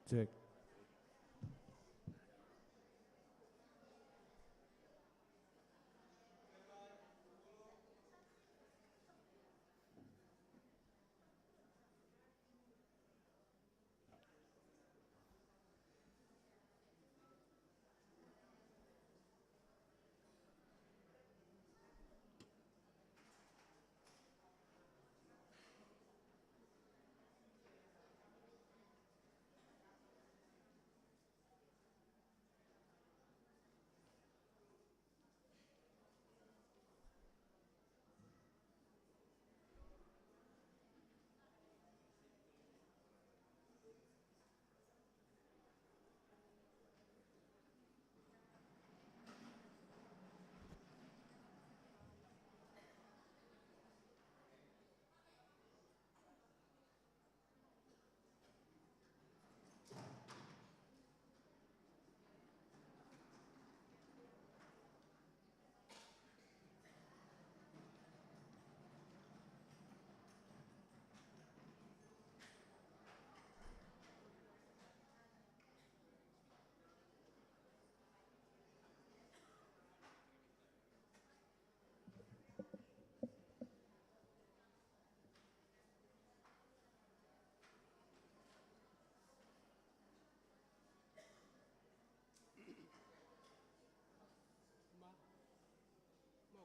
Cek.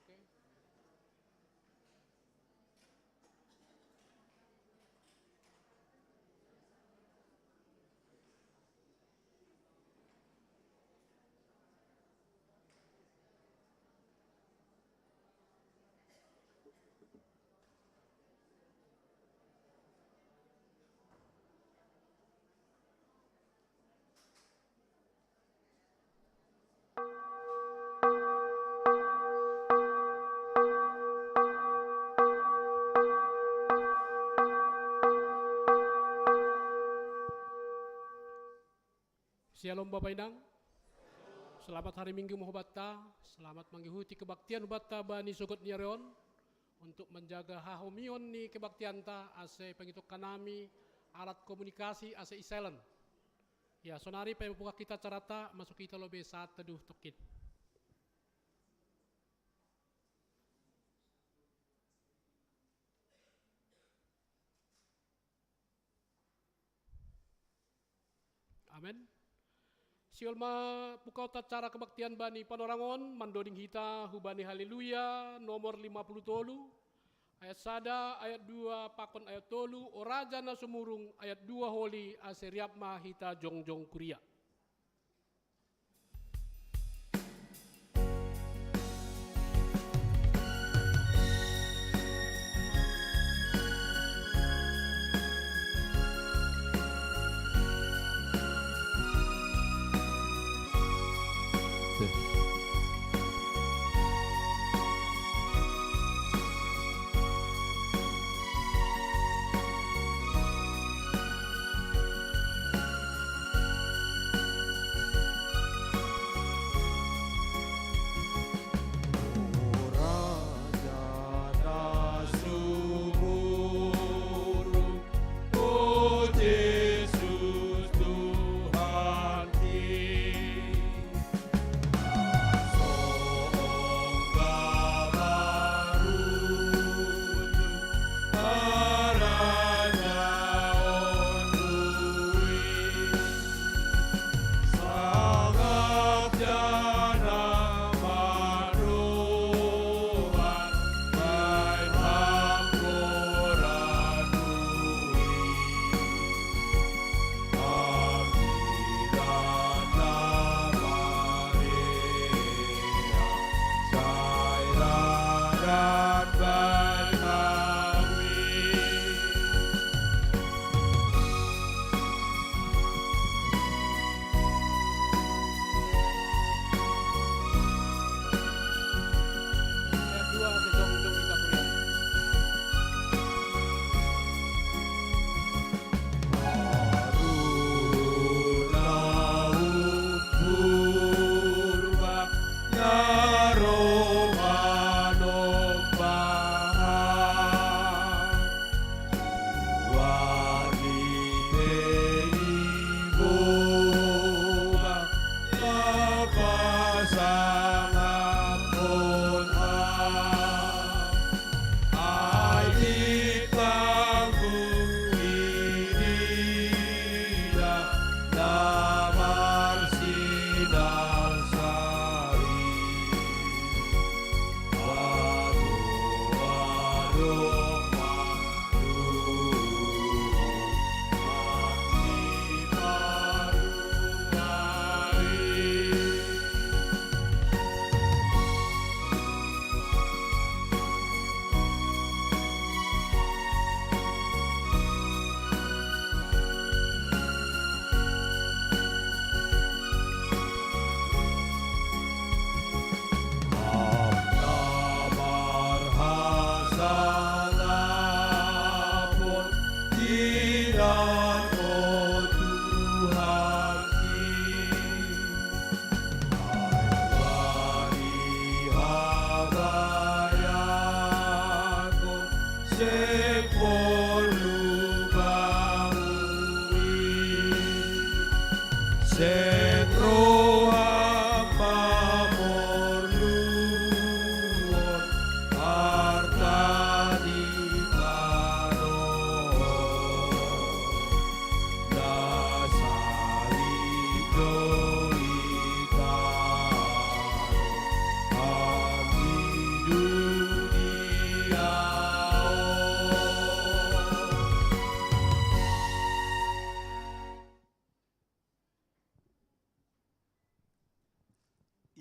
Oke. Shalom Bapak Indang. Selamat hari Minggu Mohobata. Selamat mengikuti kebaktian Bata Bani Sugut Niareon untuk menjaga hahomion ni kebaktian ta ase pengituk kanami alat komunikasi ase iselen. Ya, sonari pemuka kita carata masuk kita lobe saat teduh tokit. Amin. Siolma pukau cara kebaktian bani panorangon mandoding hita hubani haleluya nomor 50 ayat sada ayat 2 pakon ayat tolu oraja na sumurung ayat 2 holi aseriapma hita jongjong kuria.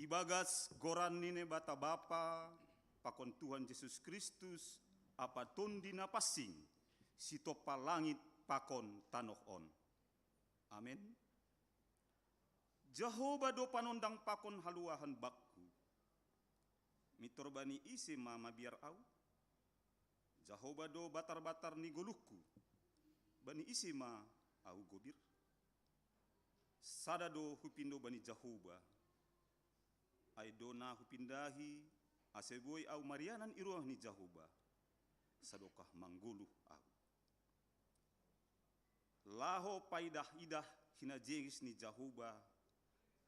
Ibagas goran nine bata bapa, pakon Tuhan Yesus Kristus, apa tondi na passing, sitopa langit pakon tanoh on. Amin. Jehovah do panondang pakon haluahan bakku. Mitorbani isi mama biar au. Jehovah do batar-batar ni goluku. Bani isi ma au gobir. Sada do hupindo bani Jehovah. Aidona hupindahi aseboi au marianan iruah ni Jehovah. Sadokah mangguluh au. Laho paidah idah hina jengis ni Jehovah.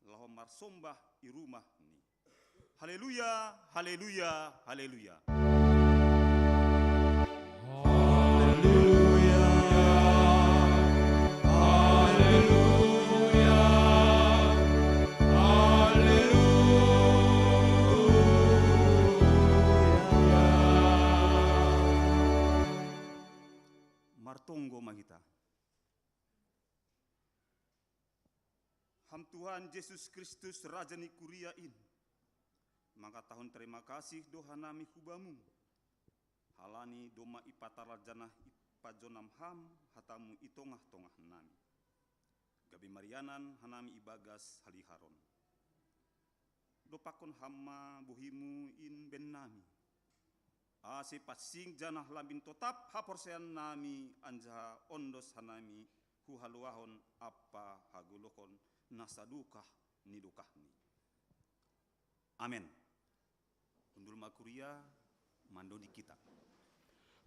Laho marsombah irumah ni. Haleluya, haleluya, haleluya. Martonggo magita. Ham Tuhan Yesus Kristus Raja ni kuriain. Maka tahun terima kasih doha nami hubamu. Halani doma ipatara janah ipajonam ham hatamu itongah-tongah nami. Gabi marianan hanami ibagas haliharon. Dopakon hamma buhimu in ben nami. Ase passing janah labin totap haporsean nami anja ondos hanami huhaluahon apa hagulokon nasadukah nidukahni. Amin. Undul makuria mandodi kita.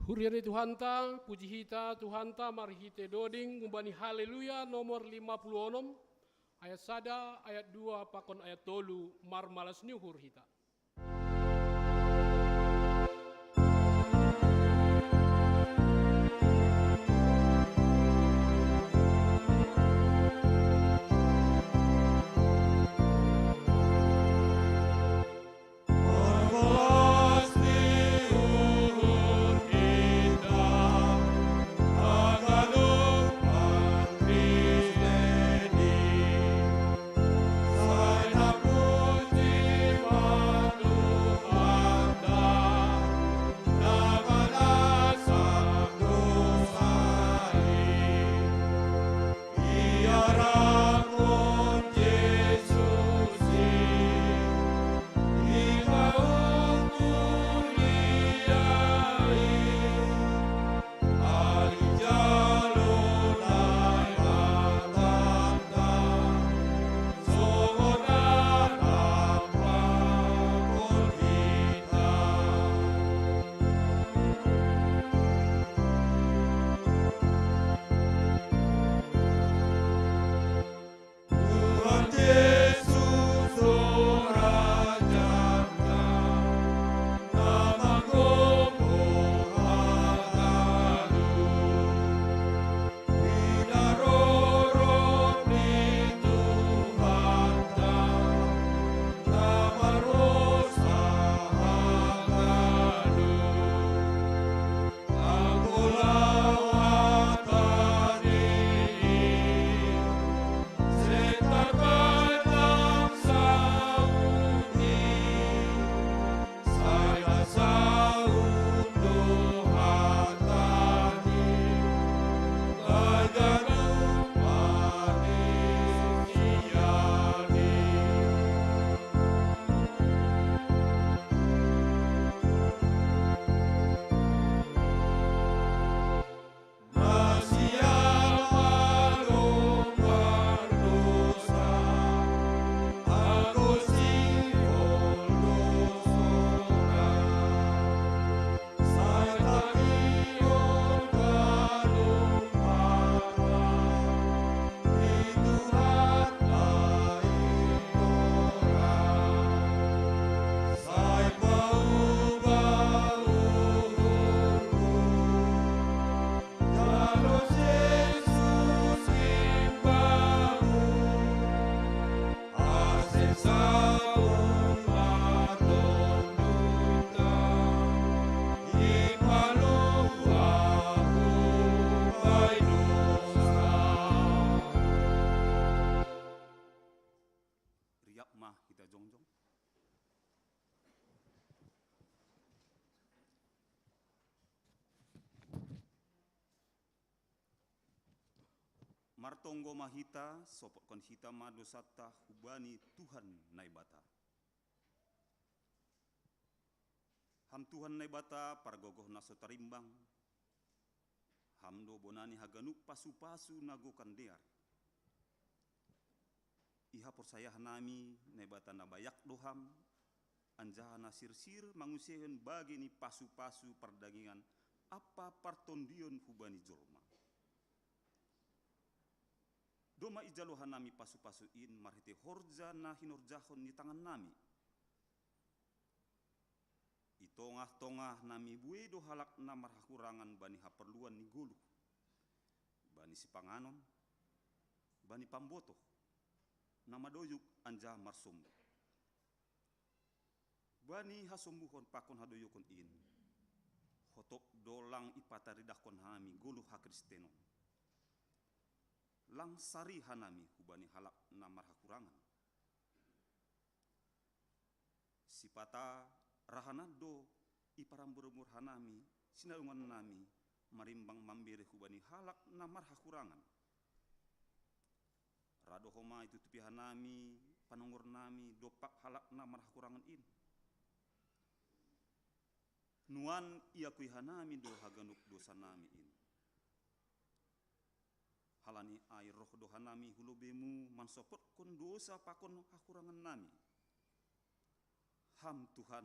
Huriani Tuhanta, puji hita Tuhanta, marhite doding, ngumbani haleluya nomor 56, ayat sada, ayat 2, pakon ayat tolu, marmalas nyuhur hita. Puji martonggo mahita sopot kon hita ma dosata hubani Tuhan naibata. Ham Tuhan naibata pargogoh naso tarimbang. Hamdo bonani haganuk pasu-pasu nago kandear. Iha persayah nami naibata nabayak doham. Anjaha nasir-sir mangusehen bagi ni pasu-pasu perdagingan apa partondion hubani jolma. Doma ijalohan nami pasu-pasu in marhite horja na hinorjahon ni tangan nami. Itongah-tongah nami bue do halak na marhakurangan bani haperluan ni gulu. Bani sipanganon, bani pamboto, nama doyuk anja marsombo. Bani hasombuhon pakon hadoyukon in. Hotok dolang ipataridakon hami gulu hakristeno. Lang sari hanami hubani halak na marhakurangan. Sipata rahanado iparambur-mur hanami sinalungan nami marimbang mambere hubani halak na marhakurangan. Rado homa itu tupi hanami panongor nami dopak halak na marhakurangan in. Nuan iakui hanami do haganuk dosa nami in. Halani air roh dohanami hulubemu mansopot kon dosa pakon hakurangan nami. Ham Tuhan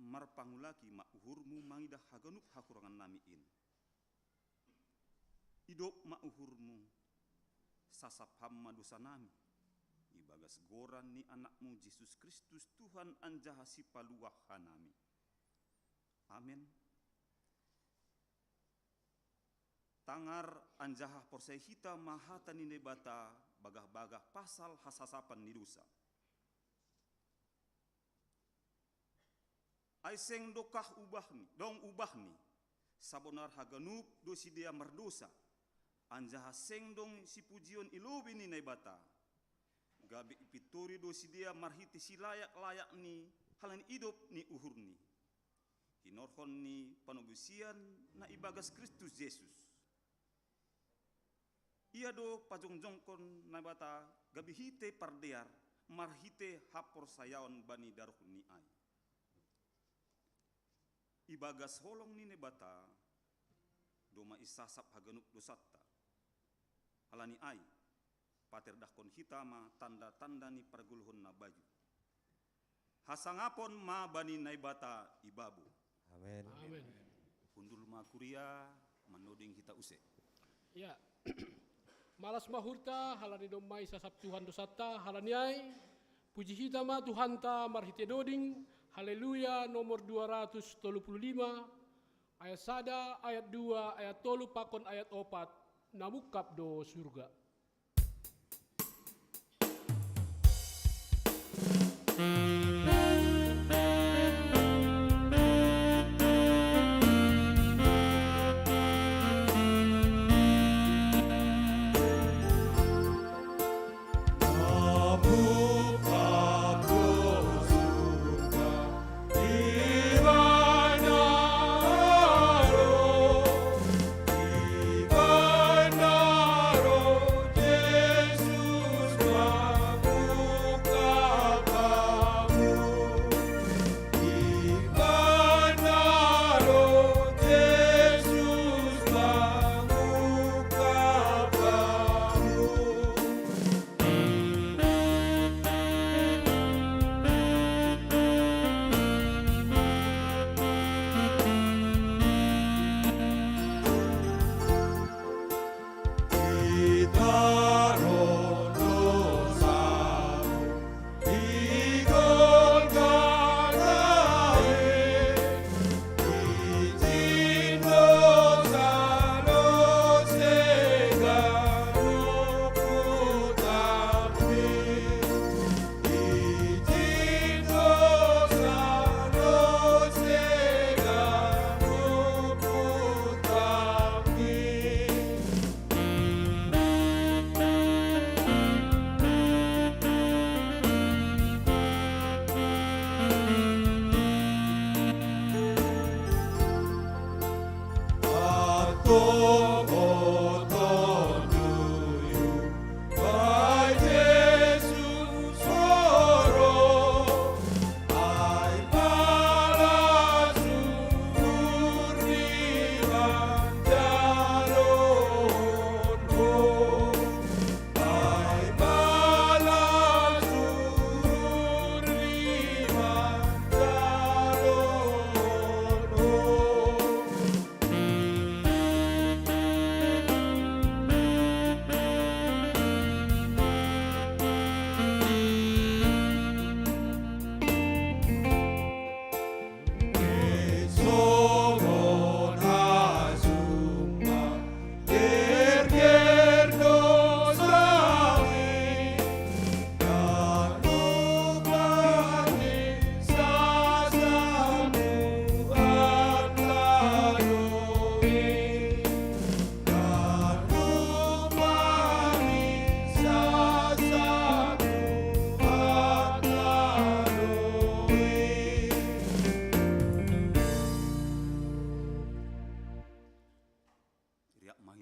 marpangulaki ma uhurmu mangidah haganuk hakurangan nami in. Idop ma uhurmu sasap hamma dosa nami. Ibagas goran ni anakmu Yesus Kristus Tuhan anjaha si paluah hanami. Amin. Tangar anjaha porsai hita mahata nine bata bagah-bagah pasal hasasapan ni dosa. Aiseng dokah ubah ni sabonar haganuk dosi dia merdosa. Anjaha seng dong si pujion ilobi ni bata. Gabi ipitori dosi dia marhiti si layak-layak ni halan idop ni uhur ni. Hinorhon ni panubusian na ibagas Kristus Yesus. Ia do pajongjongkon na bata gabihite pardear marhite hapor sayaon bani daruh ni ai. Ibagas holong ni bata doma isasap haganuk dosata. Halani ai paterdahkon hitama tanda-tanda ni pergulhon na baju. Hasangapon ma bani naibata ibabu. Amin. Amin. Undul ma kuria manoding hita use. Ya. Malas mahurta halani domai sasap Tuhan dosata halaniai puji hitama Tuhan ta marhite doding haleluya nomor 235 ayat 1 ayat 2 ayat 3 pakon ayat 4 namukap do surga.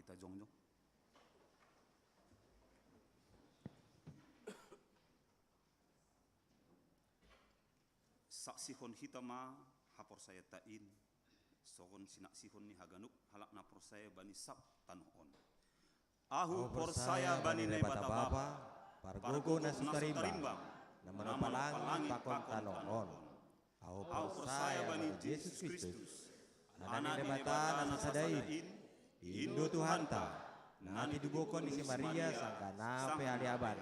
kita jongjong. Saksihon hitama hapor saya tain, sogon sinak sihon ni haganuk halak napor saya bani sab tanuhon. Ahu por saya bani nebata bapa, pargogo na sutarimbang, nama palangi pakon tanuhon. Ahu por saya bani Yesus Kristus, anani nebata na sadain, Indo Tuhanta, nanti dibukon isi Maria sangkana pe aliaban.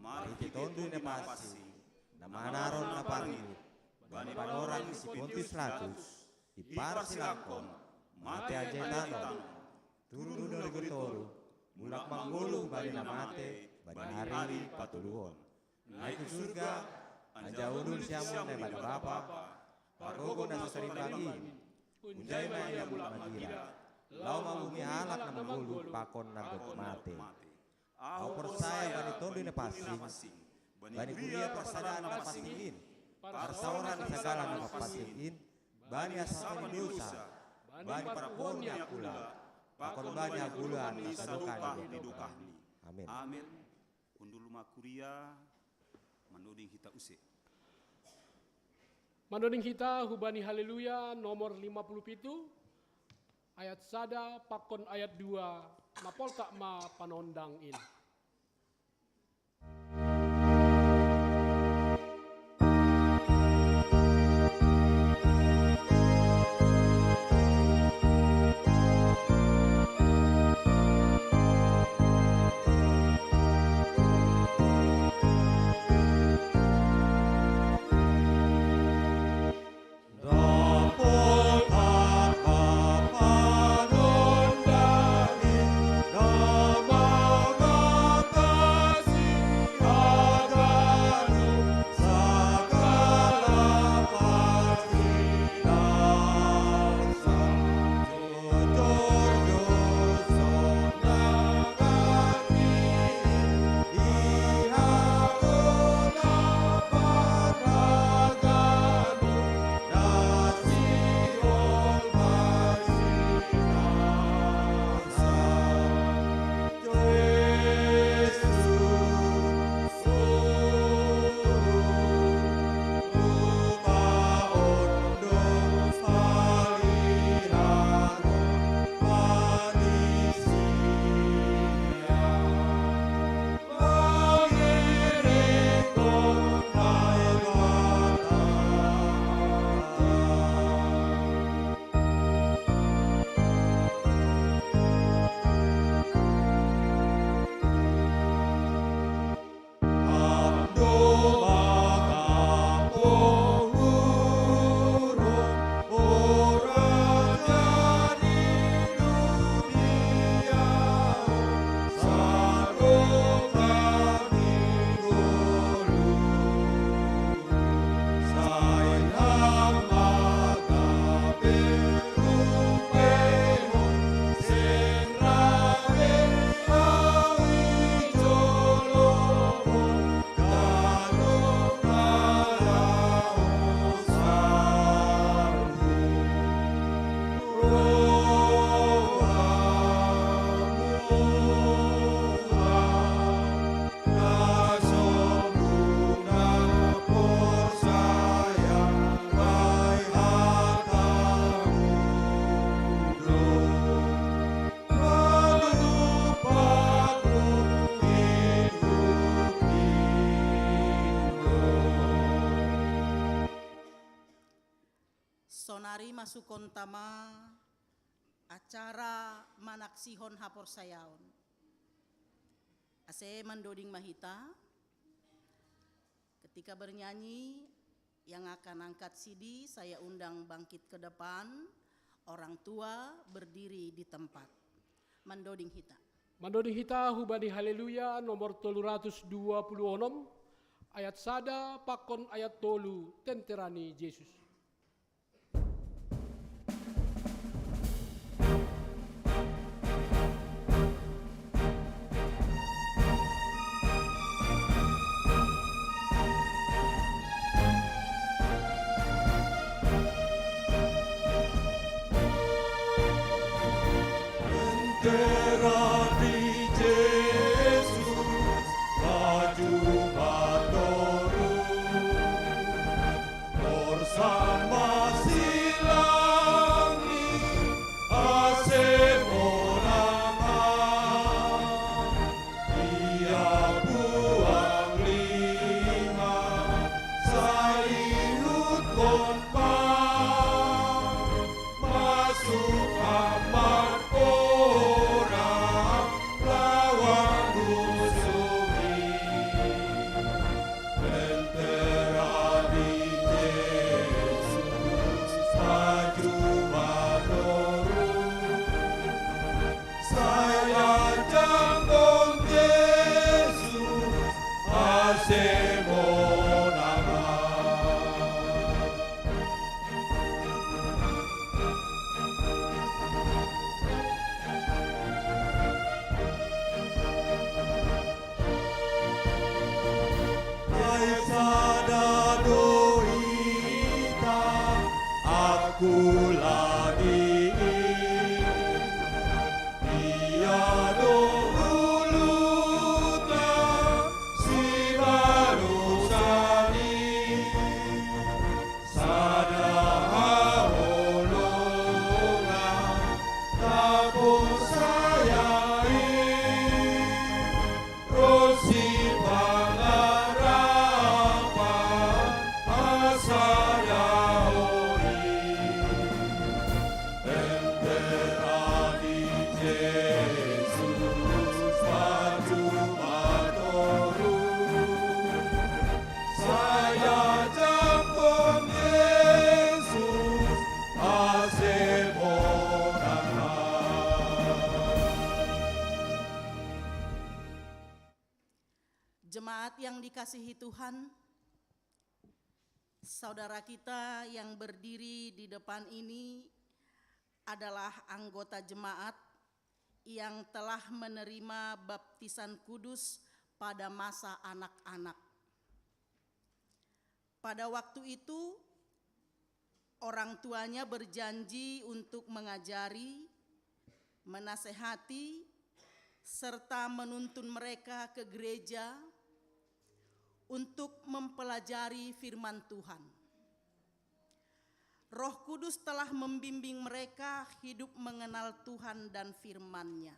Mari kitondu ne pasi. Namanaron na pangit, bani panoran si Pontius Latus, ipar silakon, mate ajetano, turun dari getoru, mulak manggulu bani namate, bani hari patuluhon. Naik ke surga, anja ulun siamun na bani bapa, pagogo na sasarimbangin, unjay na yang mulak magira, lau mabumi halak na manggulu pakon na mate. Au persaya bani tondo na pasing, Bani kuria persadaan na pasingin, persauran segala na pasingin, bani asapan dosa, bani paraponnya pula, pakon banyak bulan na kadukan didukahni. Amin. Amin. Unduluma kuria manuding kita usik. Manuding kita hubani haleluya nomor 57 ayat sada pakon ayat 2 mapol tak ma panondang in. Sonari masukon tama acara manaksihon hapor sayaon. Ase mandoding mahita ketika bernyanyi yang akan angkat CD saya undang bangkit ke depan, orang tua berdiri di tempat. Mandoding hita. Mandoding hita hubani haleluya nomor 326 ayat sada pakon ayat tolu tenterani Yesus. terang di Yesus, maju maturun bersama silangi asemonangan. Ia buang lima salihut konpang, masuk amat orang lawan musuhi. Lentera di Yesus, maju menurun. Saya jambon Yesus, asemonangan. Hai sadado ita, aku lagi tiado uluta si barusani sada holonga tapo sayai rosi pangarapan asada ori. Entera di Yesus, maju maturun. Saya jambon Yesus, asemonangan. Jemaat yang dikasihi Tuhan, saudara kita yang berdiri di depan ini adalah anggota jemaat yang telah menerima baptisan kudus pada masa anak-anak. Pada waktu itu, orang tuanya berjanji untuk mengajari, menasehati, serta menuntun mereka ke gereja untuk mempelajari firman Tuhan. Roh Kudus telah membimbing mereka hidup mengenal Tuhan dan firman-Nya.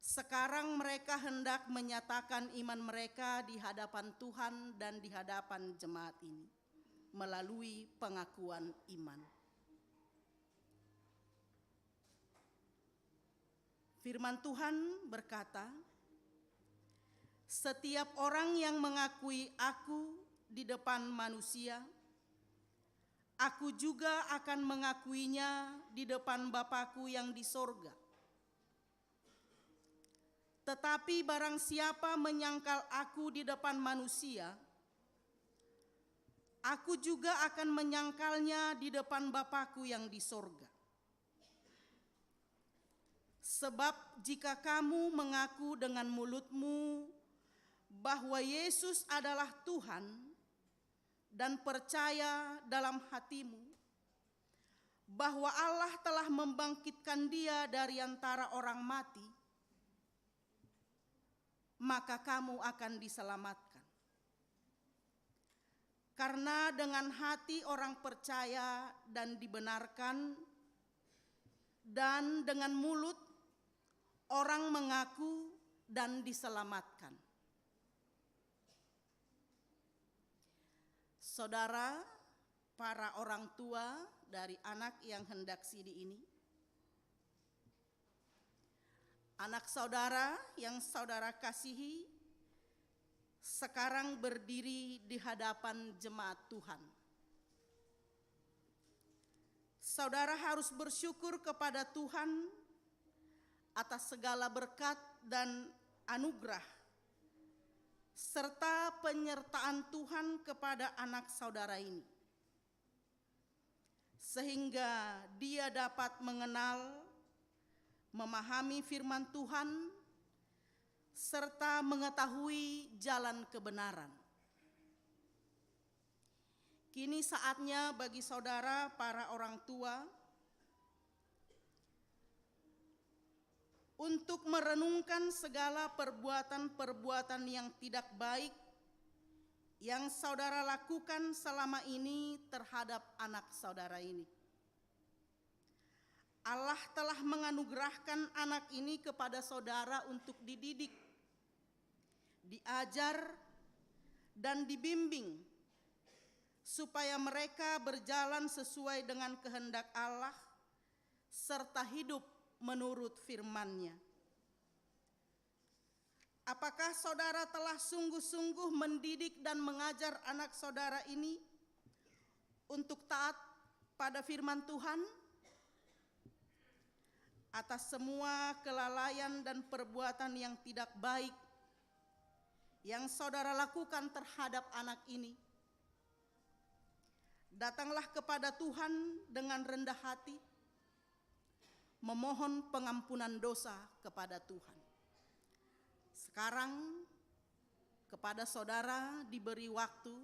Sekarang mereka hendak menyatakan iman mereka di hadapan Tuhan dan di hadapan jemaat ini melalui pengakuan iman. Firman Tuhan berkata, "Setiap orang yang mengakui aku di depan manusia, aku juga akan mengakuinya di depan Bapa-Ku yang di sorga. Tetapi barang siapa menyangkal aku di depan manusia, aku juga akan menyangkalnya di depan Bapa-Ku yang di sorga. Sebab jika kamu mengaku dengan mulutmu bahwa Yesus adalah Tuhan dan percaya dalam hatimu bahwa Allah telah membangkitkan Dia dari antara orang mati, maka kamu akan diselamatkan. Karena dengan hati orang percaya dan dibenarkan, dan dengan mulut orang mengaku dan diselamatkan." Saudara, para orang tua dari anak yang hendak sidi ini, anak saudara yang saudara kasihi sekarang berdiri di hadapan jemaat Tuhan. Saudara harus bersyukur kepada Tuhan atas segala berkat dan anugerah serta penyertaan Tuhan kepada anak saudara ini, sehingga dia dapat mengenal, memahami firman Tuhan, serta mengetahui jalan kebenaran. Kini saatnya bagi saudara para orang tua untuk merenungkan segala perbuatan-perbuatan yang tidak baik yang saudara lakukan selama ini terhadap anak saudara ini. Allah telah menganugerahkan anak ini kepada saudara untuk dididik, diajar, dan dibimbing, supaya mereka berjalan sesuai dengan kehendak Allah, serta hidup menurut firman-Nya. Apakah saudara telah sungguh-sungguh mendidik dan mengajar anak saudara ini untuk taat pada firman Tuhan? Atas semua kelalaian dan perbuatan yang tidak baik yang saudara lakukan terhadap anak ini, datanglah kepada Tuhan dengan rendah hati, memohon pengampunan dosa kepada Tuhan. Sekarang kepada saudara diberi waktu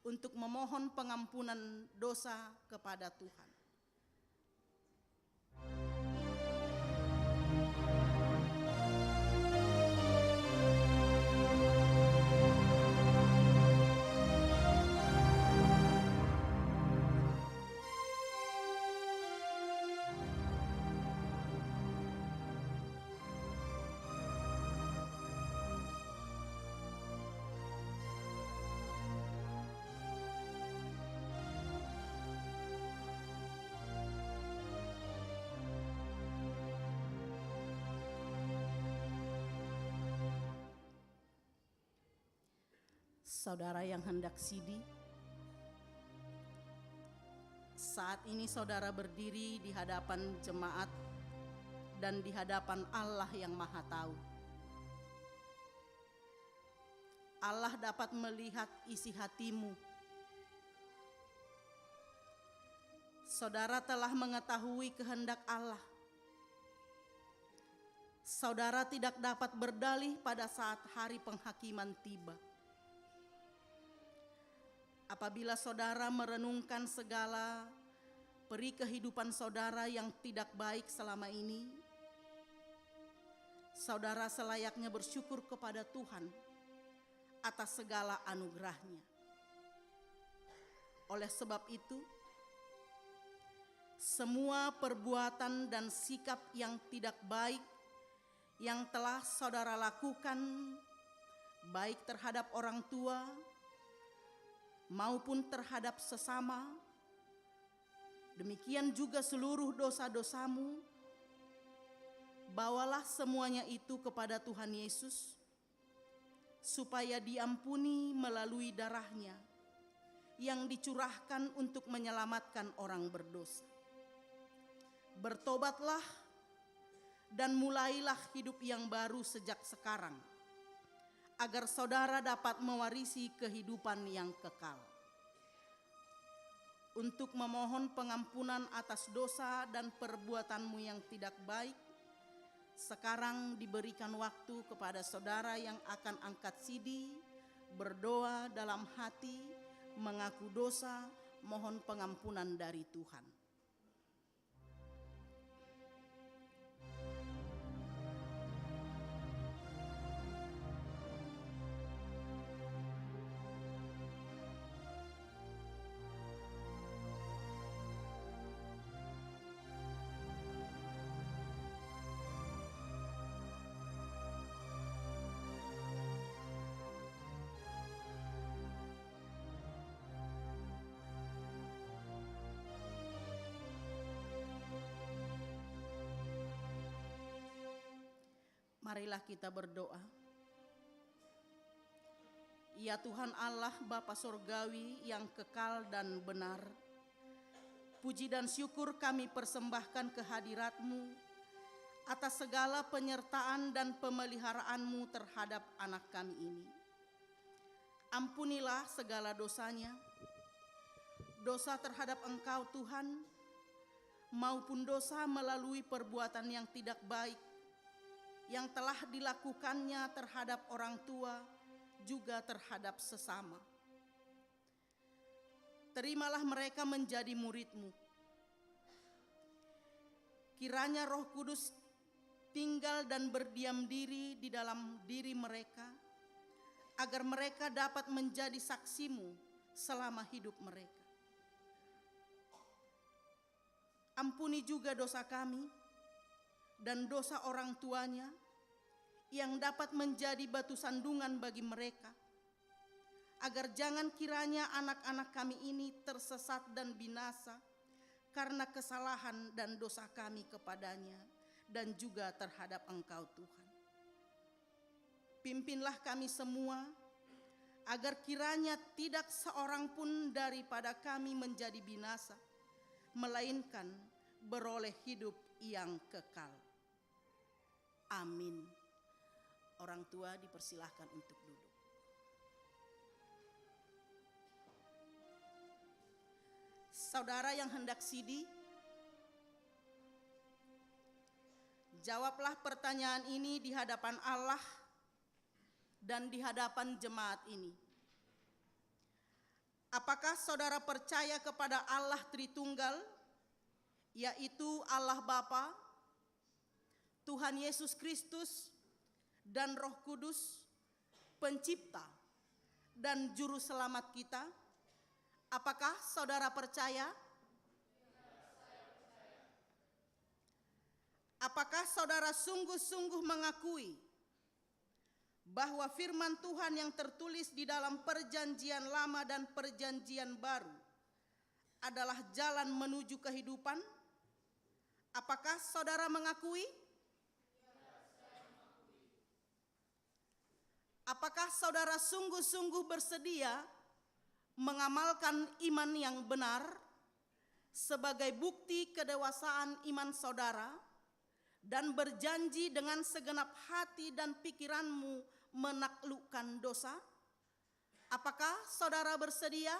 untuk memohon pengampunan dosa kepada Tuhan. Saudara yang hendak sidi, saat ini saudara berdiri di hadapan jemaat dan di hadapan Allah yang Maha Tahu. Allah dapat melihat isi hatimu. Saudara telah mengetahui kehendak Allah. Saudara tidak dapat berdalih pada saat hari penghakiman tiba. Apabila saudara merenungkan segala peri kehidupan saudara yang tidak baik selama ini, saudara selayaknya bersyukur kepada Tuhan atas segala anugerah-Nya. Oleh sebab itu, semua perbuatan dan sikap yang tidak baik yang telah saudara lakukan, baik terhadap orang tua maupun terhadap sesama, demikian juga seluruh dosa-dosamu, bawalah semuanya itu kepada Tuhan Yesus, supaya diampuni melalui darah-Nya yang dicurahkan untuk menyelamatkan orang berdosa. Bertobatlah dan mulailah hidup yang baru sejak sekarang, agar saudara dapat mewarisi kehidupan yang kekal. Untuk memohon pengampunan atas dosa dan perbuatanmu yang tidak baik, sekarang diberikan waktu kepada saudara yang akan angkat sidi, berdoa dalam hati, mengaku dosa, mohon pengampunan dari Tuhan. Marilah kita berdoa. Ya Tuhan Allah Bapa Sorgawi yang kekal dan benar, puji dan syukur kami persembahkan kehadirat-Mu atas segala penyertaan dan pemeliharaanmu terhadap anak kami ini. Ampunilah segala dosanya, dosa terhadap Engkau Tuhan, maupun dosa melalui perbuatan yang tidak baik yang telah dilakukannya terhadap orang tua, juga terhadap sesama. Terimalah mereka menjadi murid-Mu. Kiranya Roh Kudus tinggal dan berdiam diri di dalam diri mereka, agar mereka dapat menjadi saksimu selama hidup mereka. Ampuni juga dosa kami dan dosa orang tuanya yang dapat menjadi batu sandungan bagi mereka, agar jangan kiranya anak-anak kami ini tersesat dan binasa karena kesalahan dan dosa kami kepadanya dan juga terhadap Engkau Tuhan. Pimpinlah kami semua, agar kiranya tidak seorang pun daripada kami menjadi binasa, melainkan beroleh hidup yang kekal. Amin. Orang tua dipersilahkan untuk duduk. Saudara yang hendak sidi, jawablah pertanyaan ini di hadapan Allah dan di hadapan jemaat ini. Apakah saudara percaya kepada Allah Tritunggal, yaitu Allah Bapa, Tuhan Yesus Kristus, dan Roh Kudus, Pencipta dan Juru Selamat kita? Apakah saudara percaya? Apakah saudara sungguh-sungguh mengakui bahwa firman Tuhan yang tertulis di dalam Perjanjian Lama dan Perjanjian Baru adalah jalan menuju kehidupan? Apakah saudara mengakui? Apakah saudara sungguh-sungguh bersedia mengamalkan iman yang benar sebagai bukti kedewasaan iman saudara dan berjanji dengan segenap hati dan pikiranmu menaklukkan dosa? Apakah saudara bersedia?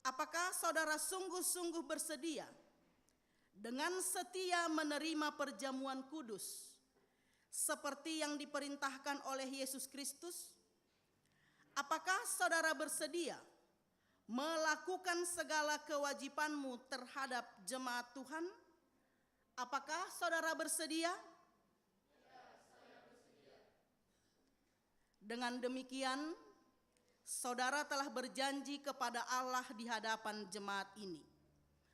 Apakah saudara sungguh-sungguh bersedia dengan setia menerima perjamuan kudus seperti yang diperintahkan oleh Yesus Kristus? Apakah saudara bersedia melakukan segala kewajibanmu terhadap jemaat Tuhan? Apakah saudara bersedia? Dengan demikian, saudara telah berjanji kepada Allah di hadapan jemaat ini,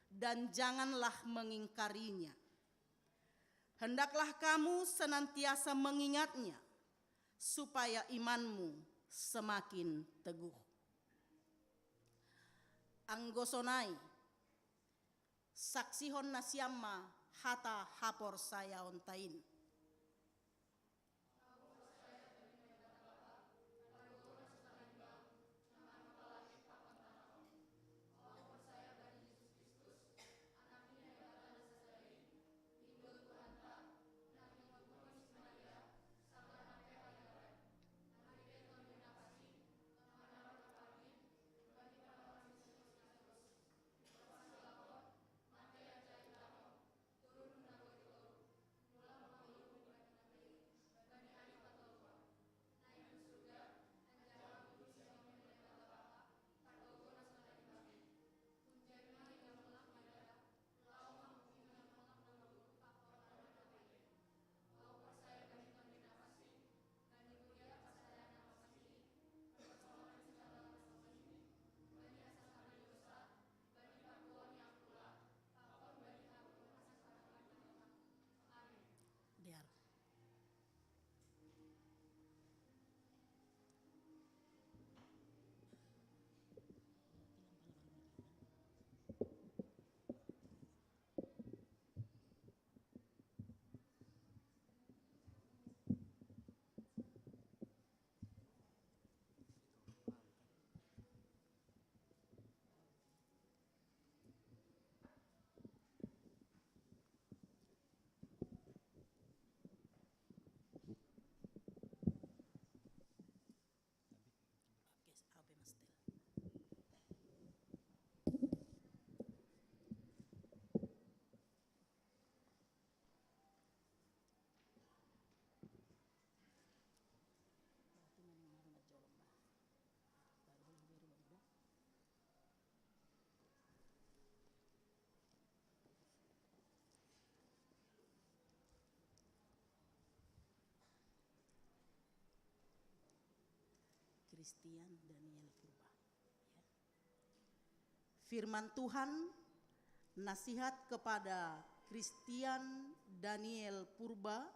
dan janganlah mengingkarinya. Hendaklah kamu senantiasa mengingatnya, supaya imanmu semakin teguh. Anggosonai, saksihon nasyamma hata hapor saya ontain. Christian Daniel Purba. Ya. Firman Tuhan, nasihat kepada Christian Daniel Purba,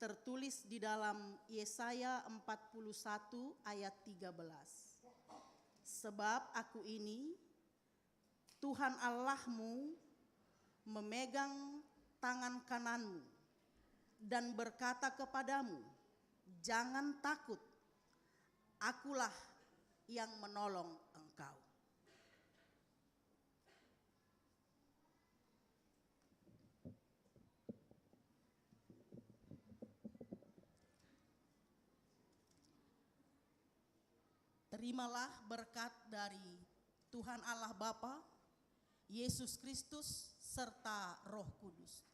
tertulis di dalam Yesaya 41 ayat 13. Sebab aku ini, Tuhan Allahmu, memegang tangan kananmu dan berkata kepadamu, jangan takut, akulah yang menolong engkau. Terimalah berkat dari Tuhan Allah Bapa, Yesus Kristus, serta Roh Kudus.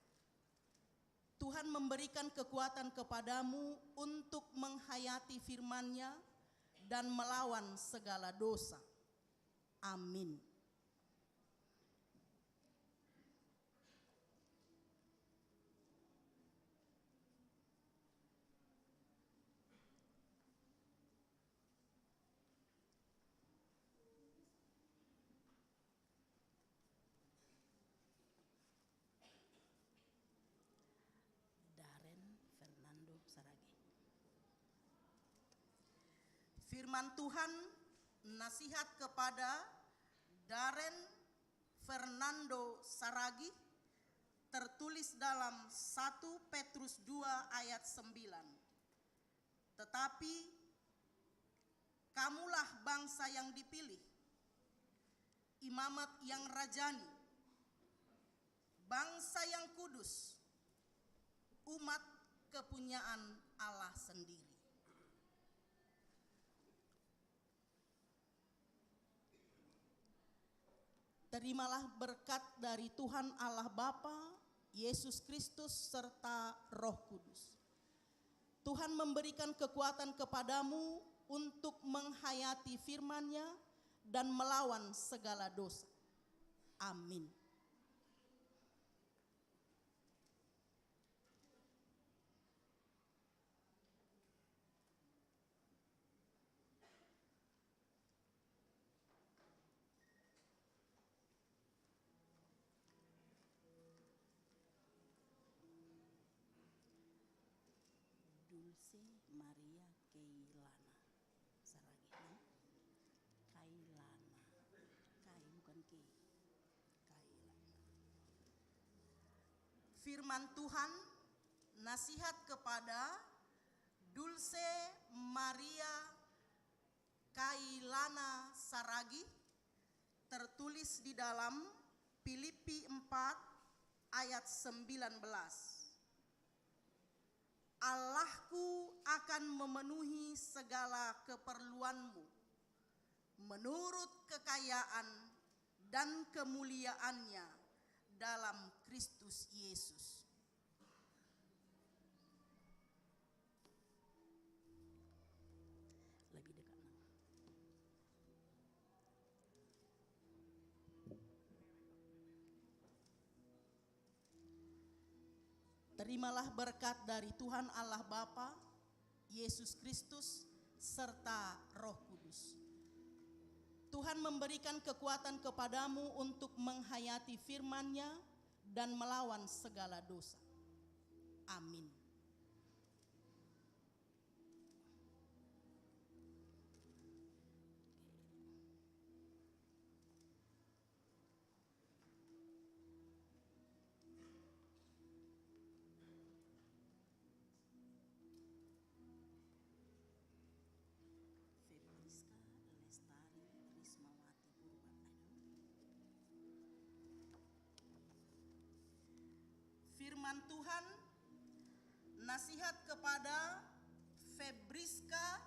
Tuhan memberikan kekuatan kepadamu untuk menghayati firman-Nya dan melawan segala dosa. Amin. Firman Tuhan, nasihat kepada Darren Fernando Saragi, tertulis dalam 1 Petrus 2 ayat 9. Tetapi kamulah bangsa yang dipilih, imamat yang rajani, bangsa yang kudus, umat kepunyaan Allah sendiri. Terimalah berkat dari Tuhan Allah Bapa, Yesus Kristus, serta Roh Kudus. Tuhan memberikan kekuatan kepadamu untuk menghayati firman-Nya dan melawan segala dosa. Amin. Dulce Maria Keilana Saragi. Kailana. Kai bukan Ki. Kailana. Firman Tuhan, nasihat kepada Dulce Maria Kailana Saragi, tertulis di dalam Filipi 4 ayat 19. Allahku akan memenuhi segala keperluanmu menurut kekayaan dan kemuliaannya dalam Kristus Yesus. Lebih dekat. Terimalah berkat dari Tuhan Allah Bapa, Yesus Kristus, serta Roh Kudus. Tuhan memberikan kekuatan kepadamu untuk menghayati firman-Nya dan melawan segala dosa. Amin. Firman Tuhan, nasihat kepada Febriska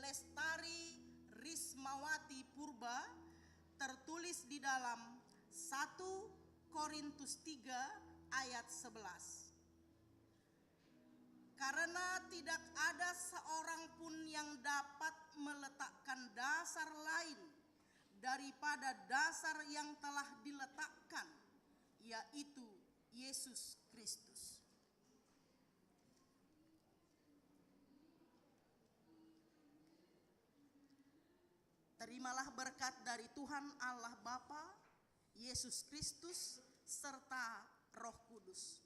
Lestari Rismawati Purba, tertulis di dalam 1 Korintus 3 ayat 11. Karena tidak ada seorang pun yang dapat meletakkan dasar lain daripada dasar yang telah diletakkan, yaitu Yesus Kristus. Terimalah berkat dari Tuhan Allah Bapa, Yesus Kristus, serta Roh Kudus.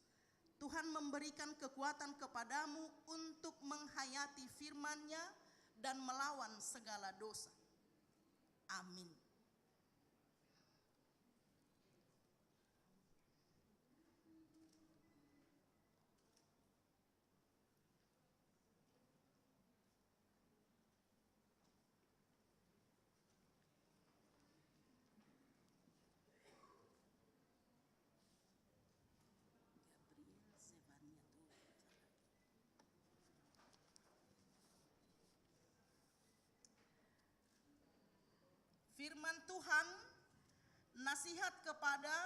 Tuhan memberikan kekuatan kepadamu untuk menghayati firman-Nya dan melawan segala dosa. Amin. Firman Tuhan, nasihat kepada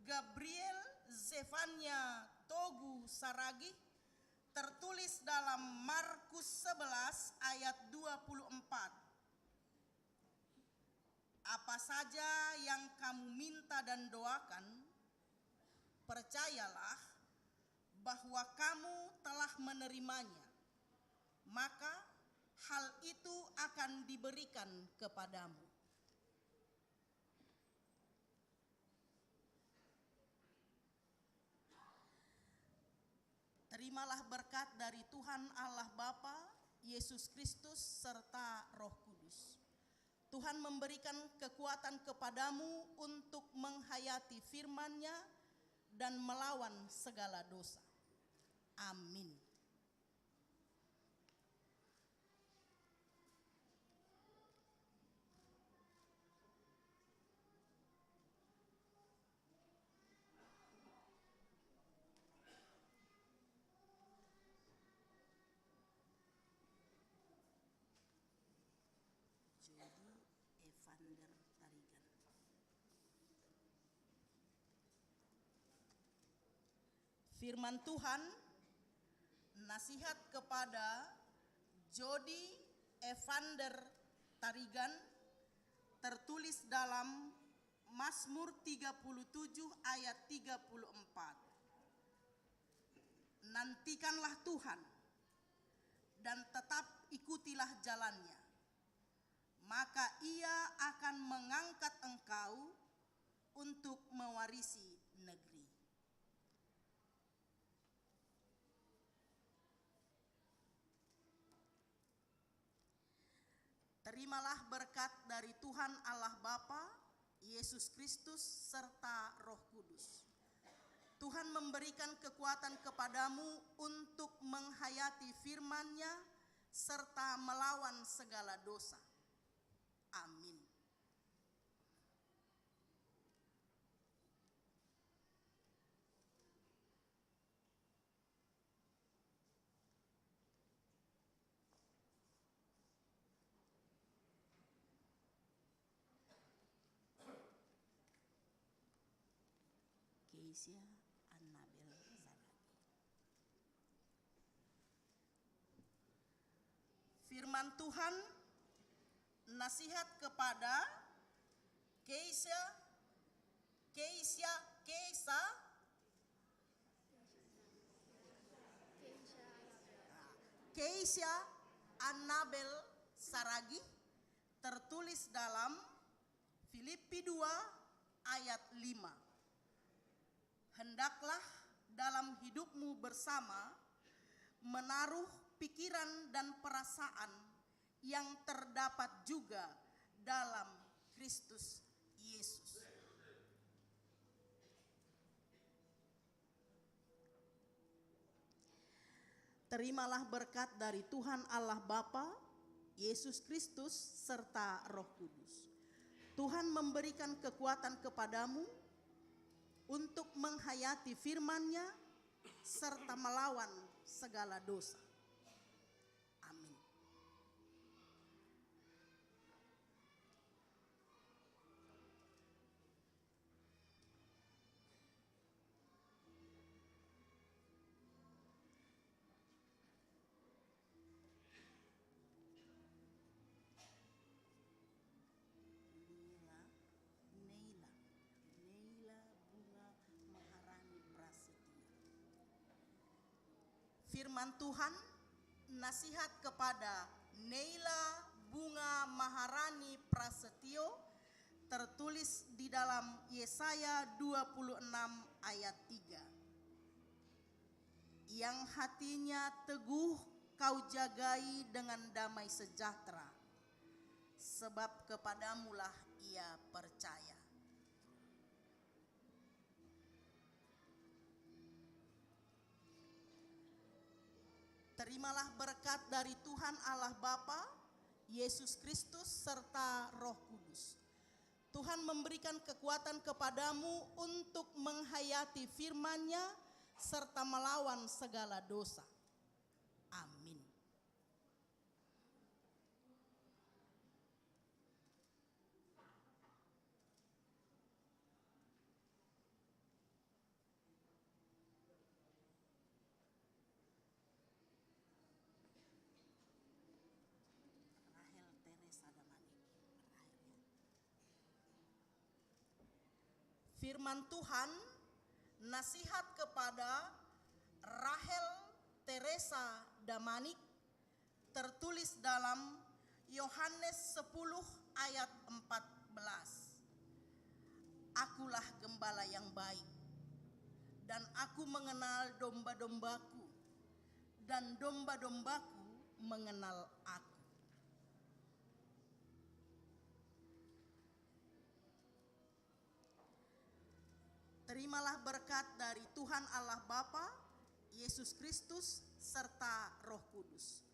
Gabriel Zefania Togu Saragi, tertulis dalam Markus 11 ayat 24. Apa saja yang kamu minta dan doakan, percayalah bahwa kamu telah menerimanya, maka hal itu akan diberikan kepadamu. Terimalah berkat dari Tuhan Allah Bapa, Yesus Kristus, serta Roh Kudus. Tuhan memberikan kekuatan kepadamu untuk menghayati firman-Nya dan melawan segala dosa. Amin. Firman Tuhan, nasihat kepada Jody Evander Tarigan, tertulis dalam Mazmur 37 ayat 34. Nantikanlah Tuhan dan tetap ikutilah jalannya, maka Ia akan mengangkat engkau untuk mewarisi negeri. Terimalah berkat dari Tuhan Allah Bapa, Yesus Kristus, serta Roh Kudus. Tuhan memberikan kekuatan kepadamu untuk menghayati firman-Nya serta melawan segala dosa. Amin. Keisha Annabel Saragi. Firman Tuhan, nasihat kepada Keisha Annabel Saragi, tertulis dalam Filipi 2 ayat 5. Hendaklah dalam hidupmu bersama menaruh pikiran dan perasaan yang terdapat juga dalam Kristus Yesus. Terimalah berkat dari Tuhan Allah Bapa, Yesus Kristus, serta Roh Kudus. Tuhan memberikan kekuatan kepadamu untuk menghayati firman-Nya serta melawan segala dosa. Amin. Firman Tuhan, nasihat kepada Neila Bunga Maharani Prasetyo tertulis di dalam Yesaya 26 ayat 3. Yang hatinya teguh kau jagai dengan damai sejahtera, sebab kepadamulah ia percaya. Terimalah berkat dari Tuhan Allah Bapa, Yesus Kristus, serta Roh Kudus. Tuhan memberikan kekuatan kepadamu untuk menghayati firman-Nya serta melawan segala dosa. Amin. Firman Tuhan, nasihat kepada Rahel Teresa Damanik, tertulis dalam Yohanes 10 ayat 14. Akulah gembala yang baik, dan aku mengenal domba-dombaku, dan domba-dombaku mengenal aku. Terimalah berkat dari Tuhan Allah Bapa, Yesus Kristus, serta Roh Kudus.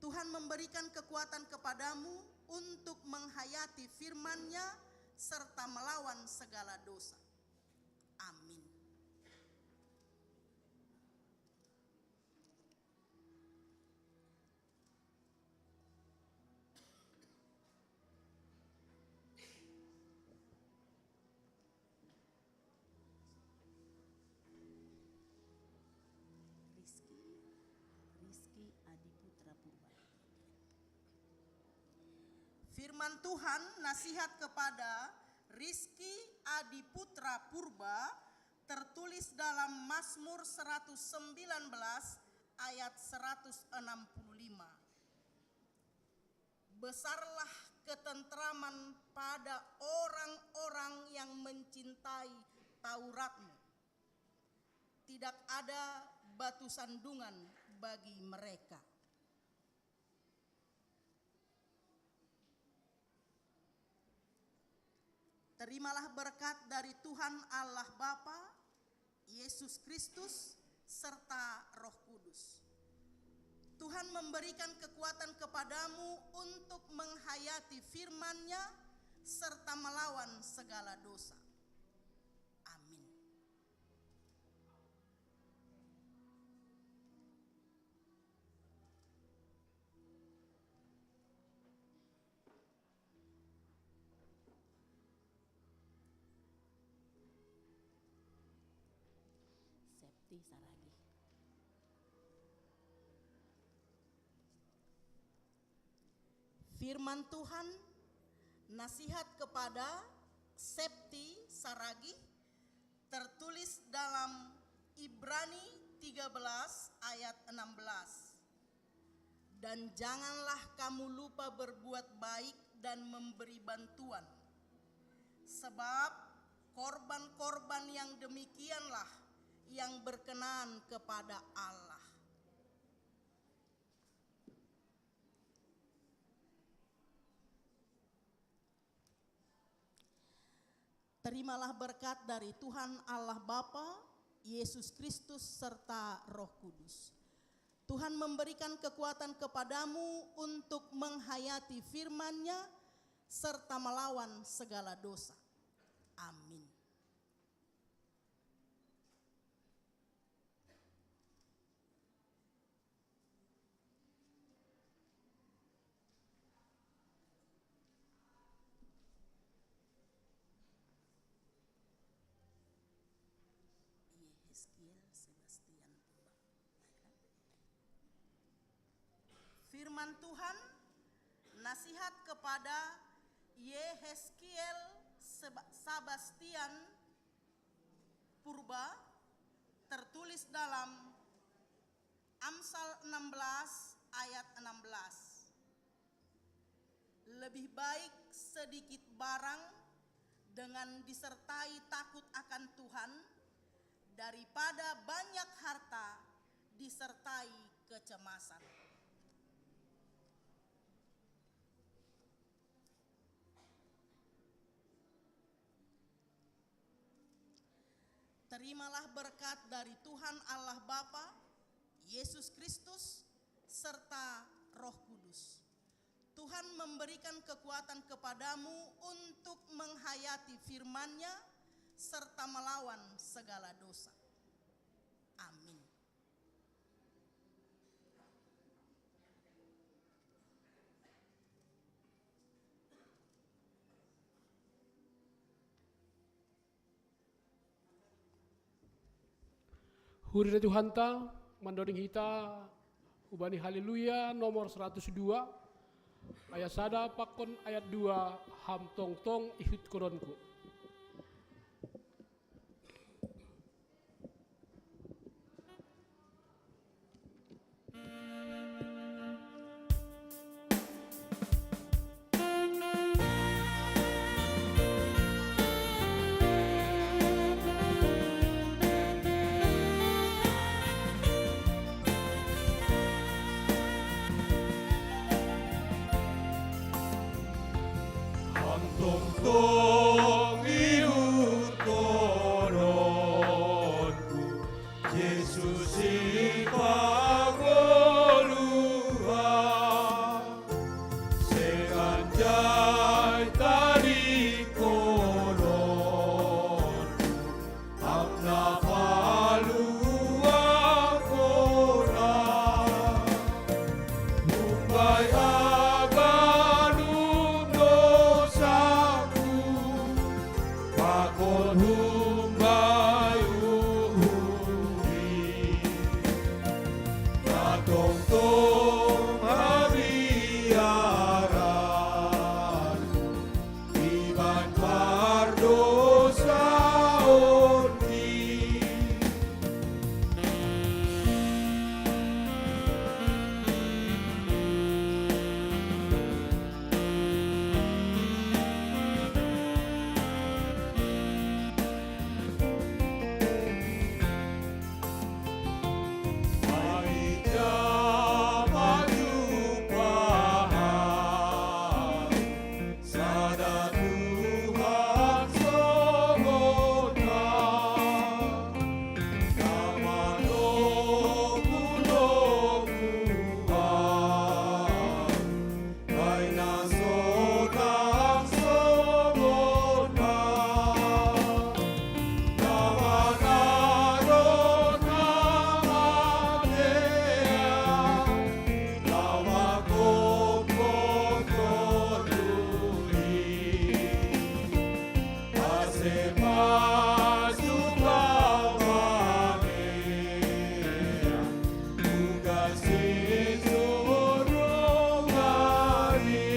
Tuhan memberikan kekuatan kepadamu untuk menghayati firman-Nya serta melawan segala dosa. Amin. Firman Tuhan, nasihat kepada Rizky Adiputra Purba, tertulis dalam Mazmur 119 ayat 165. Besarlah ketentraman pada orang-orang yang mencintai Taurat-Mu. Tidak ada batu sandungan bagi mereka. Terimalah berkat dari Tuhan Allah Bapa, Yesus Kristus, serta Roh Kudus. Tuhan memberikan kekuatan kepadamu untuk menghayati firman-Nya serta melawan segala dosa. Amin. Saragi. Firman Tuhan, nasihat kepada Septi Saragi, tertulis dalam Ibrani 13 ayat 16. Dan janganlah kamu lupa berbuat baik dan memberi bantuan, sebab korban-korban yang demikianlah yang berkenan kepada Allah. Terimalah berkat dari Tuhan Allah Bapa, Yesus Kristus, serta Roh Kudus. Tuhan memberikan kekuatan kepadamu untuk menghayati firman-Nya serta melawan segala dosa. Amin. Firman Tuhan, nasihat kepada Yehezkiel Sebastian Purba, tertulis dalam Amsal 16 ayat 16. Lebih baik sedikit barang dengan disertai takut akan Tuhan daripada banyak harta disertai kecemasan. Terimalah berkat dari Tuhan Allah Bapa, Yesus Kristus, serta Roh Kudus. Tuhan memberikan kekuatan kepadamu untuk menghayati firman-Nya serta melawan segala dosa. Amin. Huri Tuhan ta, mandoring hita, ubani haleluya nomor 102, ayat sada pakon ayat 2, ham tong tong ihut koronku. Tong ihut koronku, Yesus ipagoluhan, seganjai tarik koronku, amna paluang koran, umbai aganum dosaku, pakon umbai uhuri, katong-tong habiaranku, iban pardosa onti. Maija majupahan, sada Tuhan sogotan, namano-kuno-kuhan, kay nasodang sogotan, nawanarot namadean, lawakot-kot-kot-tuli, asemas tumawanean, tugas isurong hari.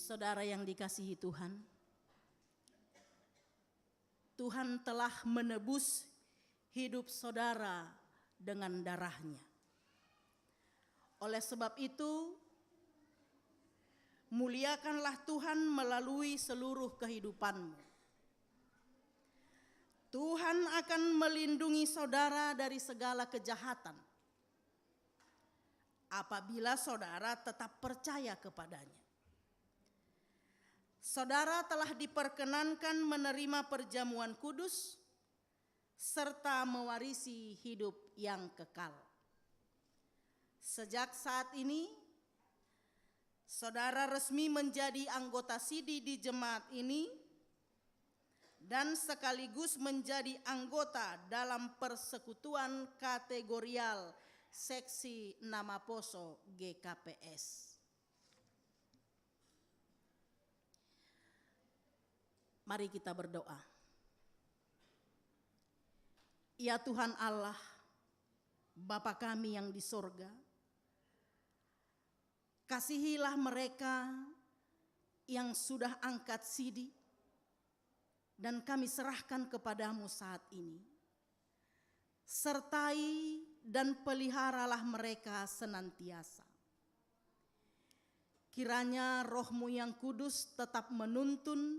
Saudara yang dikasihi Tuhan, Tuhan telah menebus hidup saudara dengan darah-Nya. Oleh sebab itu, muliakanlah Tuhan melalui seluruh kehidupanmu. Tuhan akan melindungi saudara dari segala kejahatan apabila saudara tetap percaya kepadanya. Saudara telah diperkenankan menerima perjamuan kudus serta mewarisi hidup yang kekal. Sejak saat ini, saudara resmi menjadi anggota sidi di jemaat ini dan sekaligus menjadi anggota dalam persekutuan kategorial seksi Namaposo GKPS. Mari kita berdoa. Ya Tuhan Allah, Bapa kami yang di sorga, kasihilah mereka yang sudah angkat sidi dan kami serahkan kepadamu saat ini. Sertai dan peliharalah mereka senantiasa. Kiranya Roh-Mu yang kudus tetap menuntun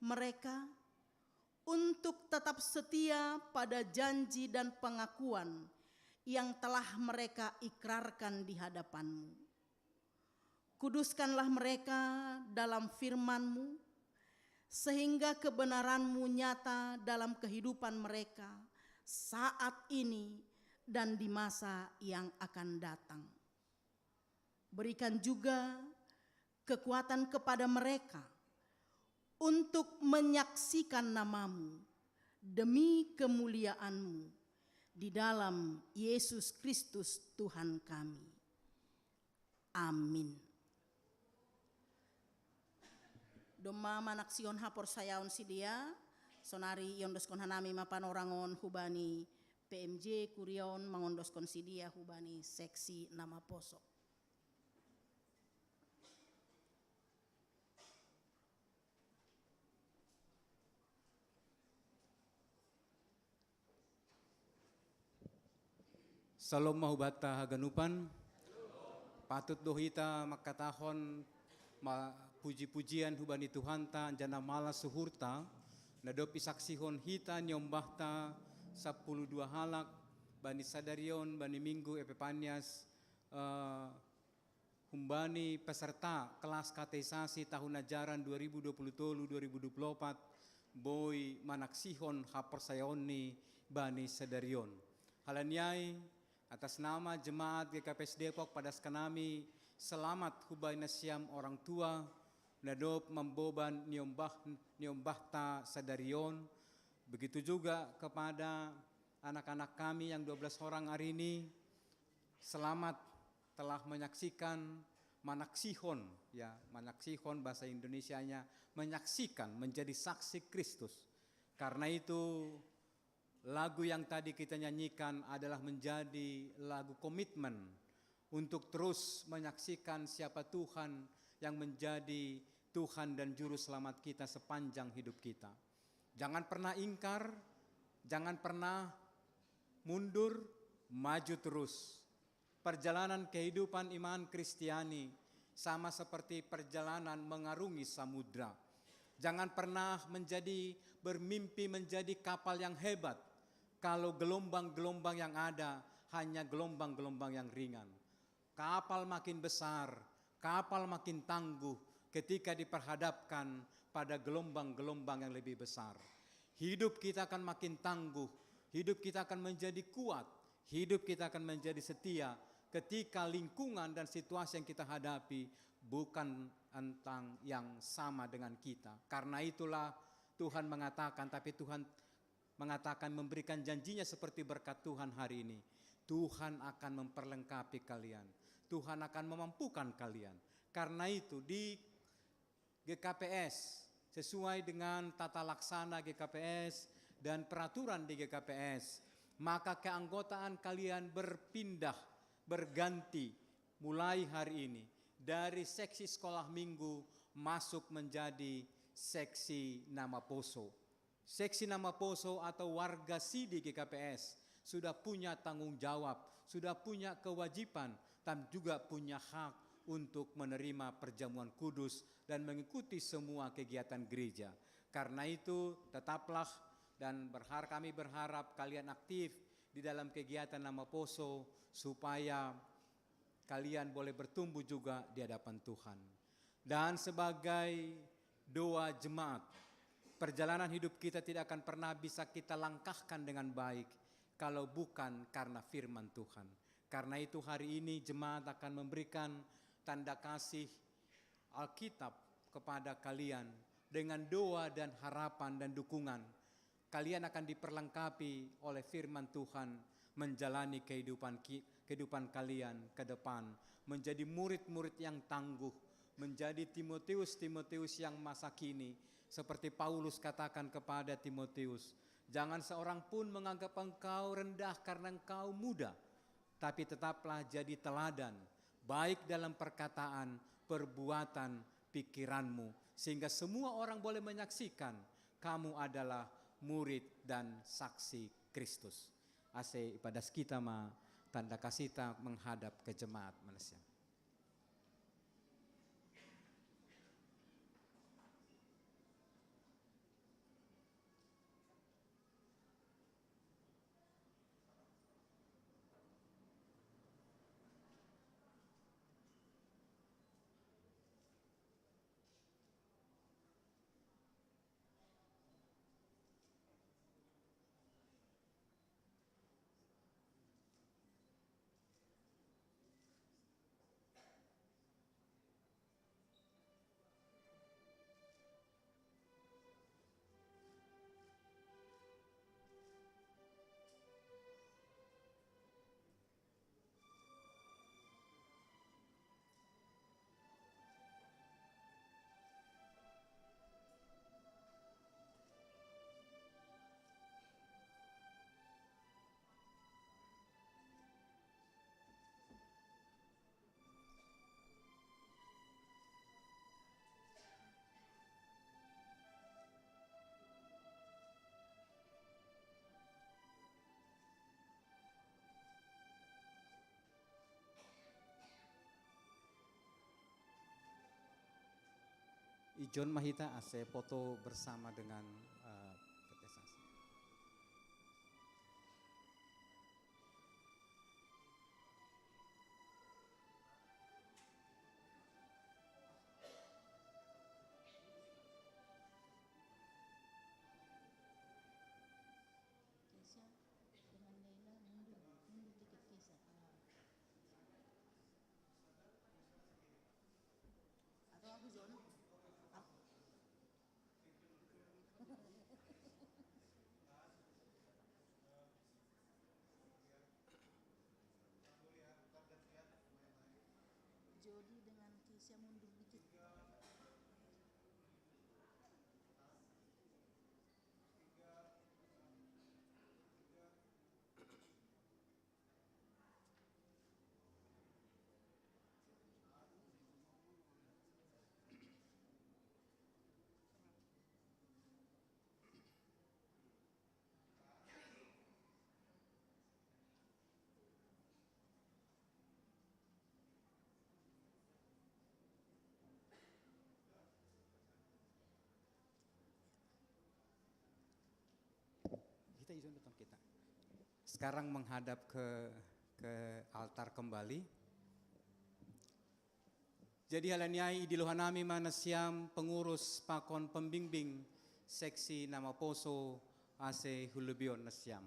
mereka untuk tetap setia pada janji dan pengakuan yang telah mereka ikrarkan di hadapan-Mu. Kuduskanlah mereka dalam firman-Mu, sehingga kebenaran-Mu nyata dalam kehidupan mereka saat ini dan di masa yang akan datang. Berikan juga kekuatan kepada mereka untuk menyaksikan nama-Mu demi kemuliaan-Mu di dalam Yesus Kristus Tuhan kami. Amin. Doma manaksion hapor sayaon sidia, sonari yondoskon hanami mapanorangon hubani PMJ Kurion mangondoskon sidia hubani seksi nama posok. Salom mahubata haganupan, patut dohita makatahon puji-pujian hubani Tuhanta jana mala suhurta, nadopi saksihon hita nyombahta 12 halak, bani sadarion, bani minggu epepanias, humbani peserta kelas kateisasi tahun ajaran 2023-2024, boy manaksihon hapersayoni bani sadarion. Halanyai atas nama jemaat GKPS Depok pada sekanami selamat hubay nasyam orang tua nadop memboban niombahta sadarion. Begitu juga kepada anak-anak kami yang 12 orang hari ini selamat telah menyaksikan manaksihon, ya manaksihon bahasa Indonesianya menyaksikan menjadi saksi Kristus. Karena itu lagu yang tadi kita nyanyikan adalah menjadi lagu komitmen untuk terus menyaksikan siapa Tuhan yang menjadi Tuhan dan Juru Selamat kita sepanjang hidup kita. Jangan pernah ingkar, jangan pernah mundur, maju terus. Perjalanan kehidupan iman Kristiani sama seperti perjalanan mengarungi samudra. Jangan pernah bermimpi menjadi kapal yang hebat kalau gelombang-gelombang yang ada hanya gelombang-gelombang yang ringan. Kapal makin besar, kapal makin tangguh ketika diperhadapkan pada gelombang-gelombang yang lebih besar. Hidup kita akan makin tangguh, hidup kita akan menjadi kuat, hidup kita akan menjadi setia ketika lingkungan dan situasi yang kita hadapi bukan tentang yang sama dengan kita. Karena itulah Tuhan mengatakan, tapi Tuhan mengatakan memberikan janjinya seperti berkat Tuhan hari ini. Tuhan akan memperlengkapi kalian. Tuhan akan memampukan kalian. Karena itu di GKPS sesuai dengan tata laksana GKPS dan peraturan di GKPS, maka keanggotaan kalian berganti mulai hari ini dari seksi sekolah minggu masuk menjadi seksi nama poso. Seksi nama poso atau warga SIDI GKPS sudah punya tanggung jawab, sudah punya kewajiban dan juga punya hak untuk menerima perjamuan kudus dan mengikuti semua kegiatan gereja. Karena itu tetaplah dan kami berharap kalian aktif di dalam kegiatan nama poso supaya kalian boleh bertumbuh juga di hadapan Tuhan. Dan sebagai doa jemaat, perjalanan hidup kita tidak akan pernah bisa kita langkahkan dengan baik kalau bukan karena firman Tuhan. Karena itu hari ini jemaat akan memberikan tanda kasih Alkitab kepada kalian dengan doa dan harapan dan dukungan. Kalian akan diperlengkapi oleh firman Tuhan menjalani kehidupan kalian ke depan. Menjadi murid-murid yang tangguh, menjadi Timotius yang masa kini. Seperti Paulus katakan kepada Timotius, jangan seorang pun menganggap engkau rendah karena engkau muda, tapi tetaplah jadi teladan, baik dalam perkataan, perbuatan, pikiranmu, sehingga semua orang boleh menyaksikan kamu adalah murid dan saksi Kristus. Ase ipadas kita ma tanda kasih tak menghadap ke jemaat manusia. Ijon Mahita ase foto bersama dengan PT Sasi. Kesha dengan Leila mundur dikit Kesha. Atau aku John? Jody dengan Kesha mundur dikit. Kita izin datang kita. Sekarang menghadap ke altar kembali. Jadi halaniai di lohanami manasiam pengurus pakon pembimbing seksi nama Poso ase Hulubion Nasiam.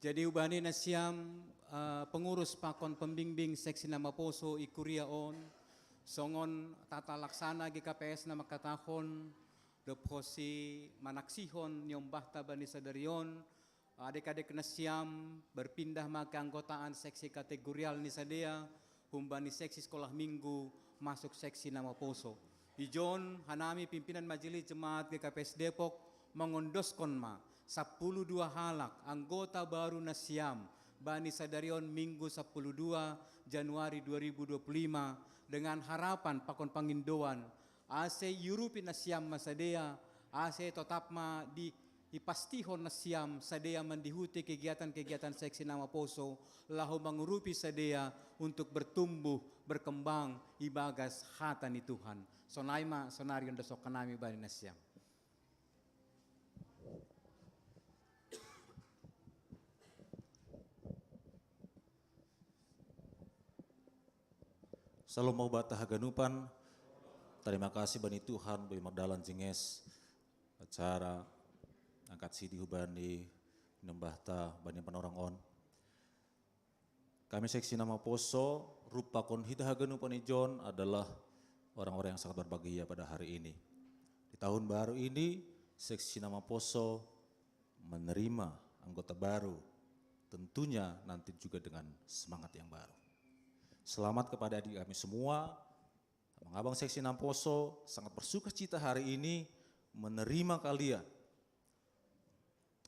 Jadi ubani nasiam pengurus pakon pembimbing seksi nama Poso ikuria on songon tata laksana GKPS nama katahon doposi manaksihon nyombahta bani sadarion adik-adik nasiam berpindah maka anggotaan seksi kategorial nisadea humbani seksi sekolah minggu masuk seksi nama Poso. Ijon hanami pimpinan majelis jemaat GKPS Depok mengondoskan 12 halak anggota baru nasiam Bani Sadarion Minggu 12 Januari 2025 dengan harapan pakon pangindoan ase yurupi nasiam masadea ase tetapma dipastihon nasiam sadea mendihuti kegiatan-kegiatan seksi nama Poso lahu mengurupi sadea untuk bertumbuh berkembang ibagas hatani Tuhan sonaima sonarion desok kanami bani nasiam. Salam mau bata haganupan, terima kasih bani Tuhan bagi magdalan jinges acara angkat sidi hubani nembahta bani panorang on. Kami seksi nama Poso rupa kon hita haganupan ijon adalah orang-orang yang sangat berbahagia pada hari ini. Di tahun baru ini seksi nama Poso menerima anggota baru, tentunya nanti juga dengan semangat yang baru. Selamat kepada adik kami semua. Abang seksi Namposo sangat bersuka cita hari ini menerima kalian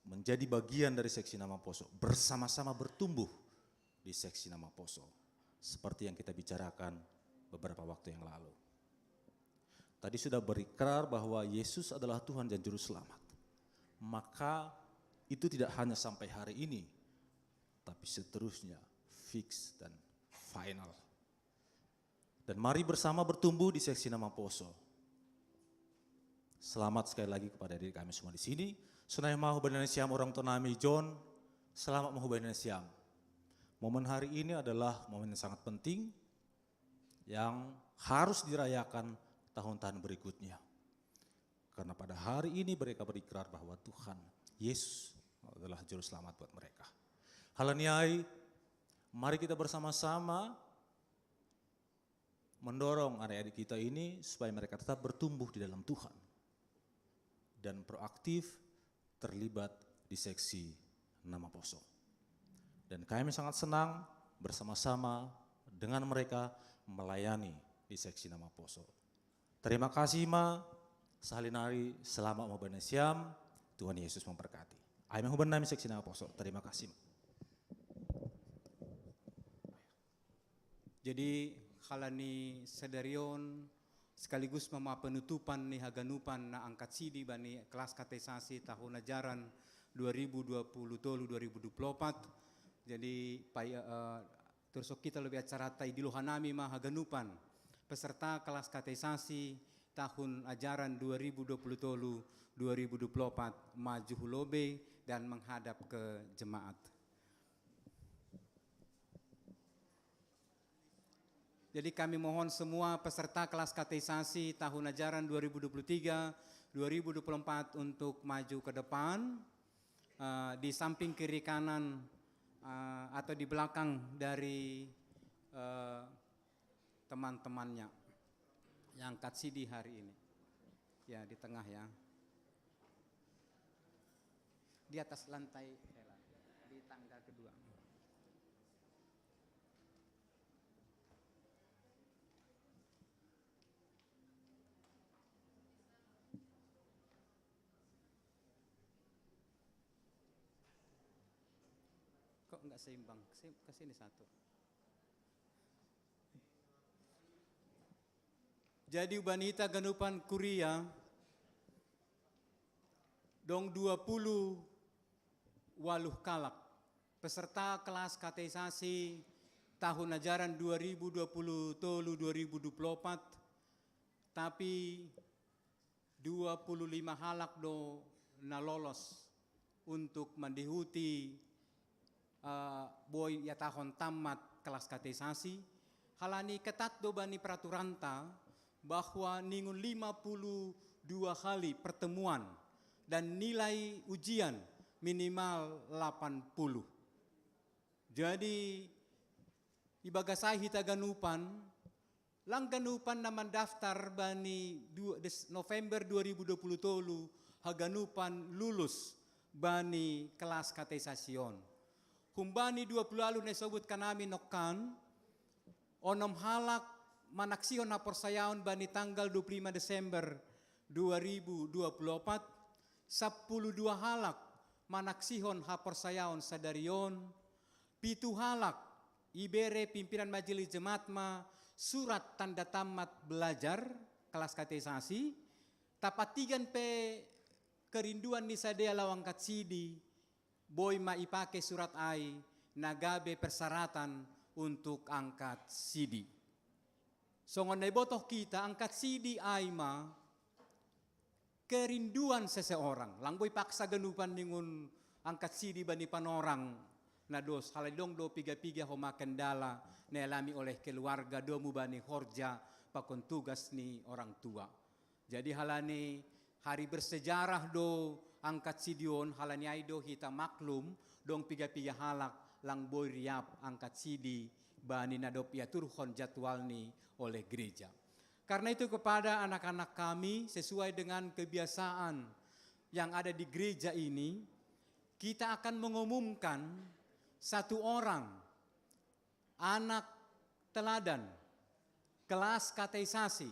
menjadi bagian dari seksi Nama Poso, bersama-sama bertumbuh di seksi Nama Poso, seperti yang kita bicarakan beberapa waktu yang lalu. Tadi sudah berikrar bahwa Yesus adalah Tuhan dan Juru Selamat. Maka itu tidak hanya sampai hari ini, tapi seterusnya fix dan final. Dan mari bersama bertumbuh di seksi Nama Poso. Selamat sekali lagi kepada diri kami semua di sini. Sunai mahu benar siam orang tua nami John. Selamat mahu benar siam. Momen hari ini adalah momen yang sangat penting yang harus dirayakan tahun-tahun berikutnya. Karena pada hari ini mereka berikrar bahwa Tuhan Yesus adalah Juru Selamat buat mereka. Halaniai, mari kita bersama-sama mendorong adik-adik kita ini supaya mereka tetap bertumbuh di dalam Tuhan dan proaktif terlibat di seksi Nama Poso. Dan kami sangat senang bersama-sama dengan mereka melayani di seksi Nama Poso. Terima kasih Ma, sahalinari selamat maubana siam, Tuhan Yesus memberkati. Ayo maubana seksi Nama Poso, terima kasih Ma. Jadi halani sedarion sekaligus mama penutupan nih haganupan na angkat sidi bani kelas katekisasi tahun ajaran 2020-2024. Jadi terus kita lebih acara tai di lohanami mah haganupan peserta kelas katekisasi tahun ajaran 2020-2024 maju hulobe dan menghadap ke jemaat. Jadi kami mohon semua peserta kelas katekisasi tahun ajaran 2023-2024 untuk maju ke depan di samping kiri kanan atau di belakang dari teman-temannya yang angkat sidi hari ini. Ya, di tengah ya. Di atas lantai di tangga kedua. Kok enggak seimbang? Kasih ini satu. Jadi ubanita ganupan kuria dong 20 waluh kalak peserta kelas katekisasi tahun ajaran 2020-2024 tapi 25 halak do na lolos untuk mendihuti boy ya tahun tamat kelas katekisasi halani ketat do bani peraturanta bahwa ningun 52 kali pertemuan dan nilai ujian minimal 80. Jadi ibagasai hita ganupan lang ganupan naman daftar bani November 2020 tolu haganupan lulus bani kelas katekisasyon. Humbani 20 lalu nasabut kanami nokkan onom halak manaksihon na porsayaon bani tanggal 25 Desember 2024 12 halak manaksihon ha porsayaon sadarion 7 halak ibere pimpinan majelis jemaat ma surat tanda tamat belajar kelas katekisasi tapatigan pe kerinduan ni sadea lawang katsidi boy maipake surat ai nagabe persyaratan untuk angkat sidi. So ngonay botoh kita angkat sidi ay ma kerinduan seseorang. Langboy paksa ganupan ningun angkat sidi bani panorang na dos haladong do piga-piga homakendala na alami oleh keluarga do mu bani horja pakon tugas ni orang tua. Jadi halani hari bersejarah do angkat sidion halani ay do hita maklum dong piga-piga halak langboy riap angkat sidi bani nadop iaturhon jadwal ni oleh gereja. Karena itu kepada anak-anak kami sesuai dengan kebiasaan yang ada di gereja ini, kita akan mengumumkan satu orang anak teladan kelas katekisasi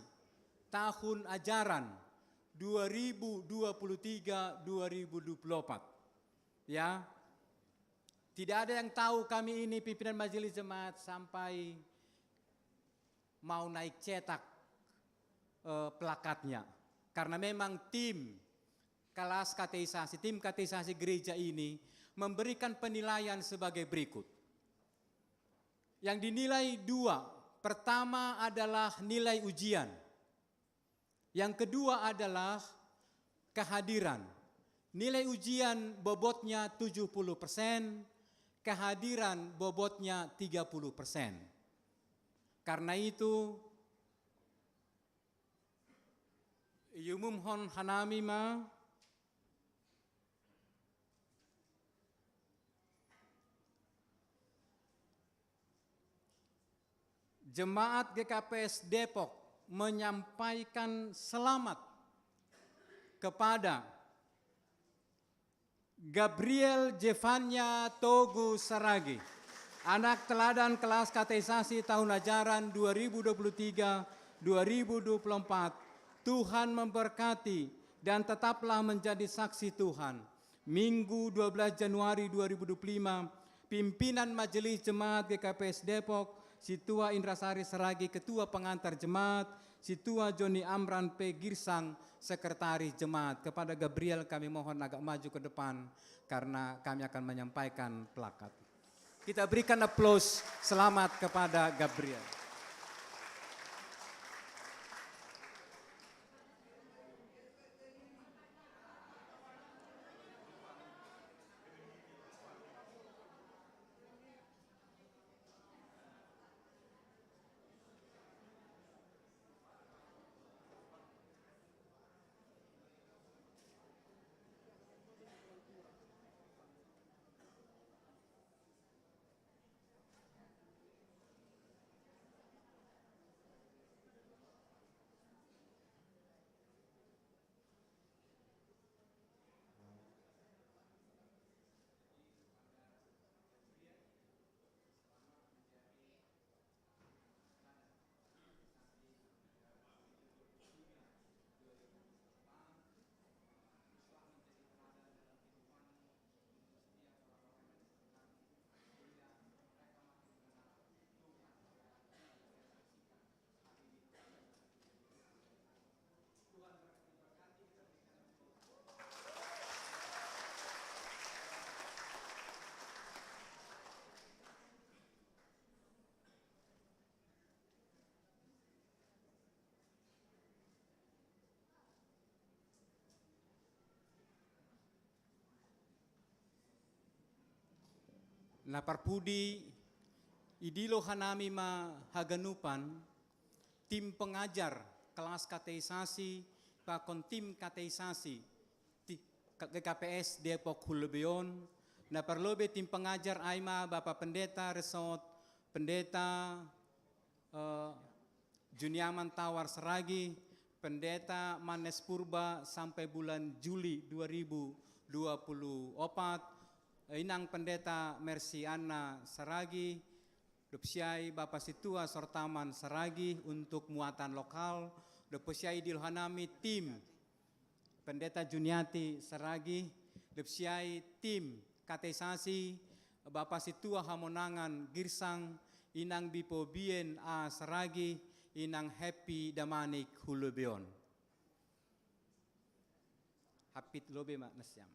tahun ajaran 2023-2024. Ya, tidak ada yang tahu kami ini pimpinan majelis jemaat sampai mau naik cetak plakatnya. Karena memang tim kelas kateisasi, tim kateisasi gereja ini memberikan penilaian sebagai berikut. Yang dinilai 2, pertama adalah nilai ujian. Yang kedua adalah kehadiran. Nilai ujian bobotnya 70%, kehadiran bobotnya 30%. Karena itu, yumumhon hanami ma Jemaat GKPS Depok menyampaikan selamat kepada Gabriel Jevanya Togu Saragi, anak teladan kelas kateisasi tahun ajaran 2023-2024. Tuhan memberkati dan tetaplah menjadi saksi Tuhan. Minggu 12 Januari 2025, pimpinan Majelis Jemaat GKPS Depok, Situa Indrasari Saragi, Ketua Pengantar Jemaat, Situa Joni Amran P. Girsang, Sekretaris Jemaat. Kepada Gabriel kami mohon agak maju ke depan karena kami akan menyampaikan plakat. Kita berikan aplaus selamat kepada Gabriel. Naparpudi idilo hanami ma haganupan, tim pengajar kelas kateisasi, pakon tim kateisasi GKPS Depok Hulebeon, naparlobe tim pengajar Aima Bapak Pendeta Resort, Pendeta Juniaman Tawar Saragi, Pendeta Manes Purba sampai bulan Juli 2024, Inang Pendeta Mersiana Saragi, Dopsiai Bapak Situa Sortaman Saragi untuk muatan lokal, Dopsiai Dilhanami tim Pendeta Juniati Saragi, Dopsiai tim kateisasi Bapak Situa Hamonangan Girsang, Inang Bipo Bien A Saragi, Inang Happy Damanik Hulubeon. Hapit lobe mak nasyam.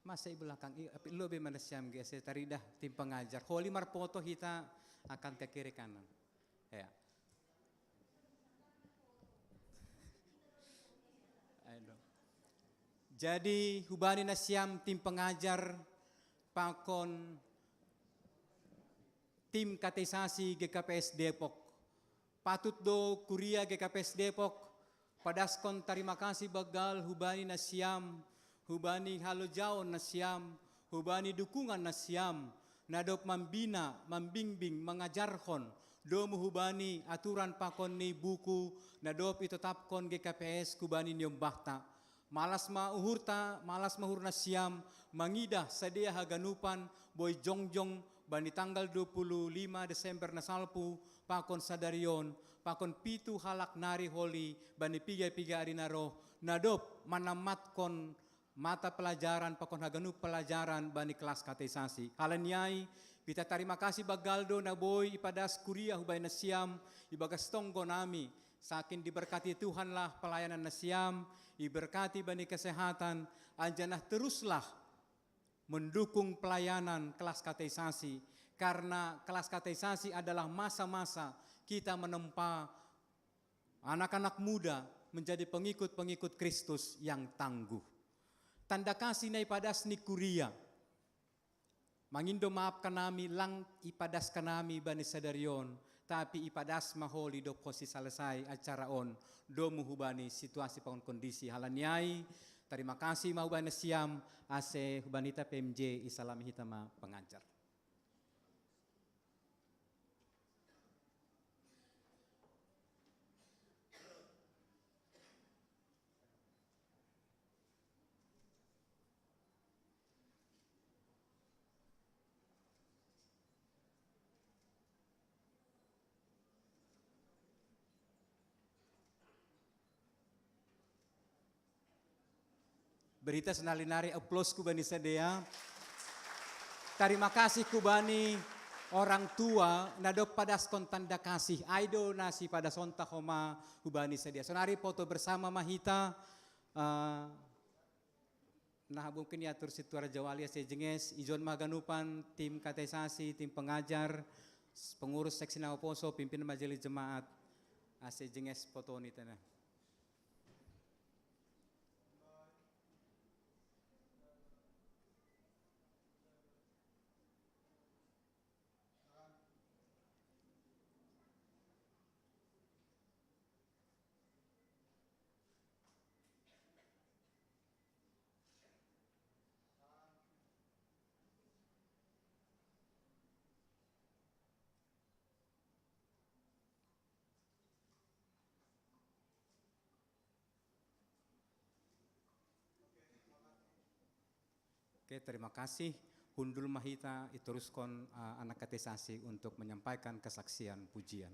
Masa belakang lo be manasyam ge taridah tim pengajar. Holi marpoto kita akan ke kiri kanan. Ya. Jadi hubani nasyam tim pengajar pakon tim kateisasi GKPS Depok. Patut do kuria GKPS Depok padaskon terima kasih bagal hubani nasyam, hubani halo jaon nasyam, hubani dukungan nasyam, nadop membina, membimbing, mengajarkon, domu hubani aturan pakon ni buku, nadop itetapkon GKPS kubani nyom bakta. malas mahurna siam, mangidah sedia haganupan, boy jongjong, bani tanggal 25 Desember na salpu, pakon sadarion, pakon pitu halak nari holi, bani piga-piga arinaro, nadop manamatkon mata pelajaran, pakon haganup pelajaran, bani kelas kateisasi. Halanyai, kita terima kasih bagaldo na boy ipadas kuliah hubay na siam, ibagas tonggo nami, sakin diberkati Tuhanlah pelayanan na siam, diberkati bani kesehatan, anjanah teruslah mendukung pelayanan kelas kateisasi, karena kelas kateisasi adalah masa-masa kita menempa anak-anak muda menjadi pengikut-pengikut Kristus yang tangguh. Tanda kasih na ipadas ni kuria, mangindo maafkan nami lang ipadas kanami bani sadarion, tapi ipadas maholi do posi selesai acara on do muhubani situasi pang kondisi halanyai. Terima kasih mahubani siam ase hubanita PMJ isalami hitama pengajar. Berita senalinari aplaus kubani sedea. Terima kasih kubani orang tua nadok padas tanda kasih aido nasi pada sonta homa kubani sedia. Sonari foto bersama mahita. Nah mungkin ya tur situara Jawalia sejenges ijon maganupan tim kateisasi, tim pengajar, pengurus seksi Nawaposo, pimpinan majelis jemaat. Sejenges foto ini tanah. Oke, terima kasih. Hundul Mahita iteruskan anak kateisasi untuk menyampaikan kesaksian pujian.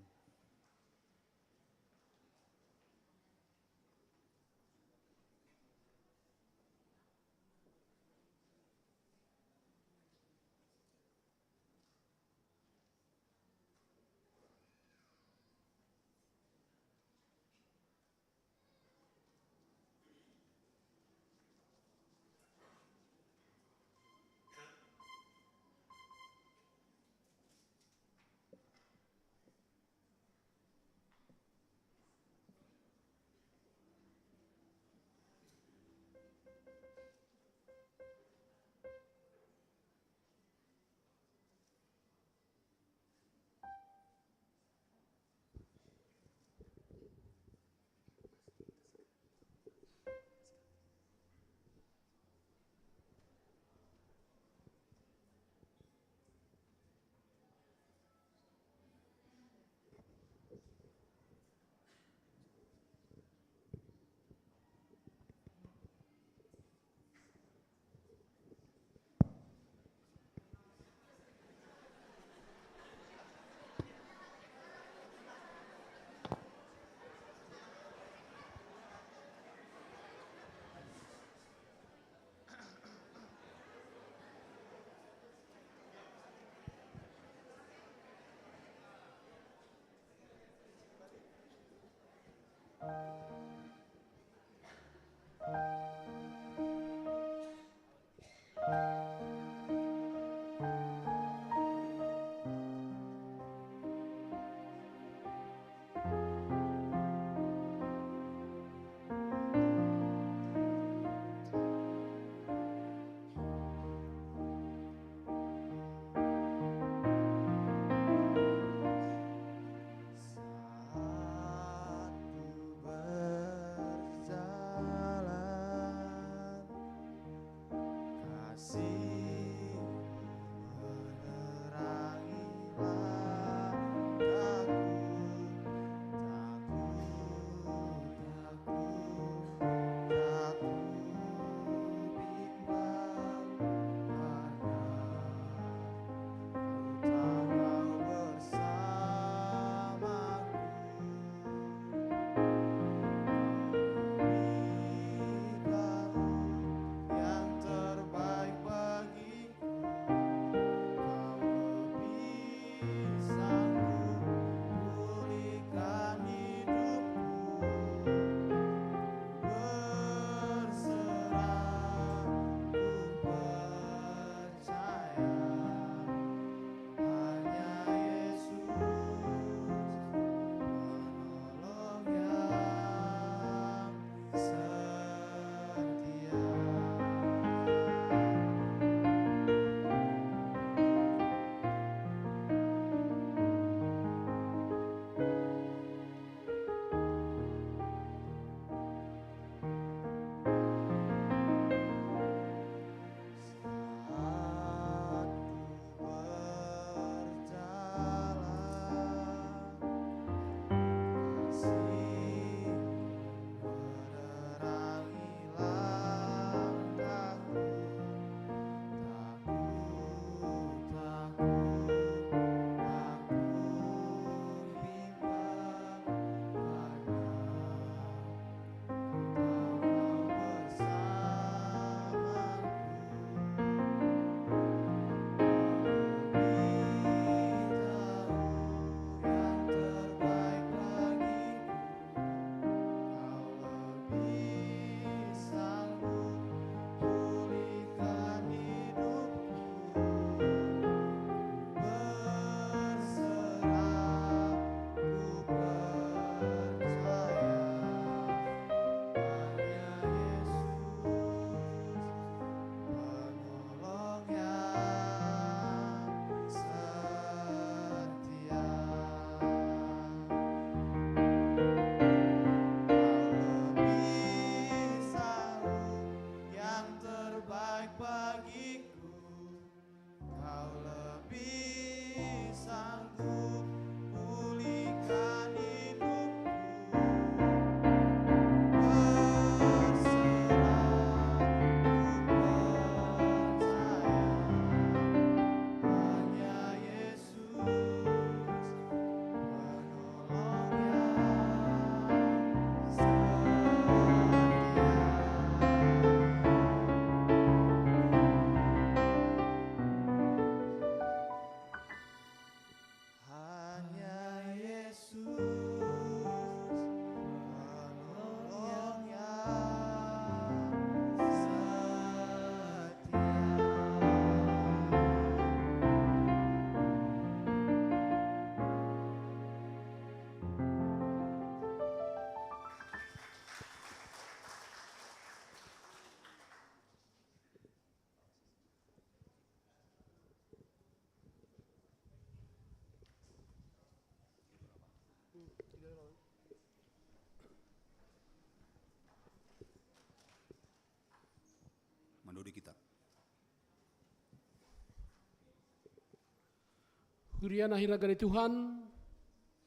Kuriana hiragani Tuhan,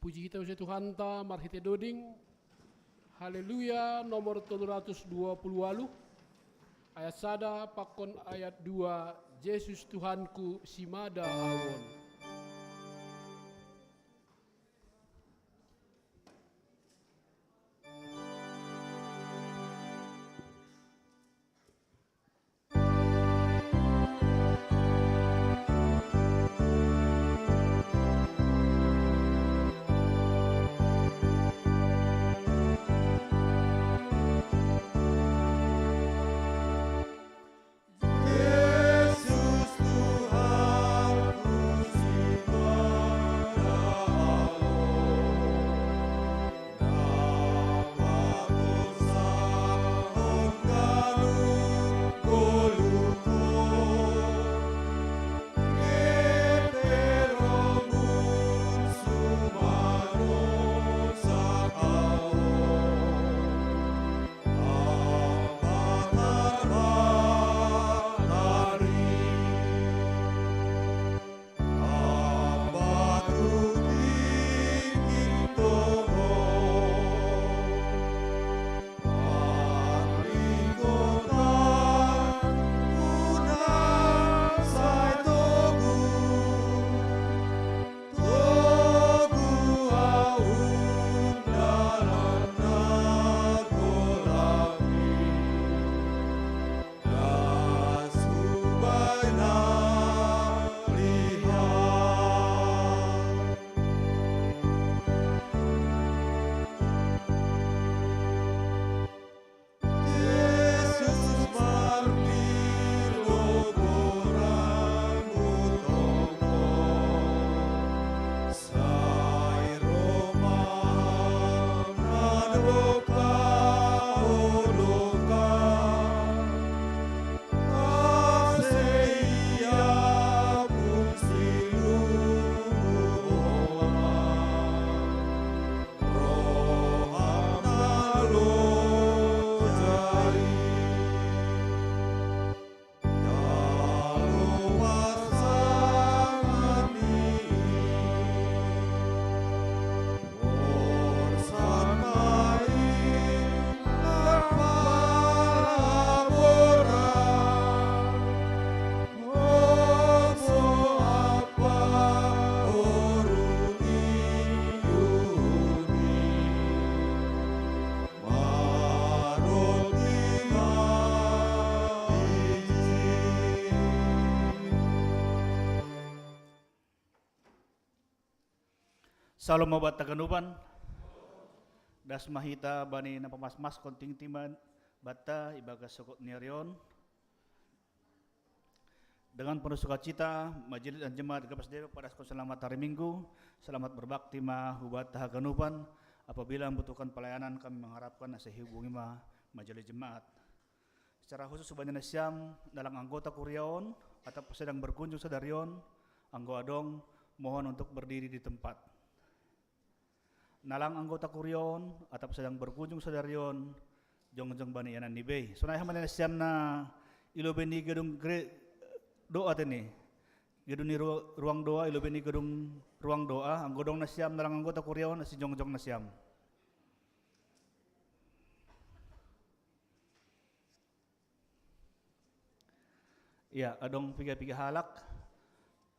puji kita usai Tuhan ta marhite doding. Haleluya nomor 320 ayat sada pakon ayat 2 Yesus Tuhanku simada awon. Yesus Tuhanku simada namaku sahon galung koluko ngeperomun sumano sakao Salam obat taganuban. Das mahita bani na pamasmas konting timan bata ibaga sokot niarion. Dengan penuh sukacita, majelis dan jemaat Gapas Dewek pada selamat hari Minggu, selamat berbakti ma hubat taganuban. Apabila membutuhkan pelayanan, kami mengharapkan asa hubungi ma majelis jemaat. Secara khusus sebanyak siam dalam anggota kuriaon atau sedang berkunjung sedarion, anggo adong mohon untuk berdiri di tempat. Nalang anggota kurion atau sedang berkunjung sedarion, jong-jong bani yanan nibay. So na haman siam na iloben ni gedung doa tini. Gedung ni ruang doa, iloben ni gedung ruang doa, ang godong na siam nalang anggota kurion si jong-jong na siam. Ya, adong piga-piga halak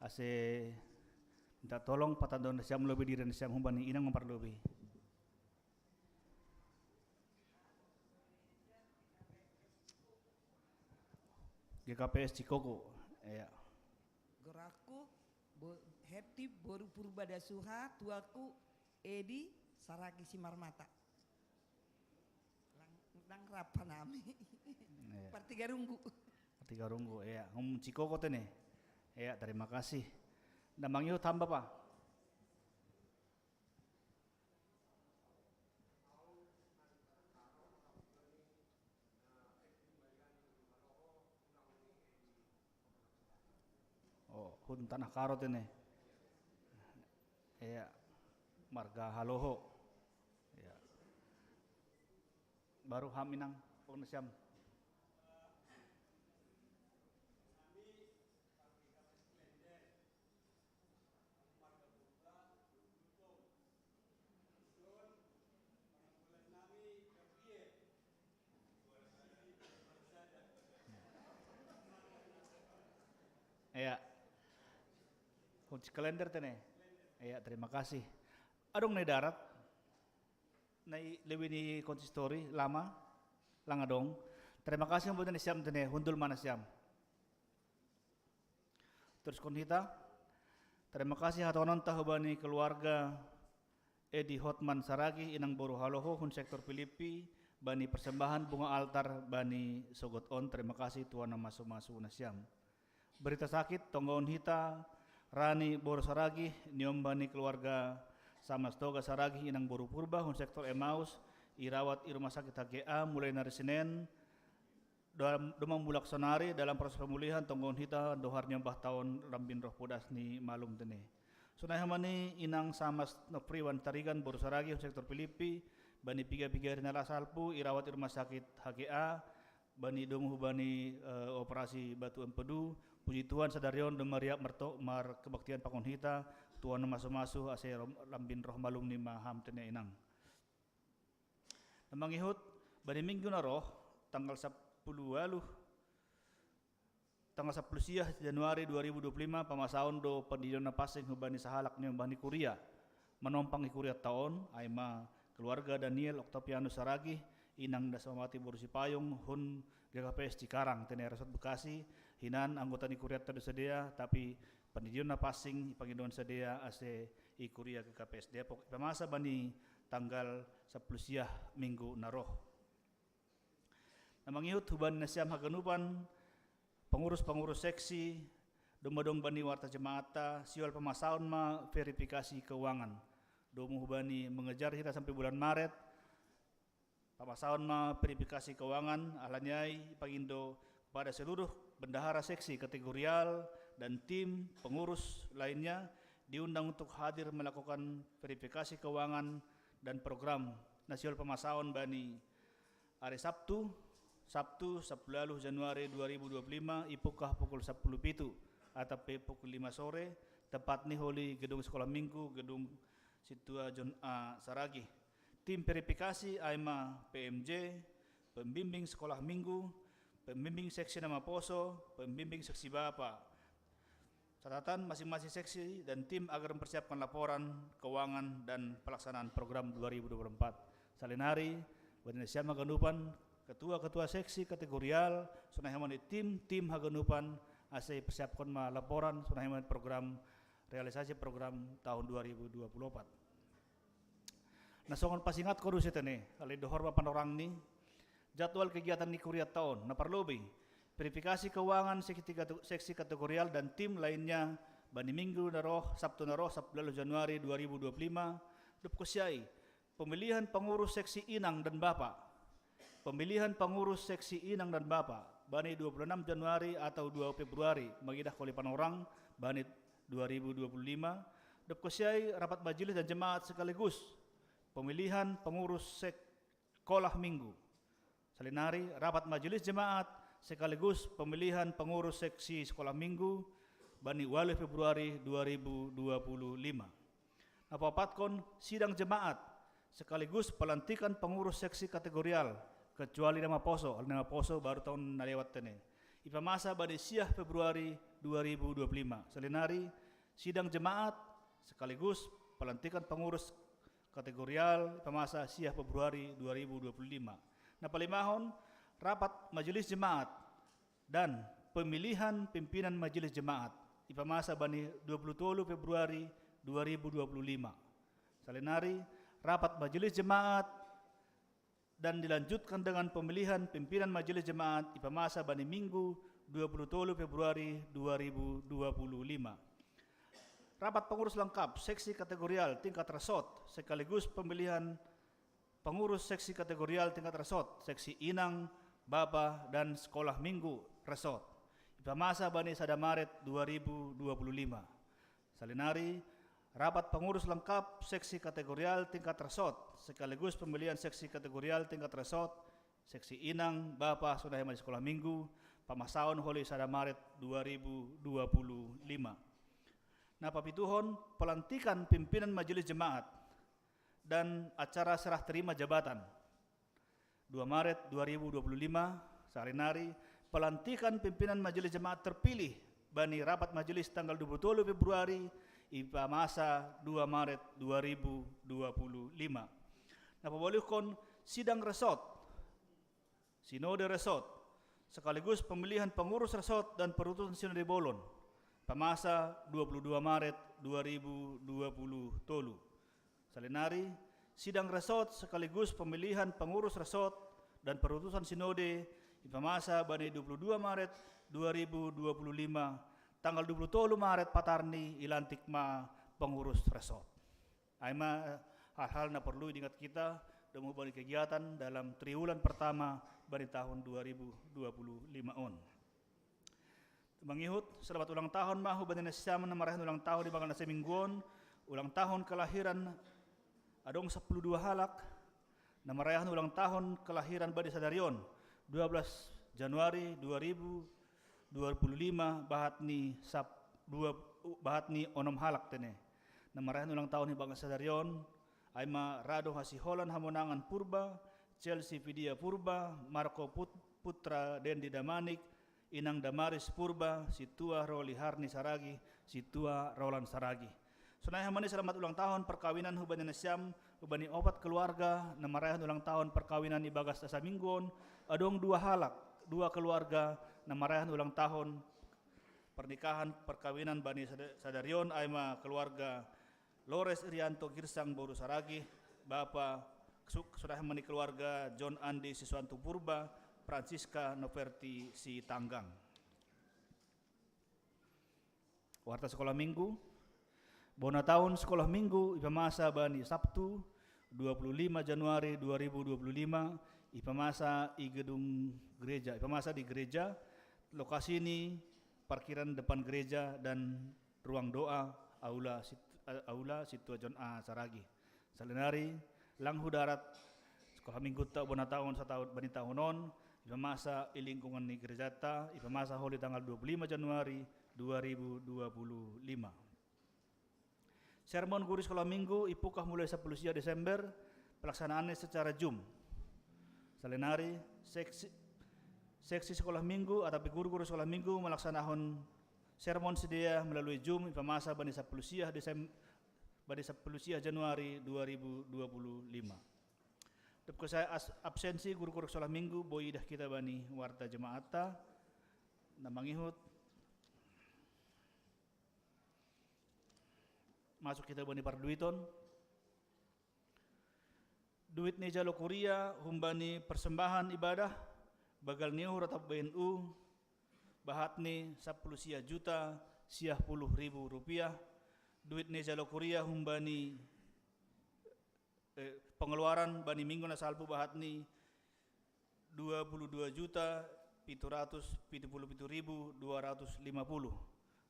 ase minta tolong patandon na siam lobi diri na siam humbani inang memperlobi. GKPS Cikoko. Ya. Goraku heti boru purbada suha tuaku Edi Saragi Simarmata. Lang rapa nami. Ya. Partigarunggu. Partigarunggu ya. Cikoko tene. Ya, terima kasih. Namang iyo tambah pa. Oh, hun tanah karot ini. Ya, marga haloho. Ya. Baru haminang penasiam. kunci kalender tene. Ya, terima kasih. Adong na darat. Na lewi ni konsistori lama langadong. Terima kasih buat ni siam tene hundul mana siam. Terus kon hita. Terima kasih hatonon tahubani keluarga Edi Hotman Saragi inang boru haloho hun sektor Filipi bani persembahan bunga altar bani sogot on. Terima kasih tuan masu nasiam. Berita sakit tonggaun hita Rani boru Saragi niom bani keluarga Samastoga Saragi inang boru purba hun sektor Emmaus irawat di rumah sakit HGA mulai dari Senin Domang bulak sonari dalam proses pemulihan tonggaun hita doharnya bah tahun lambin roh podas ni malum tene. Sunai hamani inang samas no priwan tarigan boru Saragi hun sektor Filipi bani piga-piga rinala salpu irawat di rumah sakit HGA bani domuh bani operasi batu empedu. Puji Tuhan sadarion demariak mar kebaktian pakon hita Tuhan masu-masu ase lambin roh malum ni maham tene inang. Namangihut bani minggu na roh tanggal 10 Januari 2025 pamasaon do pendidikan pasing hubani sahalak ni bani Kuria menompang Kuria tahun aima keluarga Daniel Octavianus Saragi inang Dasmawati Borusi Payung hun GKPS Cikarang tene Resort Bekasi hinan anggota ni Kuria tadi sedia tapi pendidikan pasing pangidon sedia ase i Kuria GKPS Depok pemasa bani tanggal 10 minggu naroh. Namangihut huban nasiam haganupan pengurus-pengurus seksi domadong bani warta jemaata siwal pemasaun ma verifikasi keuangan domu hubani mengejar kita sampai bulan Maret pemasaun ma verifikasi keuangan alanyai pangindo pada seluruh bendahara seksi kategorial dan tim pengurus lainnya diundang untuk hadir melakukan verifikasi keuangan dan program nasional pemasaun bani hari Sabtu 10 Januari 2025 ipukah pukul 10 pitu atau pukul 5 sore tepat ni holi gedung sekolah minggu gedung Situa John A Saragi. Tim verifikasi AIMA PMJ, pembimbing sekolah minggu, pembimbing seksi nama poso, pembimbing seksi bapak. Catatan masing-masing seksi dan tim agar mempersiapkan laporan keuangan dan pelaksanaan program 2024. Salinari, Indonesia Maganupan, ketua-ketua seksi kategorial sunai hamani tim haganupan ase persiapkan ma laporan sunai hamani program realisasi program tahun 2024. Nasongon pasingat koru setene kali dohor papan orang ni jadwal kegiatan ni Kuria tahun na parlobi verifikasi keuangan seksi kategorial dan tim lainnya bani minggu naroh Sabtu naroh 10 Januari 2025 dupkusiai pemilihan pengurus seksi inang dan bapak. Pemilihan pengurus seksi inang dan bapak bani 26 Januari atau 2 Februari magidah kolipan orang bani 2025 depkosiai rapat majelis dan jemaat sekaligus pemilihan pengurus sekolah minggu salinari rapat majelis jemaat sekaligus pemilihan pengurus seksi sekolah minggu bani 8 Februari 2025 napapatkon sidang jemaat sekaligus pelantikan pengurus seksi kategorial kecuali nama poso baru tahun nalewat tene. Ipamasa pada siah Februari 2025. Selinari sidang jemaat sekaligus pelantikan pengurus kategorial ipamasa siah Februari 2025. Nah palimahon rapat majelis jemaat dan pemilihan pimpinan majelis jemaat ipamasa bani 23 Februari 2025. Salinari rapat majelis jemaat dan dilanjutkan dengan pemilihan pimpinan majelis jemaat ipamasa bani minggu 23 Februari 2025. Rapat pengurus lengkap seksi kategorial tingkat resort sekaligus pemilihan pengurus seksi kategorial tingkat resort seksi inang, baba dan sekolah minggu resort ipamasa bani sada Maret 2025. Salinari rapat pengurus lengkap seksi kategorial tingkat resort sekaligus pemilihan seksi kategorial tingkat resort seksi inang bapa sudah di sekolah minggu pamasaon holi sada Maret 2025. Nah papituhon pelantikan pimpinan majelis jemaat dan acara serah terima jabatan 2 Maret 2025 salinari pelantikan pimpinan majelis jemaat terpilih bani rapat majelis tanggal 27 Februari ipa masa 2 Maret 2025. Napabolehkon sidang resort, sinode resort, sekaligus pemilihan pengurus resort dan perutusan sinode bolon, pamasa 22 Maret 2020 tolu. Salinari, sidang resort sekaligus pemilihan pengurus resort dan perutusan sinode pamasa bani 22 Maret 2025 tanggal 23 Maret patarni ilantik ma pengurus resort. Aima hal-hal na perlu diingat kita dalam bani kegiatan dalam triwulan pertama bani tahun 2025 on. Mangihut selamat ulang tahun mahu bani nasyam na marahin ulang tahun di bangal na semingguan, ulang tahun kelahiran adong 12 halak na marayahan ulang tahun kelahiran bani Sadarion 12 Januari 2025 bahatni onom halak tene. Na marayahan ulang tahun ni Bang Sadarion Aima Rado Hasiholan Hamonangan Purba, Chelsea Vidya Purba, Marco Putra Dendi Damanik, Inang Damaris Purba, Situa Roli Harni Saragi, Situa Roland Saragi. Sunay hamani selamat ulang tahun perkawinan hubani nasyam, hubani opat keluarga, na marayahan ulang tahun perkawinan ni Bagas Asaminggon, adong 2 halak, 2 keluarga, na marayahan ulang tahun pernikahan perkawinan Bani Sadarion, Aima keluarga Lores Irianto Girsang Boru Saragi, Bapak sudah hamani keluarga John Andi Siswanto Purba, Francisca Noverti Si Tanggang. Warta sekolah minggu, bona tahun sekolah minggu ipamasa bani Sabtu 25 Januari 2025 ipamasa i gedung gereja, ipamasa di gereja. Lokasi ini parkiran depan gereja dan ruang doa aula Situa John A Saragi. Salinari langhu darat sekolah minggu ta bona tahun satahun bani tahunon ipamasa i lingkungan ni gereja ta ipamasa holi tanggal 25 Januari 2025. Sermon guru sekolah minggu ipukah mulai 10 Desember, pelaksanaannya secara Zoom. Salinari seksi sekolah minggu atau guru-guru sekolah minggu melaksanakan sermon sedia melalui Zoom ipamasa bani 10 Januari 2025. Tepuk saya absensi guru-guru sekolah minggu boy dah kita bani warta jemaata namangihut masuk kita bani parduiton duit ni jalo kuria humbani persembahan ibadah bagal niuh ratap BNU bahat ni 10 juta 10.000 rupiah. Duit ni jalo kuria humbani pengeluaran bani minggu na salpu bahat ni 22 juta 777.250.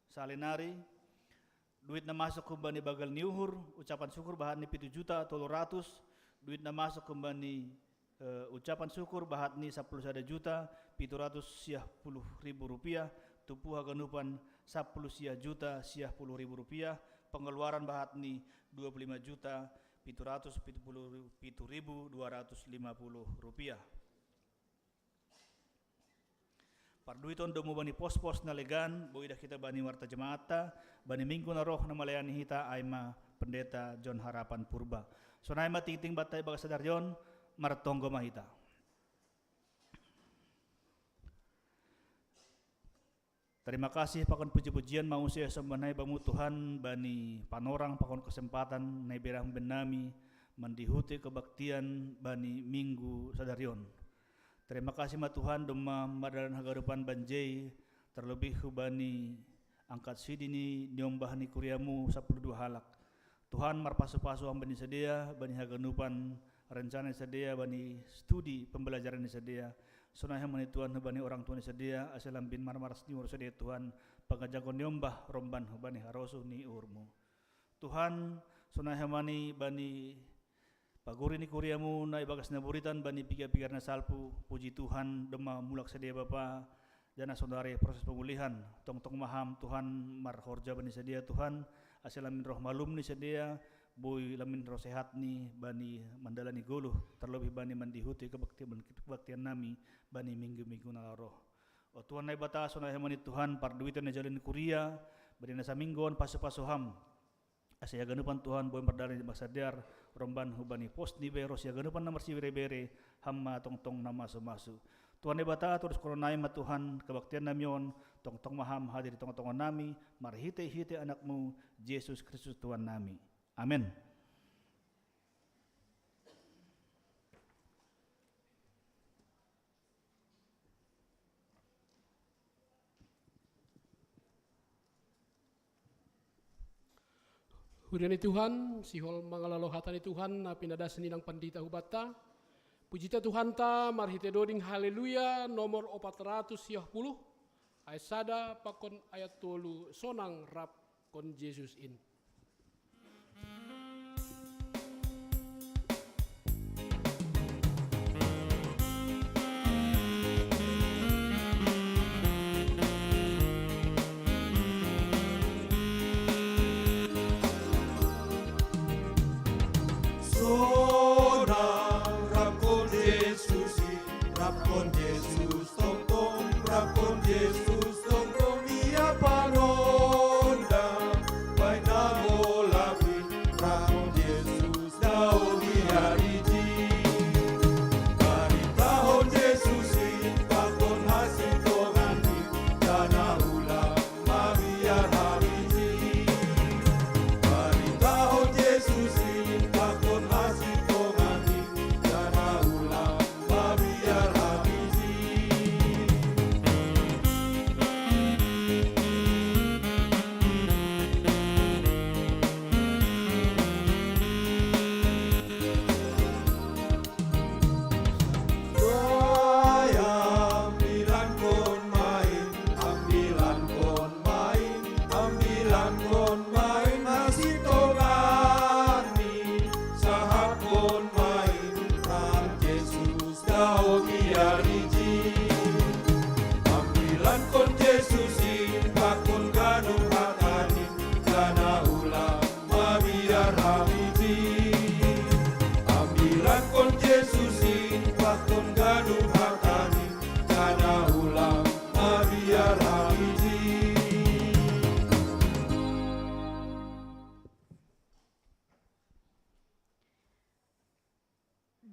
Salinari duit na masuk kumbani bagal niuhur ucapan syukur bahat ni 7 juta 300. Duit na masuk kumbani ucapan syukur bahat ni 10 juta 710.000 rupiah. Tupuh haganupan 10 juta 10.000 rupiah. Pengeluaran bahat ni 25 juta 777.250 rupiah. Parduiton domo bani pos-pos na legan boy dah kita bani warta jemaata bani minggu na roh na malayani hita aima pendeta John Harapan Purba. So naima ting-ting batay baga Sadarion martonggo mahita. Terima kasih pakon puji-pujian mau saya sembanai bamu Tuhan bani panorang pakon kesempatan nai berang benami mendihuti kebaktian bani Minggu Sadarion. Terima kasih ma Tuhan doma madaran hagarupan banjai terlebih hubani angkat sidini nyombah ni kuriamu 12 halak. Tuhan marpasu-pasu bani sedia bani haganupan rencana sedia bani studi pembelajaran sedia. Sunah mani Tuhan hubani orang tua sedia asalam bin marmaras ni urus sedia Tuhan pengajagon nyombah romban hubani harosuh ni urmu. Tuhan sunah mani bani paguri ni kuriamu na ibagas na buritan bani pikir-pikir na salpu puji Tuhan dema mulak sedia Bapa jana saudara proses pemulihan tong-tong maham Tuhan marhorja bani sedia Tuhan asalamin roh malum ni sedia boy lamin roh sehat ni bani mandalani guluh terlebih bani mandihuti kebaktian nami bani minggu-minggu na roh. O Tuhan na ibata sunah mani Tuhan parduitan na jalin kuria bani na saminggon pasu-pasuham Asya ganupan Tuhan boy merdani maksadiar romban hubani pos ni beros ya ganupan namar si bere hamma tong nama sumasu. Tuhan ebata terus koronai ma Tuhan kebaktian namion tong maham hadir tong nami marhite anakmu Yesus Kristus Tuhan nami. Amin. Huriani Tuhan, sihol mangalalo hatani Tuhan, pinada seninang pandita hubata. Pujita Tuhan ta, marhite doding haleluya, nomor 410. Ayat sada pakon ayat tolu, sonang rap kon Yesus in.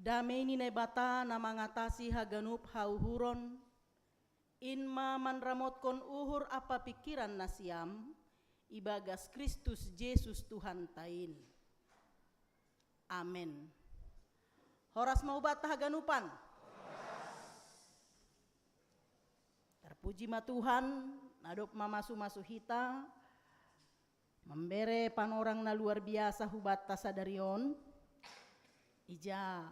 Damai ni bata na mangatasi haganup hauhuron, inma manramotkon uhur apa pikiran nasiam, ibagas Kristus Yesus Tuhan tain. Amin. Horas mau bata haganupan. Terpuji ma Tuhan, nadop mamasu hita, membere panorang na luar biasa hubata sadarion, ija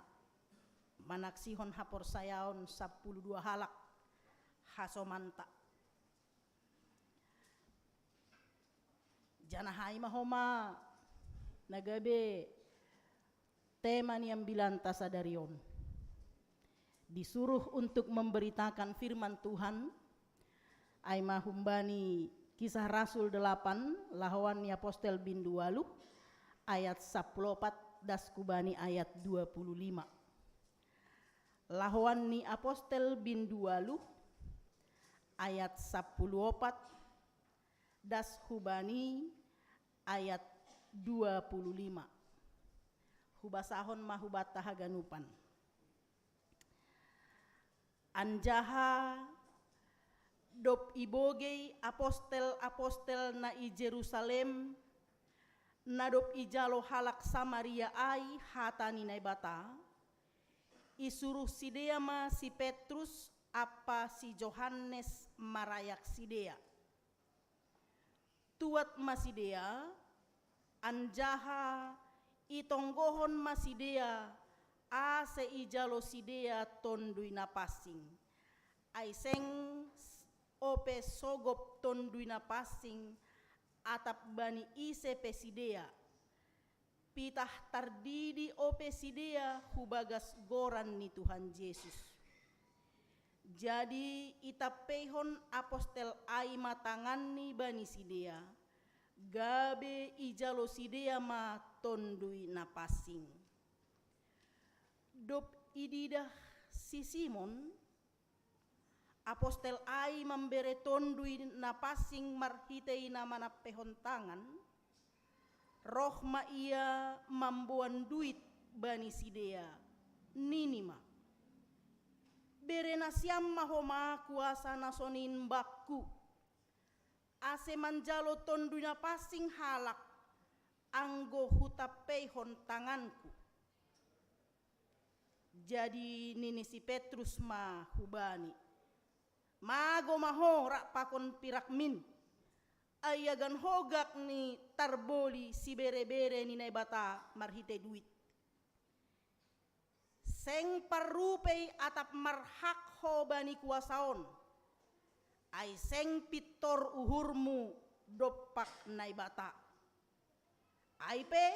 manaksihon hapor sayaon 12 halak hasomanta. Janahai mahoma nagabe tema yang bilanta sadarion. Disuruh untuk memberitakan firman Tuhan. Ai mahumbani Kisah Rasul 8 lahawan ni Apostel bin Dualu ayat 14 das kubani ayat 25. Lahawan ni Apostel bin Dualu ayat 14 das hubani ayat 25. Hubasahon mahubata haganupan. Anjaha dop ibogei apostel na i Jerusalem nadop ijalo halak Samaria ai hatani na bata isuruh sidea ma si Petrus apa si Johannes marayak sidea tuat masidea anjaha itonggohon masidea ase ijalo sidea tondui napasing aiseng ope sogop tondui napasing atap bani ise pesidea pitah tardidi ope sidea hubagas goran ni Tuhan Yesus. Jadi itapehon apostel ai matangan ni bani sidea gabe ijalo sidea ma tondui napasing. Dop ididah si Simon apostel ai membere tondui napasing marhitei nama napehon tangan roh ma ia mambuan duit bani sidea ninima. Berena siam mahoma kuasa nasonin bakku. Ase manjalo tondunya pasing halak anggo hutapeihon tanganku. Jadi nini si Petrus ma hubani. Mago maho rak pakon pirak min. Ayagan hogak ni tarboli si bere-bere ni bata marhite duit. Seng parupei atap marhak ho bani kuasaon. Ai seng pitor uhurmu dopak naibata. Ai pe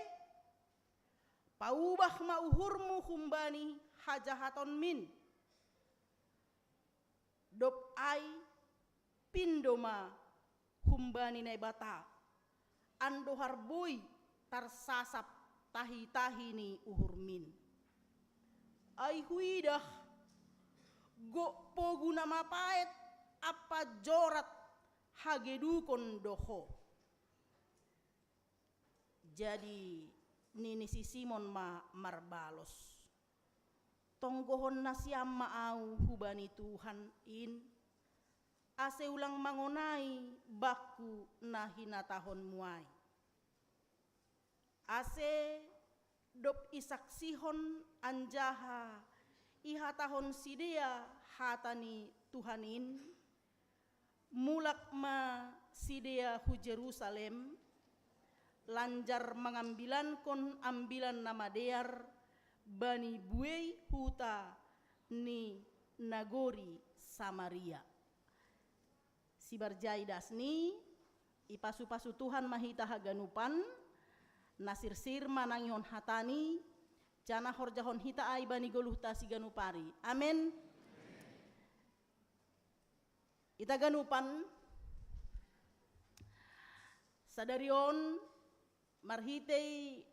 paubah ma uhurmu humbani hajahaton min. Dop ai pindoma humbani naibata. Ando harbui tarsasap tahi-tahi ni uhur min. Ai huidah go poguna mapaet apa jorat hagedukon doho. Jadi nini si Simon ma marbalos. Tonggohon nasiam maau hubani Tuhan in. Ase ulang mangonai baku nahina tahon muai. Ase dop isaksihon anjaha iha tahon sidea hatani Tuhanin. Mulak ma sidea hu Jerusalem. Lanjar mengambilan kon ambilan nama dear bani buei huta ni nagori Samaria. Si barjaidas ni ipasu-pasu Tuhan mahita haganupan nasir sir manangihon hatani jana horjahon hita ai bani goluh tasi ganupari. Amen. Ita ganupan sadarion marhitei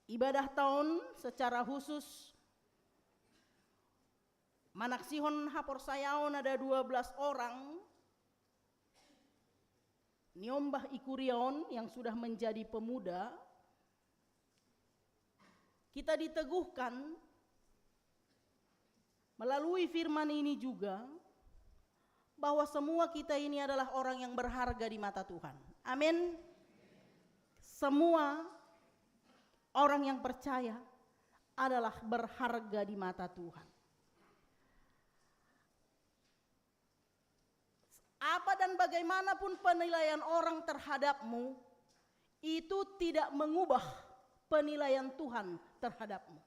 ibadah tahun secara khusus manaksihon hapor sayaon ada 12 orang. Niombah Ikurion yang sudah menjadi pemuda, kita diteguhkan melalui firman ini juga bahwa semua kita ini adalah orang yang berharga di mata Tuhan. Amin. Semua orang yang percaya adalah berharga di mata Tuhan. Apa dan bagaimanapun penilaian orang terhadapmu, itu tidak mengubah penilaian Tuhan terhadapmu.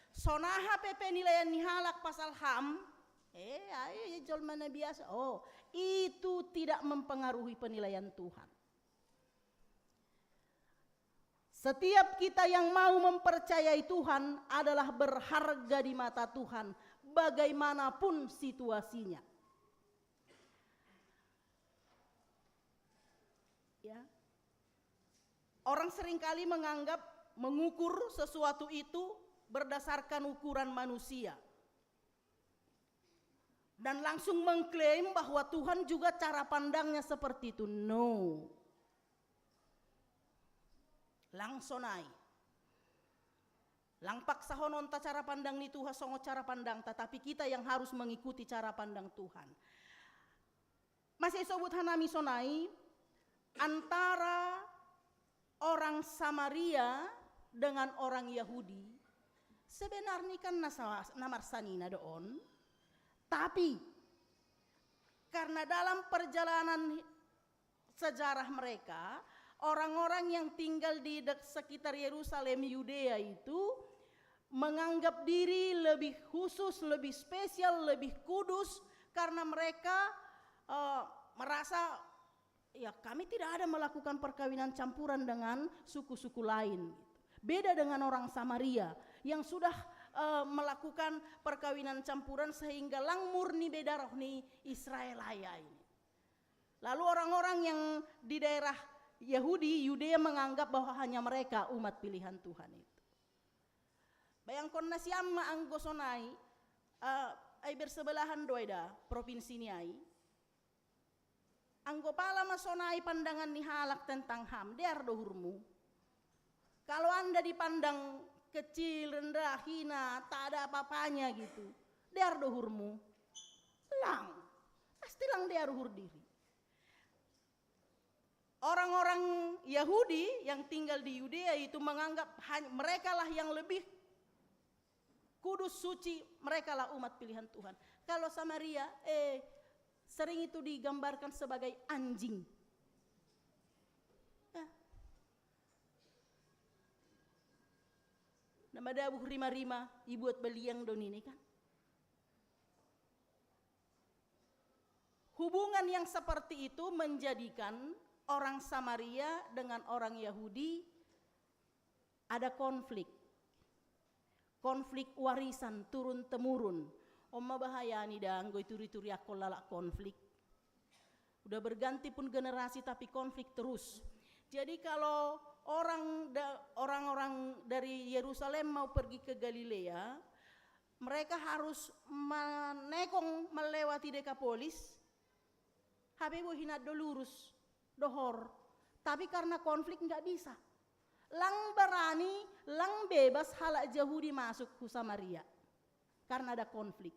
Sonaha pe penilaian nihalak pasal HAM, ayo jol mana biasa. Oh, itu tidak mempengaruhi penilaian Tuhan. Setiap kita yang mau mempercayai Tuhan adalah berharga di mata Tuhan, bagaimanapun situasinya. Ya. Orang seringkali menganggap mengukur sesuatu itu berdasarkan ukuran manusia. Dan langsung mengklaim bahwa Tuhan juga cara pandangnya seperti itu. No. Langsung naik. Lang paksa honon ta cara pandang ni Tuhan songo cara pandang, tetapi kita yang harus mengikuti cara pandang Tuhan. Masih sobut hanami sonai antara orang Samaria dengan orang Yahudi. Sebenarnya kan namar sanina doon, tapi karena dalam perjalanan sejarah mereka, orang-orang yang tinggal di sekitar Yerusalem, Yudea itu menganggap diri lebih khusus, lebih spesial, lebih kudus karena mereka merasa ya kami tidak ada melakukan perkawinan campuran dengan suku-suku lain. Beda dengan orang Samaria yang sudah melakukan perkawinan campuran sehingga lang murni beda rohni Israelaya ini. Lalu orang-orang yang di daerah Yahudi, Yudea menganggap bahwa hanya mereka umat pilihan Tuhan itu. Bayangkon na siyam maaanggosonay ay bersebelahan doida provinsi ni ay. Anggo pala masonai pandangan ni halak tentang HAM, der dohurmu. Kalau Anda dipandang kecil, rendah, hina, tak ada apa-apanya gitu, der dohurmu. Lang, pasti lang der dohur diri. Orang-orang Yahudi yang tinggal di Yudea itu menganggap mereka lah yang lebih kudus, suci, mereka lah umat pilihan Tuhan. Kalau Samaria, sering itu digambarkan sebagai anjing. Nama dabuh rima-rima, ibuat beliang don ini kan. Hubungan yang seperti itu menjadikan orang Samaria dengan orang Yahudi ada konflik. Konflik warisan turun-temurun. Oma bahaya nih dang, gue turi-turi aku lalak konflik. Udah berganti pun generasi tapi konflik terus. Jadi kalau orang-orang dari Yerusalem mau pergi ke Galilea, mereka harus menekong melewati Dekapolis. Habibu hinat do lurus, dohor. Tapi karena konflik nggak bisa. Lang berani, lang bebas halak Yahudi masuk ke Samaria. Karena ada konflik.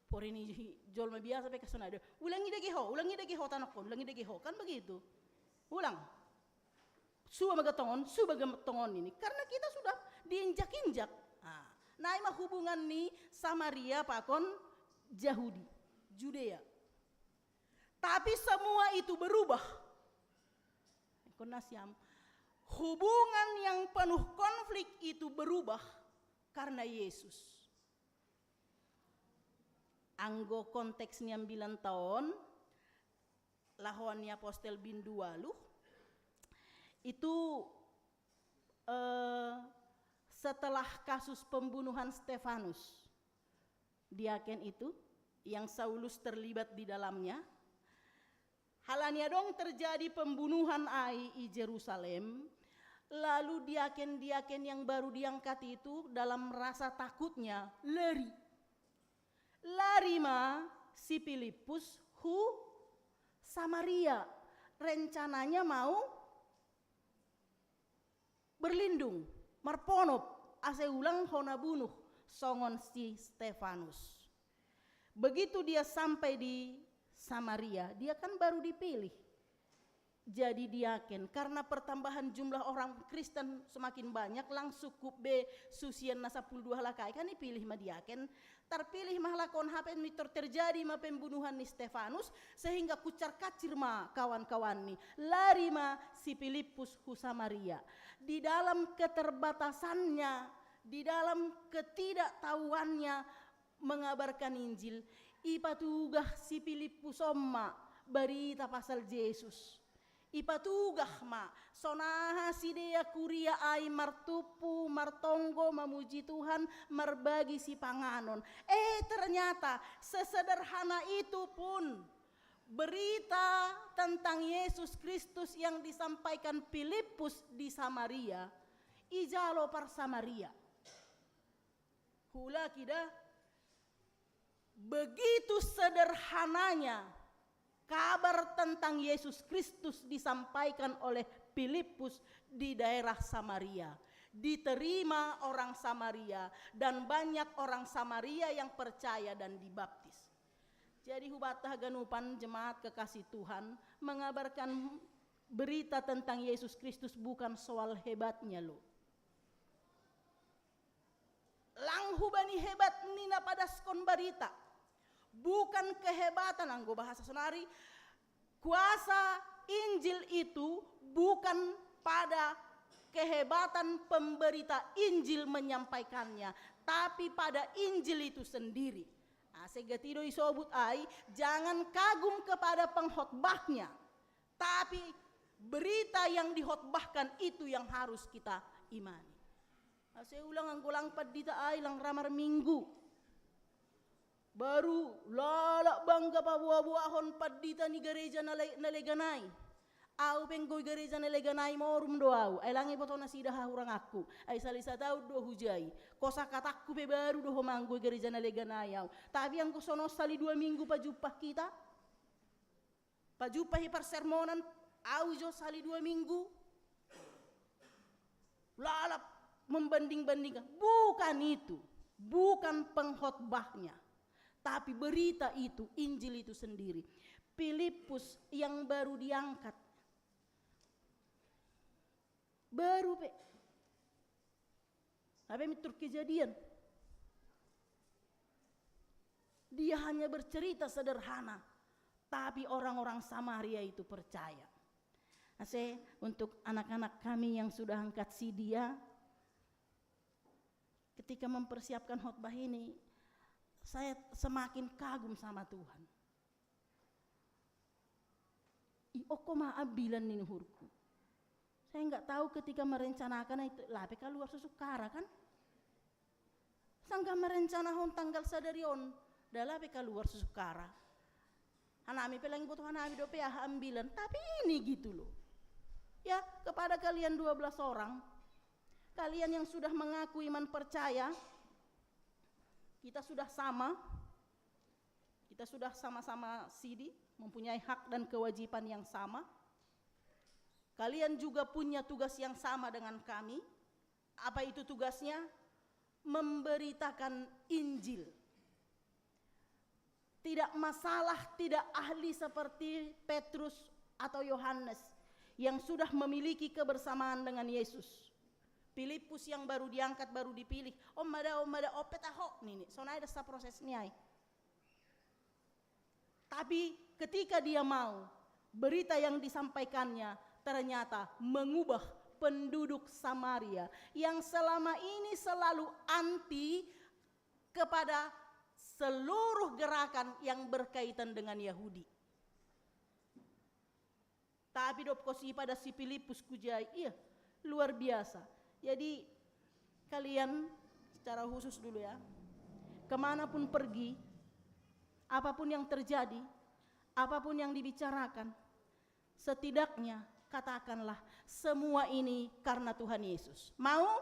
Por ini jolma biasa pakai sonado. Ulangi degi ho tanakon, ulangi degi ho, kan begitu. Ulang. Suba magatongon ini karena kita sudah diinjak-injak. Nah, mah hubungan nih Samaria pakon Yahudi, Judea. Tapi semua itu berubah. Hubungan yang penuh konflik itu berubah karena Yesus. Anggo konteksnya 9 tahun, lahuannya Apostel Bindu Waluh, itu setelah kasus pembunuhan Stefanus, diaken itu, yang Saulus terlibat di dalamnya, halanya dong terjadi pembunuhan di Yerusalem, lalu diaken-diaken yang baru diangkat itu dalam rasa takutnya lari si Filipus Samaria, rencananya mau berlindung marponop ase ulang hona bunuh songon si Stefanus. Begitu dia sampai di Samaria, dia kan baru dipilih jadi diaken karena pertambahan jumlah orang Kristen semakin banyak, lang sukup be susian na 12 lakai kan dipilih ma diaken, terpilih mah lakon hapen mitor terjadi ma pembunuhan ni Stefanus sehingga kucar kacir ma kawan-kawan ni lari ma si Filipus hu Samaria. Di dalam keterbatasannya, di dalam ketidaktahuannya mengabarkan Injil, ipatugah si Filipus omma berita pasal Yesus. Ipatugah ma sonaha si dea kuria ai martupu martonggo memuji Tuhan merbagi si panganon. Ternyata sesederhana itu pun berita tentang Yesus Kristus yang disampaikan Filipus di Samaria, ijalo par Samaria. Hula kida begitu sederhananya kabar tentang Yesus Kristus disampaikan oleh Filipus di daerah Samaria. Diterima orang Samaria dan banyak orang Samaria yang percaya dan dibaptis. Jadi hubatah ganupan jemaat kekasih Tuhan, mengabarkan berita tentang Yesus Kristus bukan soal hebatnya lo. Lang hubani hebat nina pada skon berita. Bukan kehebatan, anggo bahasa sonari, kuasa Injil itu bukan pada kehebatan pemberita Injil menyampaikannya, tapi pada Injil itu sendiri. Segetido isobut ai, jangan kagum kepada penghotbahnya, tapi berita yang dihotbahkan itu yang harus kita imani. Saya ulang anggulang padita ai lang ramar minggu. Baru lalak bangga pabuah-buahon padita ni gereja naleganai. Au penggoi gereja neleganai morum do au. Ai langi potona sida hurang aku. Ai salisa tau do hujai. Kosa kataku pe baru do homanggoi gereja neleganai au. Tapi yang kusono sali 2 minggu pajupah kita. Pajupah hipar sermonan au jo sali 2 minggu. Lalap membanding-bandingkan. Bukan itu. Bukan pengkhotbahnya. Tapi berita itu, Injil itu sendiri. Filipus yang baru diangkat. Baru pe. Tapi mitur kejadian. Dia hanya bercerita sederhana. Tapi orang-orang Samaria itu percaya. Ase untuk anak-anak kami yang sudah angkat si dia. Ketika mempersiapkan khotbah ini, saya semakin kagum sama Tuhan. Oko maabilan nih nuhurku. Saya nggak tahu ketika merencanakan itu, lape keluar susukara kan? Sangka merencanakan tanggal sadarion, dah lape keluar susukara. Hanami pelangi butuh hanami dope ambilan, tapi ini gitu loh. Ya kepada kalian 12 orang. Kalian yang sudah mengaku iman percaya, kita sudah sama, kita sudah sama-sama sidi, mempunyai hak dan kewajiban yang sama. Kalian juga punya tugas yang sama dengan kami. Apa itu tugasnya? Memberitakan Injil. Tidak masalah tidak ahli seperti Petrus atau Yohanes yang sudah memiliki kebersamaan dengan Yesus. Filipus yang baru diangkat, baru dipilih. Om ada opetaho nih. Soalnya ada sa proses niai. Tapi ketika dia mau, berita yang disampaikannya ternyata mengubah penduduk Samaria yang selama ini selalu anti kepada seluruh gerakan yang berkaitan dengan Yahudi. Tapi dopkosi pada si Filipus kujai, iya luar biasa. Jadi kalian secara khusus dulu ya, kemanapun pergi, apapun yang terjadi, apapun yang dibicarakan, setidaknya katakanlah semua ini karena Tuhan Yesus. Mau?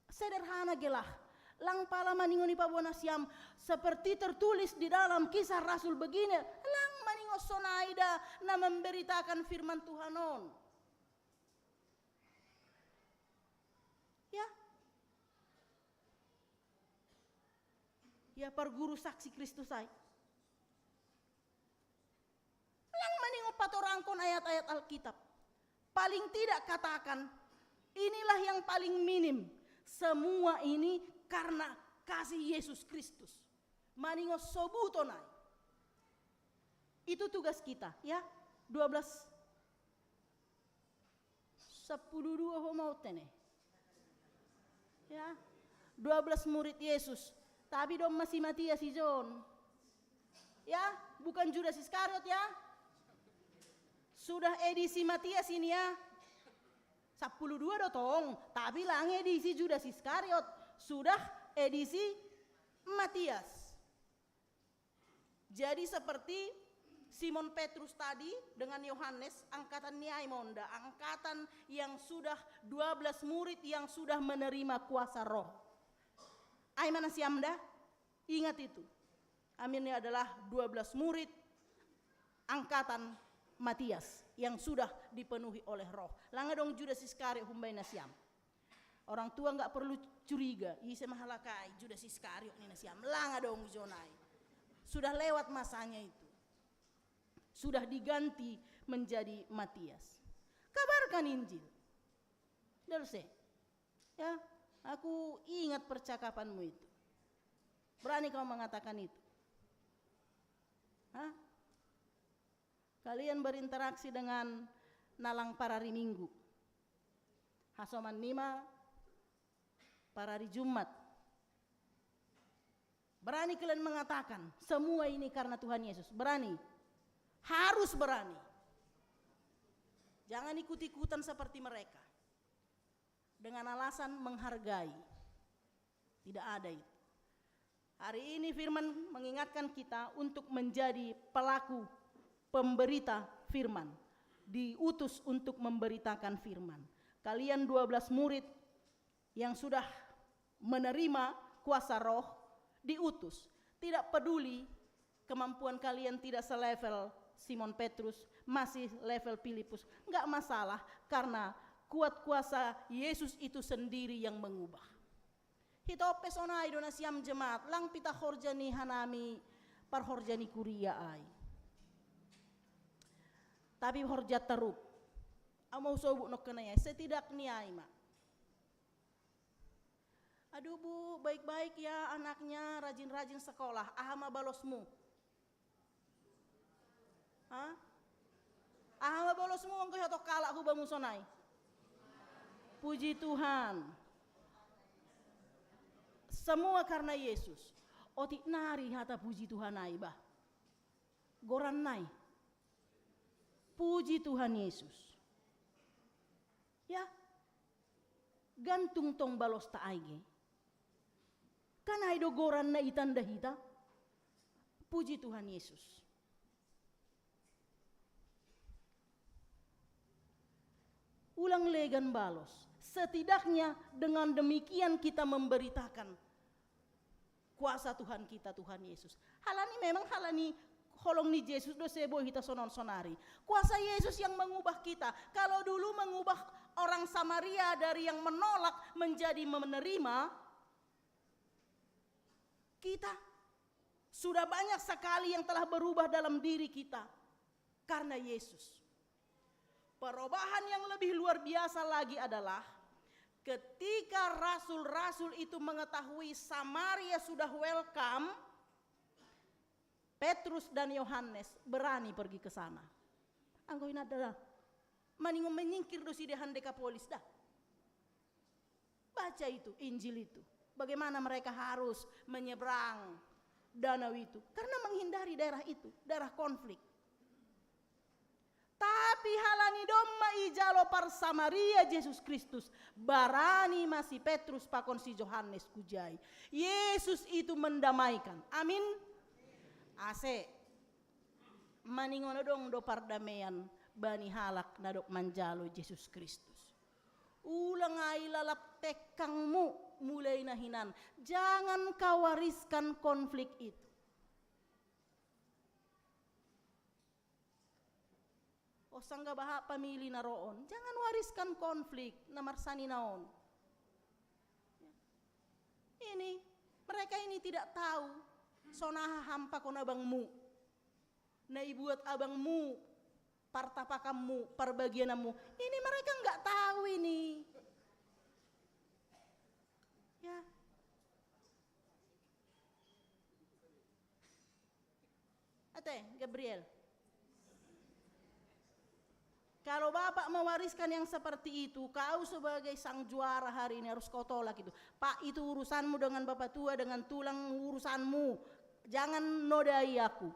Sederhana gelah. Lang pala maningoni pabona siam seperti tertulis di dalam Kisah Rasul begini. Lang maningo sonaida na memberitakan firman Tuhanon. Ya par guru saksi Kristus ay. Lang maningo patorangkon ayat-ayat Alkitab. Paling tidak katakan inilah yang paling minim. Semua ini karena kasih Yesus Kristus. Maningo sobutonai. Itu tugas kita ya. 12 12 homautene. Ya. 12 murid Yesus. Tapi dong masih Matias si John. Ya, bukan Judas Iskariot ya. Sudah edisi Matias ini ya. 12 dotong, tapi lang edisi Judas Iskariot. Sudah edisi Matias. Jadi seperti Simon Petrus tadi dengan Yohanes, angkatan Niaimonda, angkatan yang sudah 12 murid yang sudah menerima kuasa roh. Ay mana siamda? Ingat itu. Amin ini adalah 12 murid angkatan Matias yang sudah dipenuhi oleh roh. Langa dong Judas Iskariot humbai nasiam. Orang tua enggak perlu curiga. Ise mahalakai Judas Iskariot ni nasiam. Langa dong zonai. Sudah lewat masanya itu. Sudah diganti menjadi Matias. Kabarkan Injil. Delse. Ya. Aku ingat percakapanmu itu. Berani kau mengatakan itu? Hah? Kalian berinteraksi dengan nalang parari Minggu. Hasoman 5 parari Jumat. Berani kalian mengatakan semua ini karena Tuhan Yesus? Berani? Harus berani. Jangan ikut-ikutan seperti mereka. Dengan alasan menghargai. Tidak ada itu. Hari ini firman mengingatkan kita untuk menjadi pelaku pemberita firman. diutus untuk memberitakan firman. Kalian 12 murid yang sudah menerima kuasa roh diutus. Tidak peduli kemampuan kalian tidak selevel Simon Petrus, masih level Filipus, enggak masalah, karena kuat kuasa Yesus itu sendiri yang mengubah. Hito pesonai dona siam jemaat lang pita horjani hanami par horjani kuria ai. Tapi horjat terup. Amau sobuk nok kenaya setidaknya ai mak. Aduh Bu, baik-baik ya anaknya, rajin-rajin sekolah. Ahama balosmu. Hah? Ahama balosmu angko hato kalak hubamu sonai. Puji Tuhan. Semua karena Yesus. Otik nari hata puji Tuhan ai bah. Goran nai. Puji Tuhan Yesus. Ya. Gantung tong balos ta aige. Kan aido goran na itanda hita. Puji Tuhan Yesus. Ulang legan balos. Setidaknya dengan demikian kita memberitakan kuasa Tuhan kita, Tuhan Yesus. Halani memang halani holong ni Yesus do sebo kita sonon sonari. Kuasa Yesus yang mengubah kita. Kalau dulu mengubah orang Samaria dari yang menolak menjadi menerima, kita sudah banyak sekali yang telah berubah dalam diri kita karena Yesus. Perubahan yang lebih luar biasa lagi adalah ketika rasul-rasul itu mengetahui Samaria sudah welcome, Petrus dan Yohanes berani pergi ke sana. Anggoin adalah maningo menyingkir dosi dehan Dekapolis dah. Baca itu, Injil itu. Bagaimana mereka harus menyeberang danau itu. Karena menghindari daerah itu, daerah konflik. Tapi halani domma ijalo par Samaria Yesus Kristus. Barani masih Petrus pakon si Yohanes kujai. Yesus itu mendamaikan. Amin. Ase. Maningono dong do pardamaian bani halak nadok manjalo Yesus Kristus. Ulang ai lalap tekangmu mulai nahinan. Jangan kau wariskan konflik itu. O sangga baha pamili na roon. Jangan wariskan konflik na marsani naon. Ini, mereka ini tidak tahu. Sonaha hampa kona bangmu. Na ibuat abangmu. Partapakamu, perbagianmu. Ini mereka enggak tahu ini. Ya. Ate, Gabriel. Kalau Bapak mewariskan yang seperti itu, kau sebagai sang juara hari ini harus kau tolak itu. Pak, itu urusanmu dengan Bapak tua, dengan tulang urusanmu. Jangan nodai aku.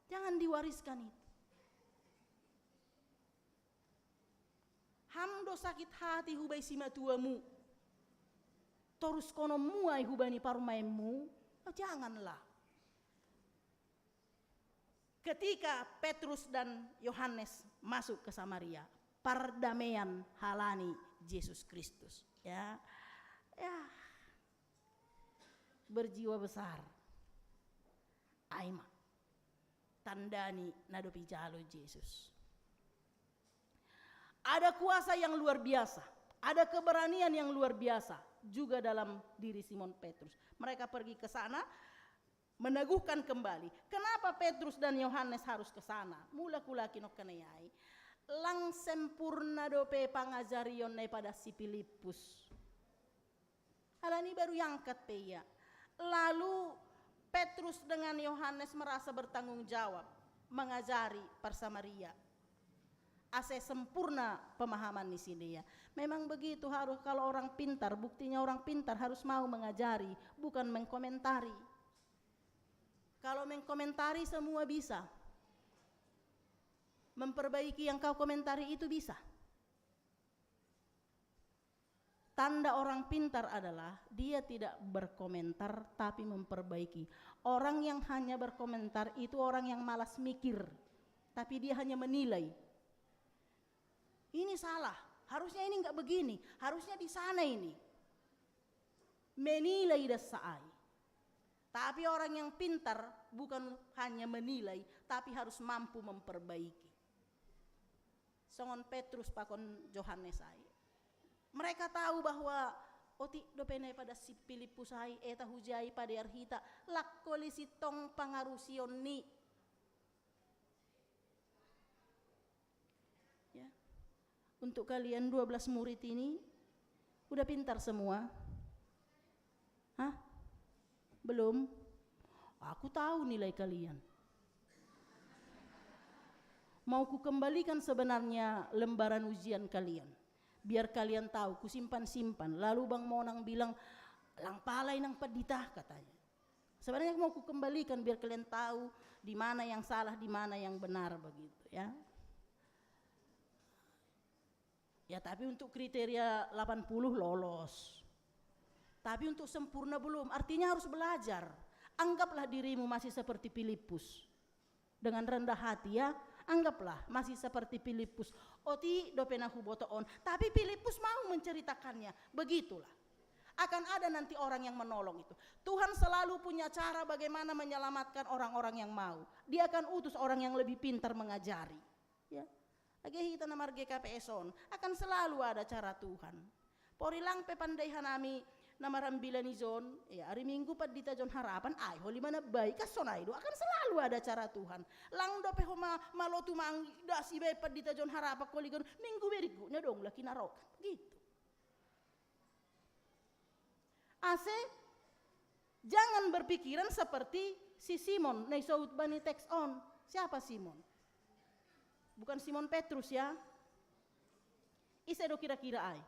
Jangan diwariskan itu. Hamdo sakit hati hubai sima tuamu. Terus kono muai hubani parumaimu. Oh, janganlah. Ketika Petrus dan Yohanes masuk ke Samaria, perdamaian halani Yesus Kristus. Ya, berjiwa besar. Aima, tandani nadopi jalo Yesus. Ada kuasa yang luar biasa, ada keberanian yang luar biasa juga dalam diri Simon Petrus. Mereka pergi ke sana. Meneguhkan kembali. Kenapa Petrus dan Yohanes harus ke sana? Mula kula kinok kanayai. Lang sempurna dope pangajarion na pada si Filipus. Halani baru yangkat peya. Lalu Petrus dengan Yohanes merasa bertanggung jawab mengajari per Samaria. Ase sempurna pemahaman di sini ya. Memang begitu harus kalau orang pintar, buktinya orang pintar harus mau mengajari, bukan mengkomentari. Kalau mengkomentari semua bisa. Memperbaiki yang kau komentari itu bisa. Tanda orang pintar adalah dia tidak berkomentar tapi memperbaiki. Orang yang hanya berkomentar itu orang yang malas mikir, tapi dia hanya menilai. Ini salah, harusnya ini enggak begini, harusnya di sana ini. Menilai dasai. Tapi orang yang pintar bukan hanya menilai, tapi harus mampu memperbaiki. Songon Petrus pakon Yohanes ai. Mereka tahu bahwa oti dopene pada si Filipus ai eta hujai pada arhita lakkoli sitong pangarusion ni. Ya. Untuk kalian 12 murid ini udah pintar semua? Hah? Belum? Aku tahu nilai kalian. Mau ku kembalikan sebenarnya lembaran ujian kalian. Biar kalian tahu, ku simpan-simpan. Lalu Bang Monang bilang, lang palay ng padita katanya. Sebenarnya mau ku kembalikan biar kalian tahu di mana yang salah, di mana yang benar begitu ya. Ya tapi untuk kriteria 80 lolos. Tapi untuk sempurna belum, artinya harus belajar. Anggaplah dirimu masih seperti Filipus. Dengan rendah hati ya, anggaplah masih seperti Filipus. Oti dopenahu botoon, tapi Filipus mau menceritakannya. Begitulah. Akan ada nanti orang yang menolong itu. Tuhan selalu punya cara bagaimana menyelamatkan orang-orang yang mau. Dia akan utus orang yang lebih pintar mengajari. Ya. Age hita namar GKPS-on, akan selalu ada cara Tuhan. Porilang pepandai hanami namarambilan izon, ya hari Minggu padita jon harapan, ay holi mana baik kasonay do, akan selalu ada cara Tuhan. Lang do pehoma malotu mang dasi be padita jon harapan koligon minggu berikutnya dong laki narokan gitu. Ase jangan berpikiran seperti si Simon nei saut bani text on. Siapa Simon? Bukan Simon Petrus ya. Ise do kira-kira ay.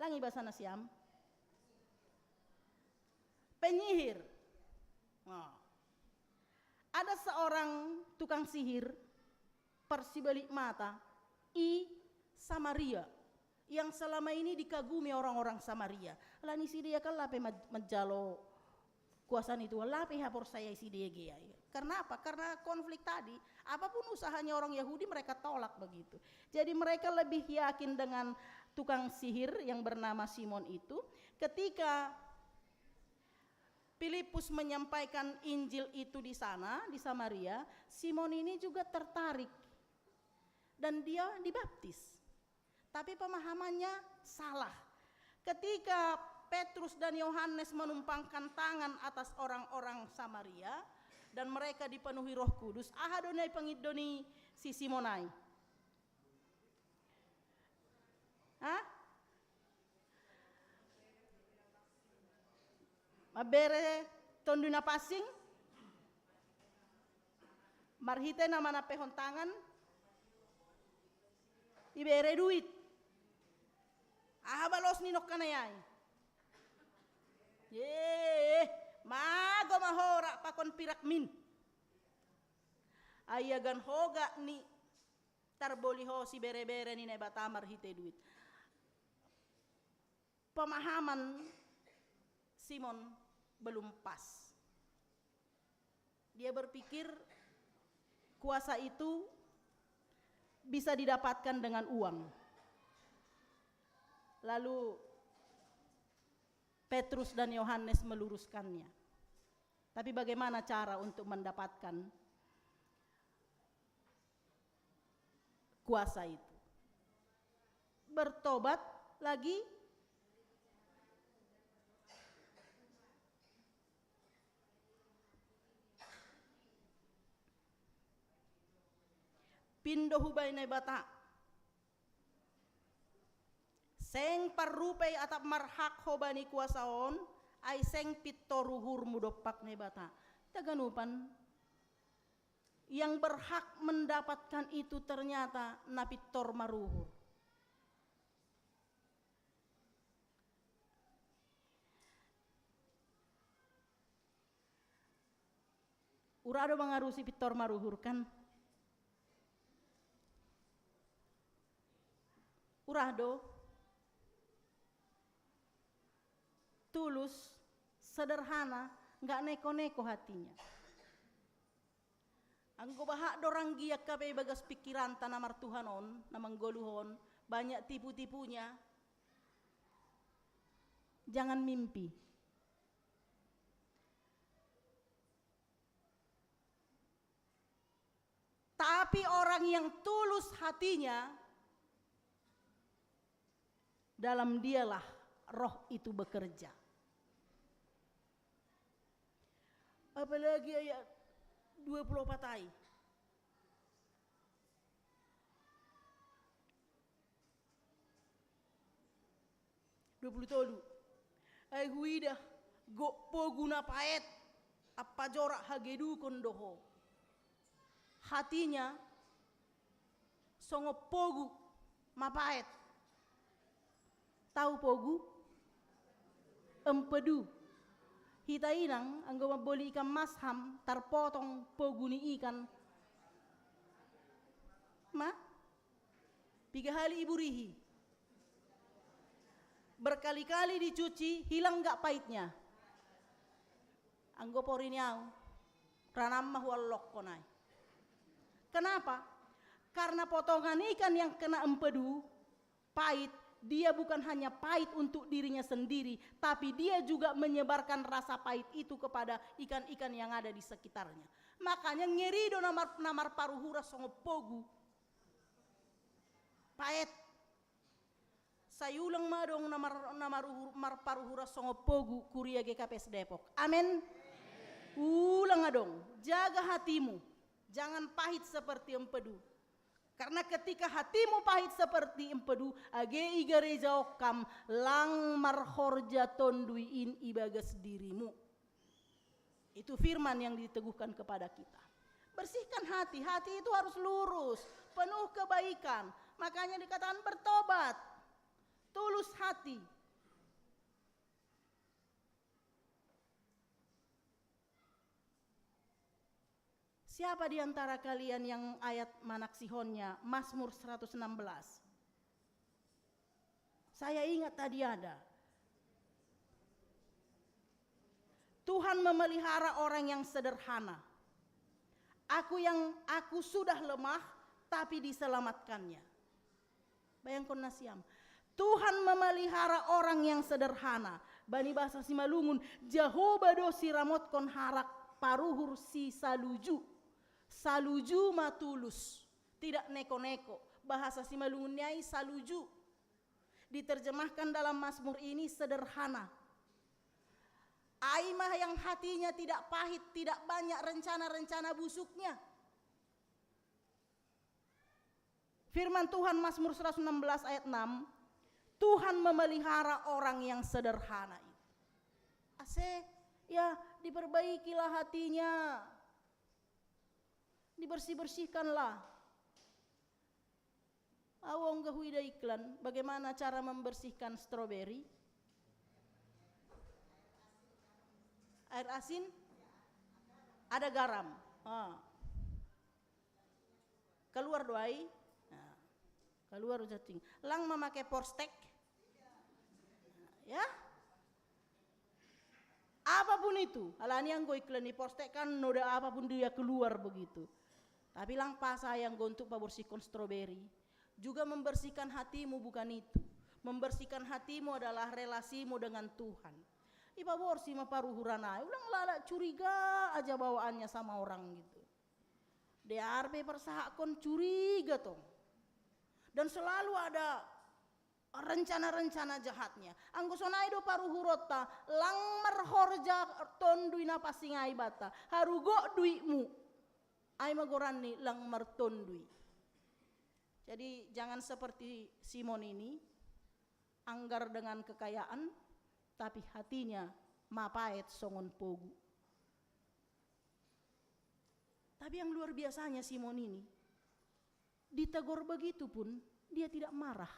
Langi bahasa nasiam. Penyihir. Nah. Ada seorang tukang sihir persibalik mata I Samaria yang selama ini dikagumi orang-orang Samaria. Lani si dia kan lape menjalo kuasaan itu lape hapor saya si dia gaya. Karena apa? Karena konflik tadi, apapun usahanya orang Yahudi mereka tolak begitu. Jadi mereka lebih yakin dengan tukang sihir yang bernama Simon itu. Ketika Filipus menyampaikan Injil itu di sana, di Samaria, Simon ini juga tertarik dan dia dibaptis. Tapi pemahamannya salah. Ketika Petrus dan Yohanes menumpangkan tangan atas orang-orang Samaria dan mereka dipenuhi Roh Kudus, ahadonai pangidoni si Simonai. Hah? Mabere tonduna passing, marhite nama na pehon tangan, ibere duit. Balos ninok kanayay. Ye, mago mahora pakon pirakmin. Ayagan hoga ni tarboliho si bere-bere ni nebata marhite duit. Pemahaman Simon belum pas. Dia berpikir kuasa itu bisa didapatkan dengan uang. Lalu Petrus dan Yohanes meluruskannya. Tapi bagaimana cara untuk mendapatkan kuasa itu? Bertobat lagi. Pindo hubay na bata. Seng parrupay atap marhak hobani kuasaon ay seng pitoruhur mudopak na bata. Taganupan yang berhak mendapatkan itu ternyata napitor maruhur. Urado mengarusi pitor maruhur kan? Urado tulus, sederhana, nggak neko-neko hatinya. Anggo bahak dorang giyak kape bagas pikiran tanamar Tuhanon, namang goluhon, banyak tipu-tipunya. Jangan mimpi. Tapi orang yang tulus hatinya, dalam dialah roh itu bekerja. Apalagi ayat 24 ayat. Ay huida go poguna paet apa jorak hagedu kondoho. Hatinya songo pogu mapaet. Tahu pogu? Empedu. Hita inang anggo maboli ikan masham tarpotong pogu ni ikan. Ma? 3 kali ibu rihi. Berkali-kali dicuci, hilang gak pahitnya? Anggo poriniau, ranam mahuallok konai. Kenapa? Karena potongan ikan yang kena empedu, pahit, dia bukan hanya pahit untuk dirinya sendiri, tapi dia juga menyebarkan rasa pahit itu kepada ikan-ikan yang ada di sekitarnya. Makanya ngerido namar paruhura songo pogu. Pahit. Sayulang madong namar paruhura songo pogu kuria GKPS Depok. Amin. Ulang adong, jaga hatimu, jangan pahit seperti empedu. Karena ketika hatimu pahit seperti empedu, age igareja okam lang marhorja tonduin ibagas dirimu. Itu firman yang diteguhkan kepada kita. Bersihkan hati, hati itu harus lurus, penuh kebaikan. Makanya dikatakan bertobat. Tulus hati. Siapa di antara kalian yang ayat manaksihonnya Mazmur 116? Saya ingat tadi ada. Tuhan memelihara orang yang sederhana. Aku sudah lemah tapi diselamatkannya. Bayangkan nasiam. Tuhan memelihara orang yang sederhana. Bani bahasa Simalungun, Jehovah do siramot kon harak paruhur si saluju. Saluju matulus, tidak neko-neko. Bahasa Simalungun nyai saluju. Diterjemahkan dalam Mazmur ini sederhana. Aimah yang hatinya tidak pahit, tidak banyak rencana-rencana busuknya. Firman Tuhan Mazmur 116 ayat 6. Tuhan memelihara orang yang sederhana itu. Asik, ya diperbaikilah hatinya. Dibersih-bersihkanlah. Awong gahuida iklan, bagaimana cara membersihkan stroberi? Air asin? Ada garam. Keluar doai. Keluar ujating. Lang memakai porstek. Ya, apapun itu, alani yang gue iklan di porstek kan noda apapun dia keluar begitu. Tapi lang pas yang gue untuk membersihkan stroberi, juga membersihkan hatimu bukan itu. Membersihkan hatimu adalah relasimu dengan Tuhan. Ipa borsi ma paruhurana, ulang lala curiga aja bawaannya sama orang gitu. DRP persahakon curiga tong. Dan selalu ada rencana-rencana jahatnya. Anggo sonai do paruhurota lang marhorja tonduina pasingai bata. Harugo duimu. Ai magorani lang martondui. Jadi jangan seperti Simon ini, anggar dengan kekayaan, tapi hatinya mapaet songon pogu. Tapi yang luar biasanya Simon ini, ditegur begitu pun dia tidak marah.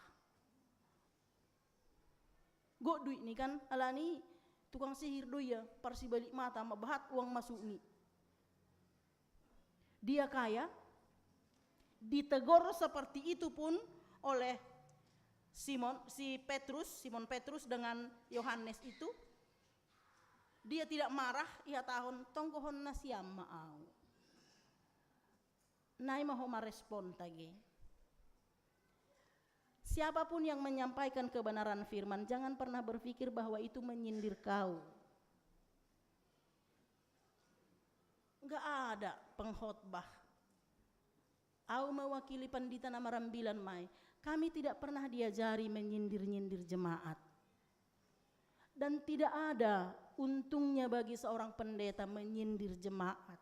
Go duit nih kan, alani tukang sihir doya, parsi balik mata, mabahat uang masuk nih. Dia kaya, ditegur seperti itu pun oleh Simon Petrus dengan Yohanes itu, Dia tidak marah, ia tahun tongkohon nasiam maau. Nai maho marespon tagi. Siapapun yang menyampaikan kebenaran firman, jangan pernah berpikir bahwa itu menyindir kau. Enggak ada pengkhotbah. Au mewakili pandita nama Rambilan Mai. Kami tidak pernah diajari menyindir-nyindir jemaat. Dan tidak ada untungnya bagi seorang pendeta menyindir jemaat.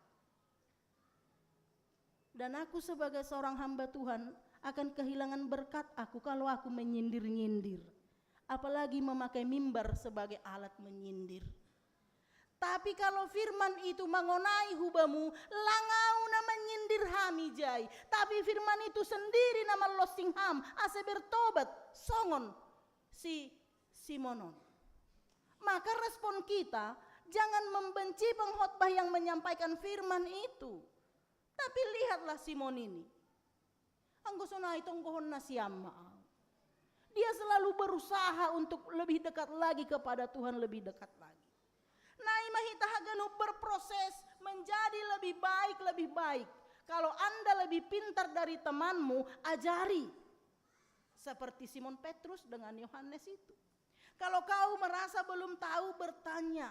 Dan aku sebagai seorang hamba Tuhan akan kehilangan berkat aku kalau aku menyindir-nyindir. Apalagi memakai mimbar sebagai alat menyindir. Tapi kalau firman itu mengonai hubamu, langau nama nyindir hami jai. Tapi firman itu sendiri nama losing ham, ase bertobat, songon si Simonon. Maka respon kita, jangan membenci pengkhotbah yang menyampaikan firman itu. Tapi lihatlah Simon ini. Anggosonai tonggohon nasiam maau. Dia selalu berusaha untuk lebih dekat lagi kepada Tuhan, lebih dekat lagi. Nai mahita haganu berproses menjadi lebih baik. Kalau Anda lebih pintar dari temanmu, ajari. Seperti Simon Petrus dengan Yohanes itu. Kalau kau merasa belum tahu, bertanya.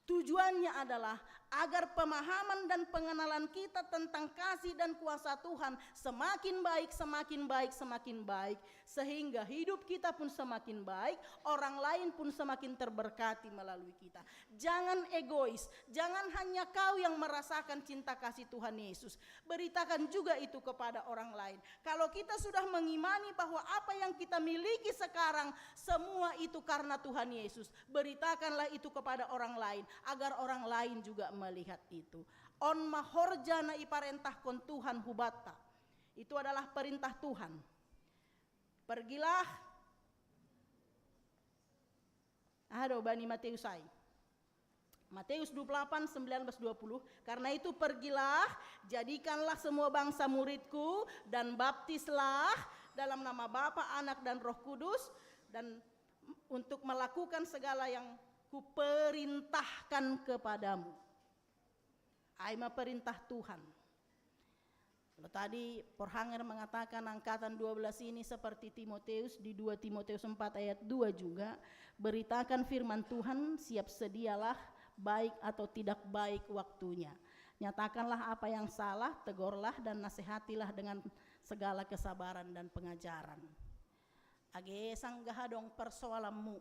Tujuannya adalah agar pemahaman dan pengenalan kita tentang kasih dan kuasa Tuhan semakin baik, sehingga hidup kita pun semakin baik, orang lain pun semakin terberkati melalui kita. Jangan egois, jangan hanya kau yang merasakan cinta kasih Tuhan Yesus, beritakan juga itu kepada orang lain. Kalau kita sudah mengimani bahwa apa yang kita miliki sekarang semua itu karena Tuhan Yesus, beritakanlah itu kepada orang lain, agar orang lain juga melihat itu. On mahorjana iparentahkon Tuhan hubata. Itu adalah perintah Tuhan. Pergilah. Bani Matiusai. Matius 28, 19-20. Karena itu pergilah, jadikanlah semua bangsa muridku, dan baptislah dalam nama Bapa, Anak, dan Roh Kudus, dan untuk melakukan segala yang kuperintahkan kepadamu. Aima perintah Tuhan. Kalau tadi Porhanger mengatakan angkatan 12 ini seperti Timoteus, di 2 Timoteus 4 ayat 2 juga, beritakan firman Tuhan, siap sedialah baik atau tidak baik waktunya. Nyatakanlah apa yang salah, tegurlah dan nasihatilah dengan segala kesabaran dan pengajaran. Age sanggahadong persoalanmu,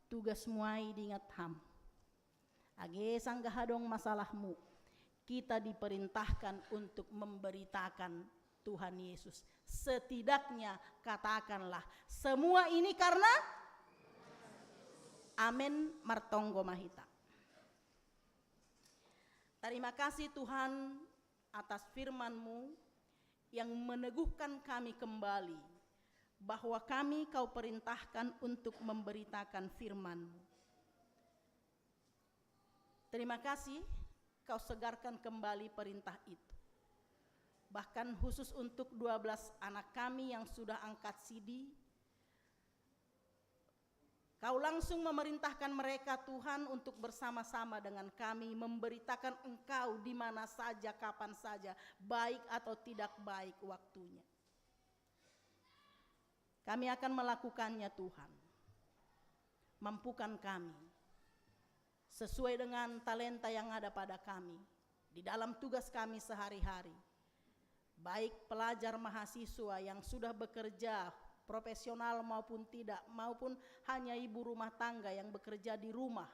tugas muai diingat ham. Age sanggahadong masalahmu, kita diperintahkan untuk memberitakan Tuhan Yesus. Setidaknya katakanlah, semua ini karena amin martonggo mahita. Terima kasih Tuhan atas firman-Mu yang meneguhkan kami kembali bahwa kami Kau perintahkan untuk memberitakan firman-Mu. Terima kasih Kau segarkan kembali perintah itu. Bahkan khusus untuk 12 anak kami yang sudah angkat sidi, Kau langsung memerintahkan mereka Tuhan untuk bersama-sama dengan kami memberitakan Engkau di mana saja, kapan saja, baik atau tidak baik waktunya. Kami akan melakukannya Tuhan. Mampukan kami sesuai dengan talenta yang ada pada kami di dalam tugas kami sehari-hari. Baik pelajar mahasiswa yang sudah bekerja profesional maupun tidak, maupun hanya ibu rumah tangga yang bekerja di rumah.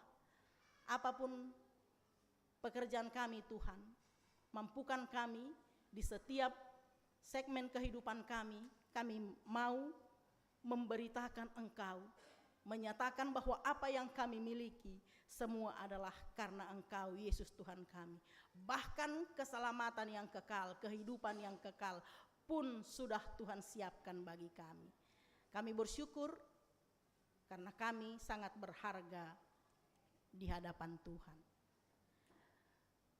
Apapun pekerjaan kami Tuhan, mampukan kami di setiap segmen kehidupan kami mau memberitakan Engkau, menyatakan bahwa apa yang kami miliki semua adalah karena Engkau Yesus Tuhan kami. Bahkan keselamatan yang kekal, kehidupan yang kekal pun sudah Tuhan siapkan bagi kami. Kami bersyukur karena kami sangat berharga di hadapan Tuhan.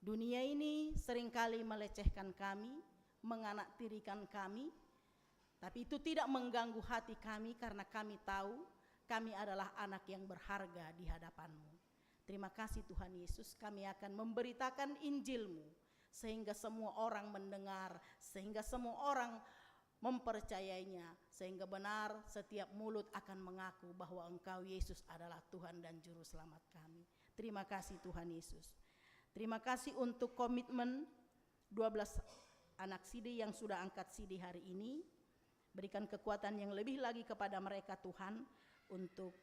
Dunia ini seringkali melecehkan kami, menganaktirikan kami, tapi itu tidak mengganggu hati kami karena kami tahu kami adalah anak yang berharga di hadapan-Mu. Terima kasih Tuhan Yesus, kami akan memberitakan Injil-Mu sehingga semua orang mendengar, sehingga semua orang mempercayainya, sehingga benar setiap mulut akan mengaku bahwa Engkau Yesus adalah Tuhan dan Juru Selamat kami. Terima kasih Tuhan Yesus. Terima kasih untuk komitmen 12 anak sidi yang sudah angkat sidi hari ini. Berikan kekuatan yang lebih lagi kepada mereka Tuhan untuk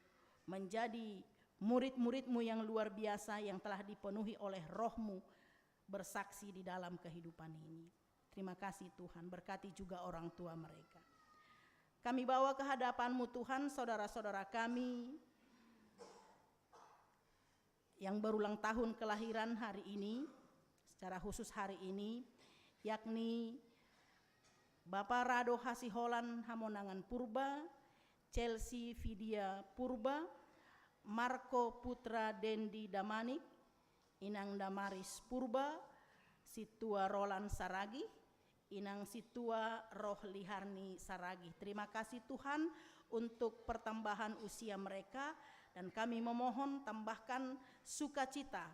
menjadi murid-murid-Mu yang luar biasa yang telah dipenuhi oleh Roh-Mu bersaksi di dalam kehidupan ini. Terima kasih Tuhan, berkati juga orang tua mereka. Kami bawa ke hadapan-Mu Tuhan saudara-saudara kami yang berulang tahun kelahiran hari ini, secara khusus hari ini, yakni Bapak Rado Hasiholan Hamonangan Purba, Chelsea Vidya Purba, Marco Putra Dendi Damanik, Inang Damaris Purba, Situa Roland Saragi, Inang Situa Rohliharni Saragi. Terima kasih Tuhan untuk pertambahan usia mereka, dan kami memohon tambahkan sukacita,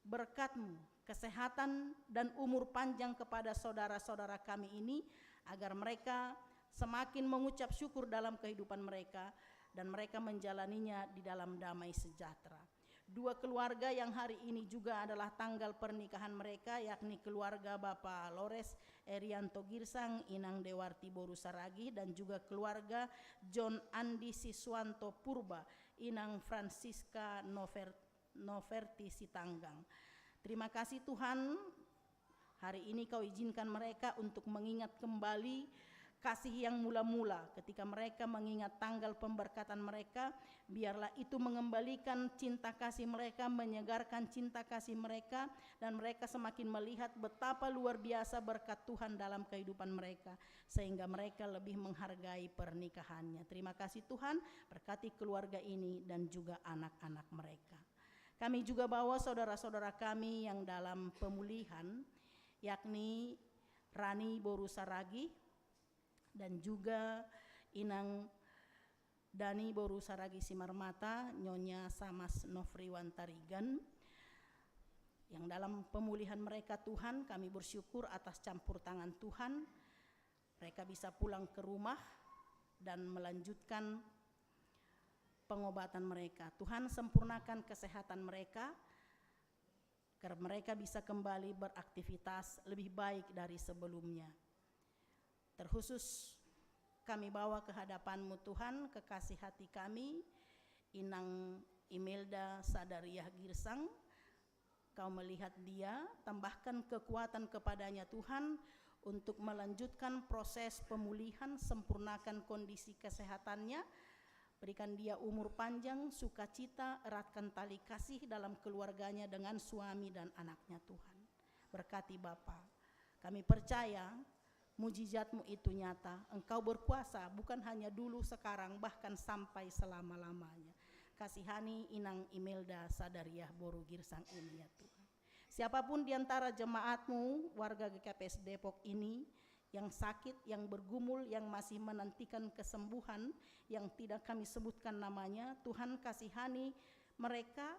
berkat-Mu, kesehatan dan umur panjang kepada saudara-saudara kami ini, agar mereka semakin mengucap syukur dalam kehidupan mereka dan mereka menjalaninya di dalam damai sejahtera. Dua keluarga yang hari ini juga adalah tanggal pernikahan mereka, yakni keluarga Bapak Lores Erianto Girsang, Inang Dewarti Boru Saragi, dan juga keluarga John Andi Siswanto Purba, Inang Francisca Noverti Sitanggang. Terima kasih Tuhan, hari ini Kau izinkan mereka untuk mengingat kembali kasih yang mula-mula ketika mereka mengingat tanggal pemberkatan mereka. Biarlah itu mengembalikan cinta kasih mereka, menyegarkan cinta kasih mereka, dan mereka semakin melihat betapa luar biasa berkat Tuhan dalam kehidupan mereka, sehingga mereka lebih menghargai pernikahannya. Terima kasih Tuhan, berkati keluarga ini dan juga anak-anak mereka. Kami juga bawa saudara-saudara kami yang dalam pemulihan, yakni Rani Boru Saragi dan juga Inang Dani Boru Saragi Simarmata, Nyonya Samas Nofriwan Tarigan. Yang dalam pemulihan mereka Tuhan, kami bersyukur atas campur tangan Tuhan. Mereka bisa pulang ke rumah dan melanjutkan pengobatan mereka. Tuhan sempurnakan kesehatan mereka, agar mereka bisa kembali beraktivitas lebih baik dari sebelumnya. Terkhusus kami bawa ke hadapan-Mu Tuhan, kekasih hati kami, Inang Imelda Sadariah Girsang. Kau melihat dia, tambahkan kekuatan kepadanya Tuhan, untuk melanjutkan proses pemulihan, sempurnakan kondisi kesehatannya, berikan dia umur panjang, sukacita, eratkan tali kasih dalam keluarganya dengan suami dan anaknya Tuhan. Berkati Bapa, kami percaya mujizat-Mu itu nyata. Engkau berkuasa bukan hanya dulu, sekarang, bahkan sampai selama-lamanya. Kasihani Inang Imelda Sadariah Boru Girsang ini ya Tuhan. Siapapun di antara jemaat-Mu, warga GKPS Depok ini, yang sakit, yang bergumul, yang masih menantikan kesembuhan, yang tidak kami sebutkan namanya, Tuhan kasihani mereka.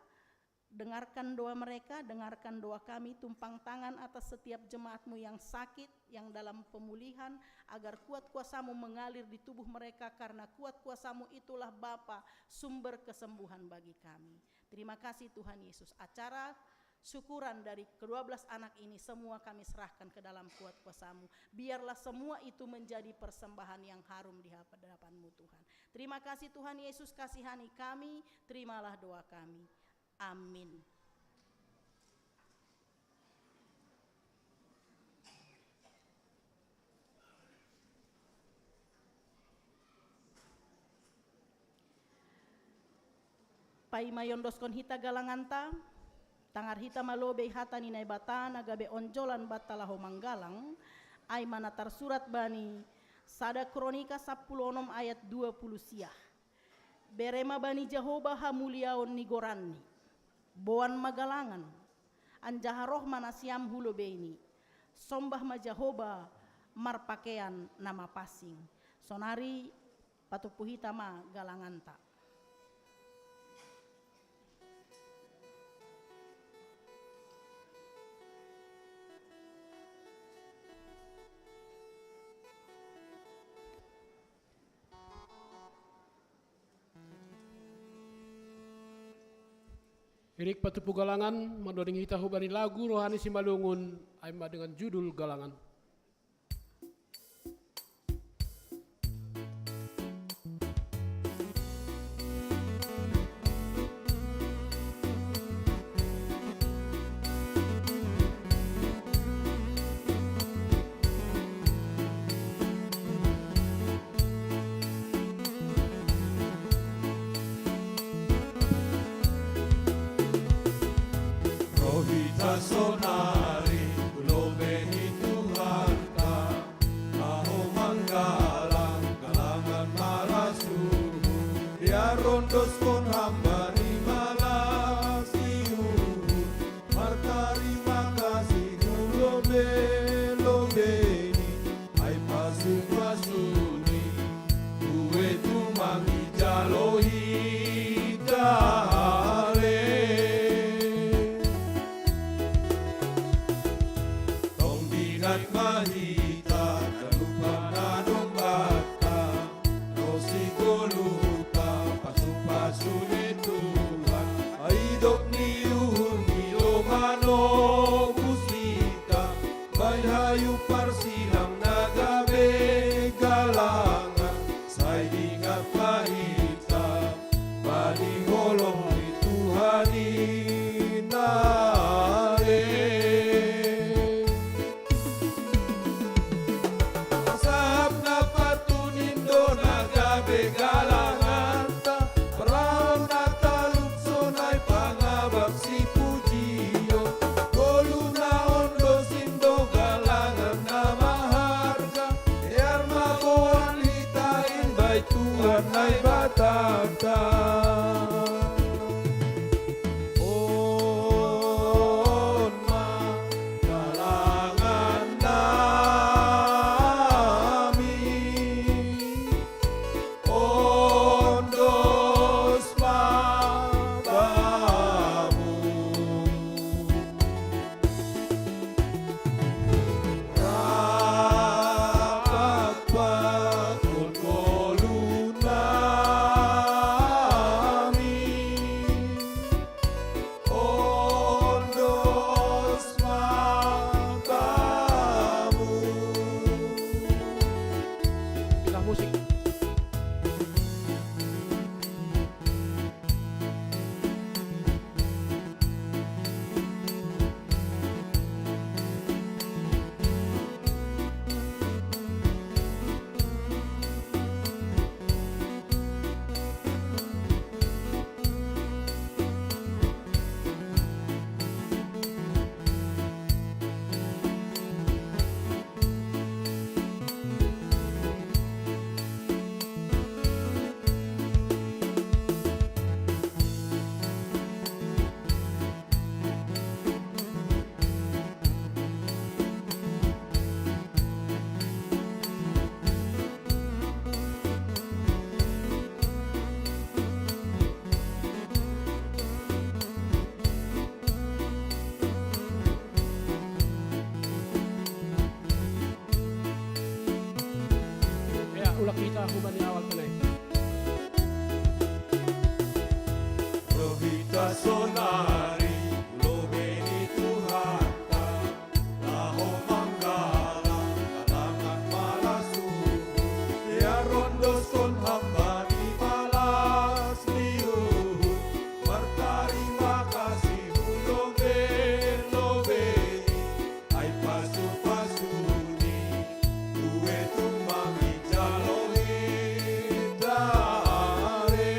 Dengarkan doa mereka, dengarkan doa kami, tumpang tangan atas setiap jemaat-Mu yang sakit, yang dalam pemulihan, agar kuat kuasa-Mu mengalir di tubuh mereka, karena kuat kuasa-Mu itulah Bapa, sumber kesembuhan bagi kami. Terima kasih Tuhan Yesus. Acara syukuran dari ke-12 anak ini semua kami serahkan ke dalam kuat kuasa-Mu. Biarlah semua itu menjadi persembahan yang harum di hadapan-Mu Tuhan. Terima kasih Tuhan Yesus, kasihani kami, terimalah doa kami. Amin. Pai mayondoskon hita galanganta, tangar hita malobe hata ninai bata nagabe onjolan batalaho manggalang, ai manatar surat bani, sada kronika 10 ayat 20 siah. Berema bani Jehovah hamuliaon nigoranni. Boan magalangan, anjaha roh manasiam hulobeni, sombah majahoba marpakean nama pasing, sonari patupuhita ma galanganta. Irik patupu galangan mendoring hita hubani lagu rohani Simbalungun aima dengan judul Galangan. Rohita sonari, kulobeni Tuharta, Aho manggalang, galangan marasuhu, dia rondos kon hamba ni malas diuhur, markari makasih lobeni, ay pasu-pasuni, kue tumangi jalohi dale. At mahita, kalupang anong bata, rosigoluta, pasu-pasu ni Tuhan, ay dok ni uhun ni Lomano musika, may hayop parsilang nagabe galangan, sa ingat mahita, balingolong ni Tuhan inare. Galangan ta, perahu nataluk sonai pangabak si pujio, golu na ondo sindo galangan na maharga, biar mabuan litain baik Tuhan nai batata. Ulah kita hubani awal pelai. Rohita sonari, lobeni Tuharta, Aho manggalang, galangan malasuhu, dia rondos kon hamba ni malas diuhur, markari makasih lobeni, ay pasu-pasuni, kue tumangi jalohi dare.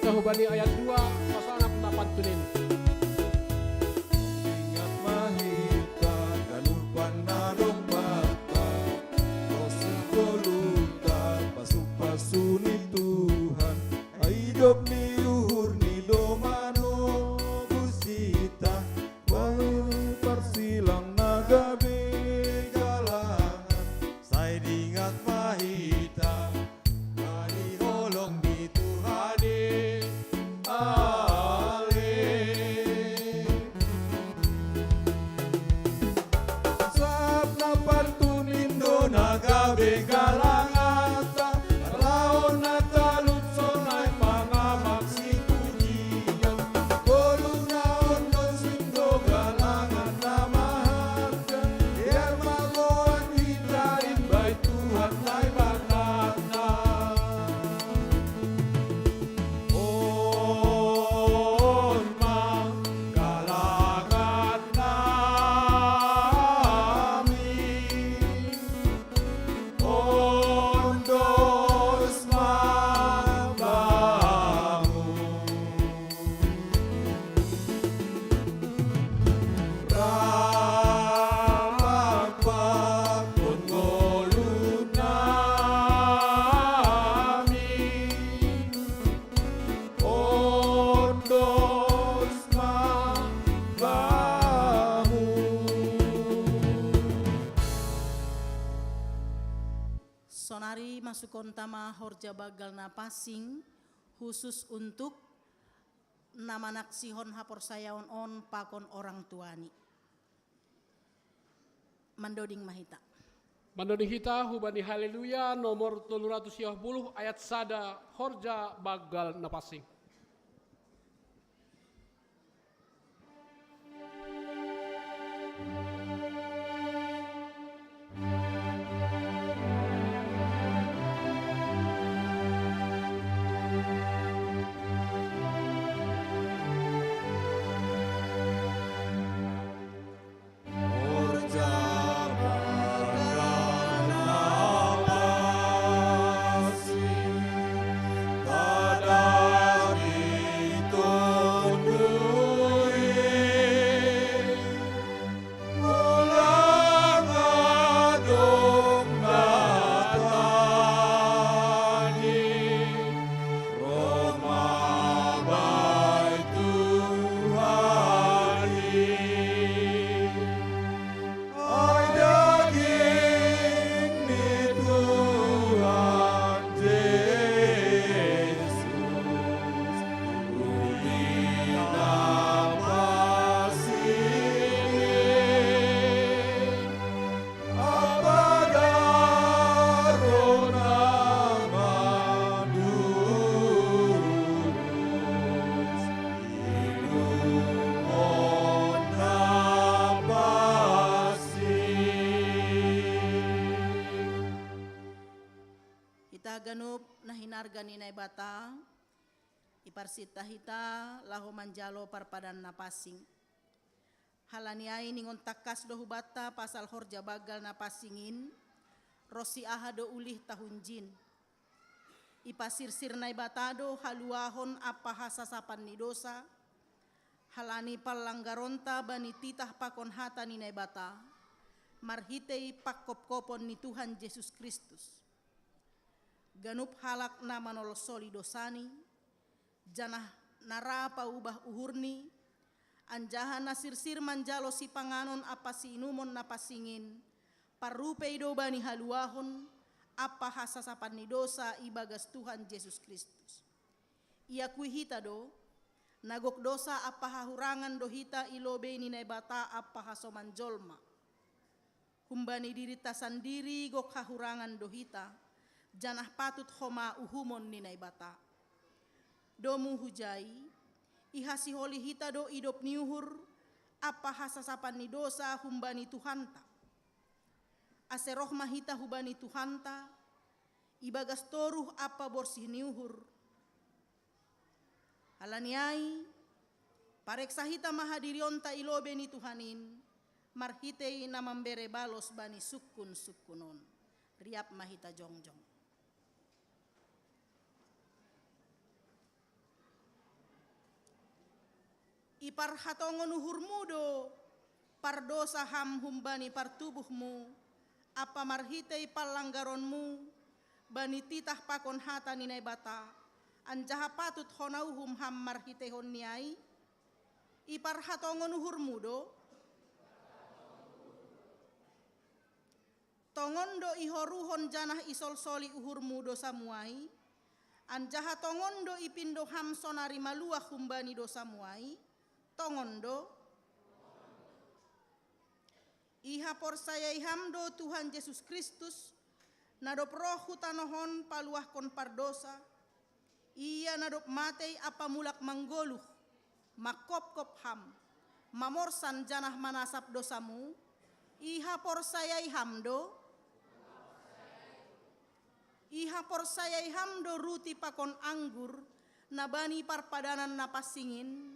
kita hubani ayat 2 pasangan napantunin. Ingat mahita ganupan nadong bata Rosul kolutan pasu-pasu ni Tuhan Hidup ni luhur ni domano busita Bayu persilang naga begalangan Saya diingat mahita Kali holong di Tuhani Ale Sab na pantunindo nagabe galangata Laon na talut sonay pangamak si Tujiyo Kolong na ondo sindo galangan na maharga Biar magoan hitain bay Tuhan lay banana On mang galangan namin On dos mabangun Ramapag on ngolun namin On dos mabangun Sonari masukon tama horja bagal na pasing khusus untuk nama naksihon hapor sayaon on pakon orang tuani. Mandoding mahita. Mandoding kita hubani haleluya nomor 310 ayat sada horja bagal napasing. Ita ganup na hinarga ni nay bata, iparsita hita laho manjalo parpadan na pasing. Halaniay ningon takas do hubata pasal horja bagal na pasingin, rosi aha do ulih tahunjin. Ipasirsir nay batado haluahon apa hasasapan ni dosa, halani palanggaronta bani titah pakon hata ni nay bata, marhitei pakkop-kopon ni Tuhan Yesus Kristus. Ganup halak na manolosoli dosani, janah narapa ubah uhurni, anjahan nasirsir manjalo si panganon apa si inumon na pasingin, parupei do bani haluahon, apa hasasapan ni dosa ibagas Tuhan Yesus Kristus. Ia kuihita do, nagok dosa apa hahurangan do hita ilobe ni nebata apa hasoman jolma. Kumbani dirita sandiri gok hahurangan do hita, janah patut homa uhumon ni nebata. Domu hujai, ihasi holi hita do idop niuhur, apa hasasapan ni dosa humbani Tuhanta. Ase rohmah hita hubani Tuhanta, ibagas toruh apa borsih niuhur. Halaniai, pareksa hita mahadirionta ilobe ni Tuhanin, marhitei na membere balos bani sukun-sukunon. Riap mahita jongjong. ipar hatongon uhurmu do pardosa ham humbani partubuhmu apa marhitei palanggaronmu bani titah pakon hata ninai bata anjaha patut honauhum ham marhitei honniai ipar hatongon uhurmu do tongondo ihoruhon janah isol soli uhurmu dosa muai anjaha tongondo ipindo ham sonari maluah humbani dosa muai tongondo iha porsaya ihamdo Tuhan Yesus Kristus nadop roh hutanohon paluah kon pardosa ia nadop matei apa mulak manggoluh makop-kop ham mamorsan janah manasap dosamu iha porsaya ihamdo ruti pakon anggur nabani parpadanan napasingin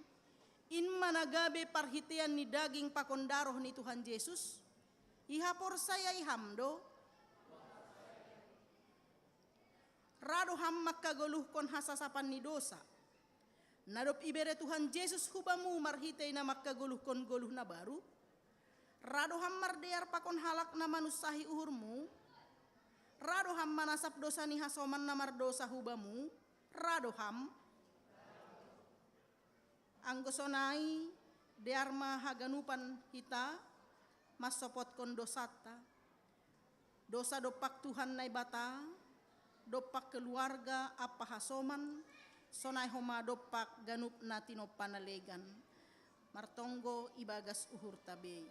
in managabe parhitian ni daging pakon daroh ni Tuhan Yesus iha porsaya ihamdo rado ham makagoluh kon hasasapan ni dosa nadop ibere Tuhan Yesus hubamu marhitei na makagoluh kon goluh na baru rado ham mardear pakon halak na manusahi uhurmu rado ham manasap dosa ni hasoman namar dosa hubamu rado ham anggosonai dearma haganupan hita masopot kon dosata dosa dopak Tuhan nai bata dopak keluarga apa hasoman sonai homa dopak ganup natino panalegan martonggo ibagas uhur tabei.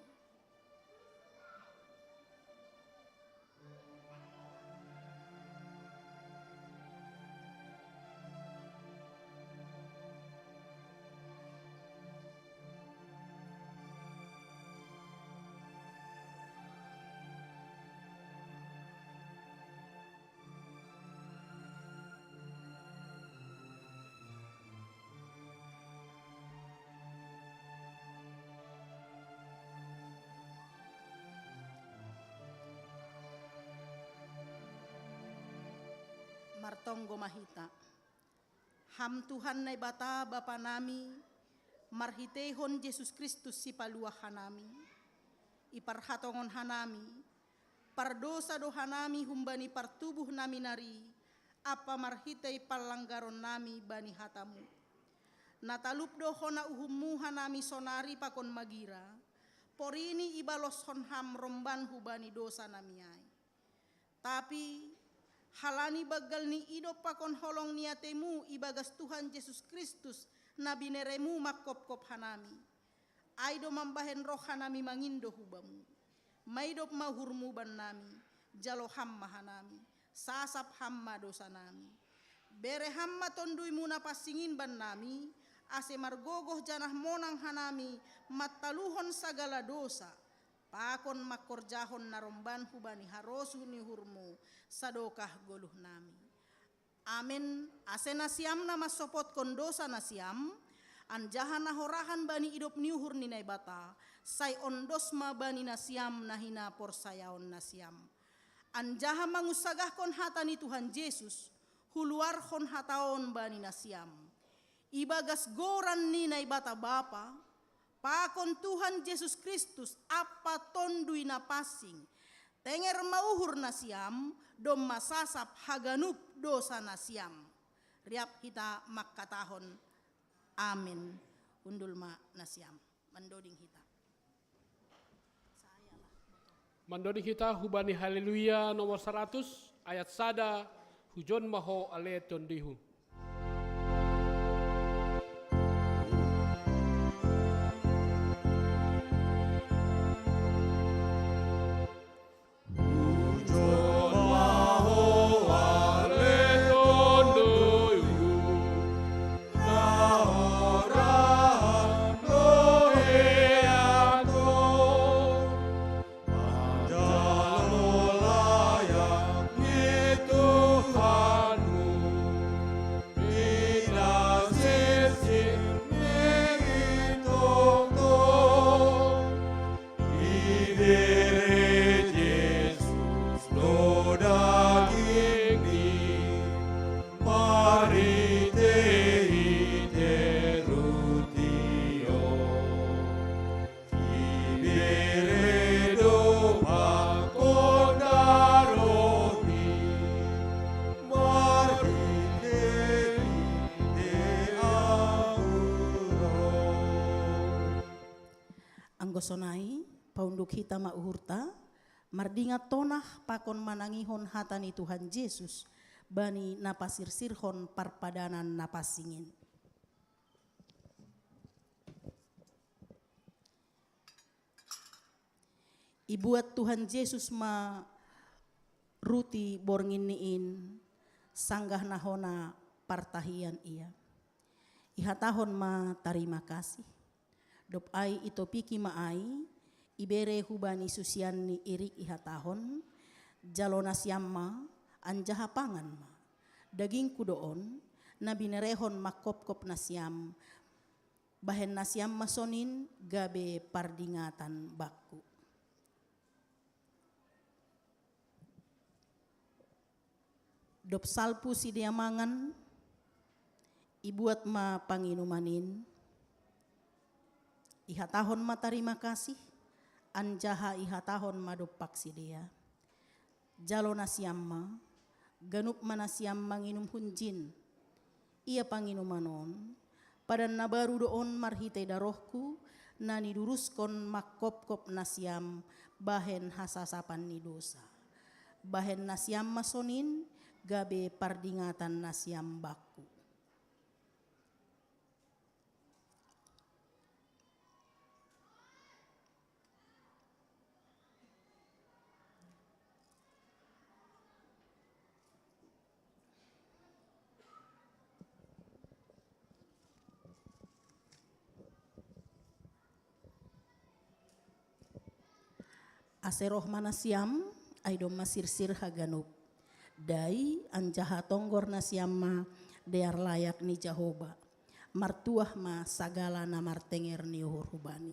Martonggo mahita ham Tuhan nai bata Bapa nami marhitehon Yesus Kristus si paluah hanami iparhatongon hanami pardosa do hanami humbani partubuh nami nari apa marhitei palanggaron nami bani hatamu natalup do hona uhummu hanami sonari pakon magira porini ibalos hon ham romban hubani dosa namiai tapi halani bagal ni ido pakon holong niatemu ibagas Tuhan Yesus Kristus nabi neremu makop-kop hanami aido mambahen roh hanami mangindo hubamu maidop mahurmu ban nami jalo hamma hanami sasap hamma dosa nami bere hamma tondui muna pasingin ban nami ase margogoh janah monang hanami mataluhon sagala dosa pakon makorjahon naromban hubani harosu ni hurmu sadokah goluh nami. Amin. Ase nasiam nama sopot kondosa nasiam anjahan nahorahan bani idop niuhur ni naibata say ondosma bani nasiam nahina porsayaon nasiam anjaha mangusagah kon hata ni Tuhan Yesus huluar kon hataon bani nasiam ibagas goran ni naibata Bapa pakon Tuhan Yesus Kristus apa tondui na pasing tenger mauhur nasiam dom masasap haganup dosa nasiam riap kita makkatahon amin undul ma nasiam mandoding hita mandoding hita hubani haleluya nomor 100 ayat sada hujon maho ale tondihu. gosonai, paunduk hita uhurta, mardingat tonah pakon manangihon hatani Tuhan Yesus, bani napasirsirhon parpadanan napasingin. Ibuat Tuhan Yesus ma ruti borngin niin, sanggah nahona partahian ia. Ihatahon ma tarima kasih. Dop ai itopiki ma ai, ibere hubani susian ni irik ihatahon, jalona siamma anjaha pangan ma. Daging kudoon, nabinerehon makop-kop nasiam, bahen nasiam masonin gabe pardingatan bakku. Dop salpu si dia mangan, ibuat ma panginumanin, ihatahon ma tarima kasih, anjaha ihatahon ma dopak si dia. Jalo nasiam ma, ganup manasiam manginum hunjin, ia panginumanon, padan nabaru doon marhite darohku, nani duruskon makop-kop nasiam, bahen hasasapan ni dosa. Bahen nasiam masonin, gabe pardingatan nasiam bakku. Aseroh manasiam, aidom masirsir haganup. Dai anjaha tonggor nasiamma dear layak ni Jahoba, martuah ma sagala na martenger ni uhur hubani.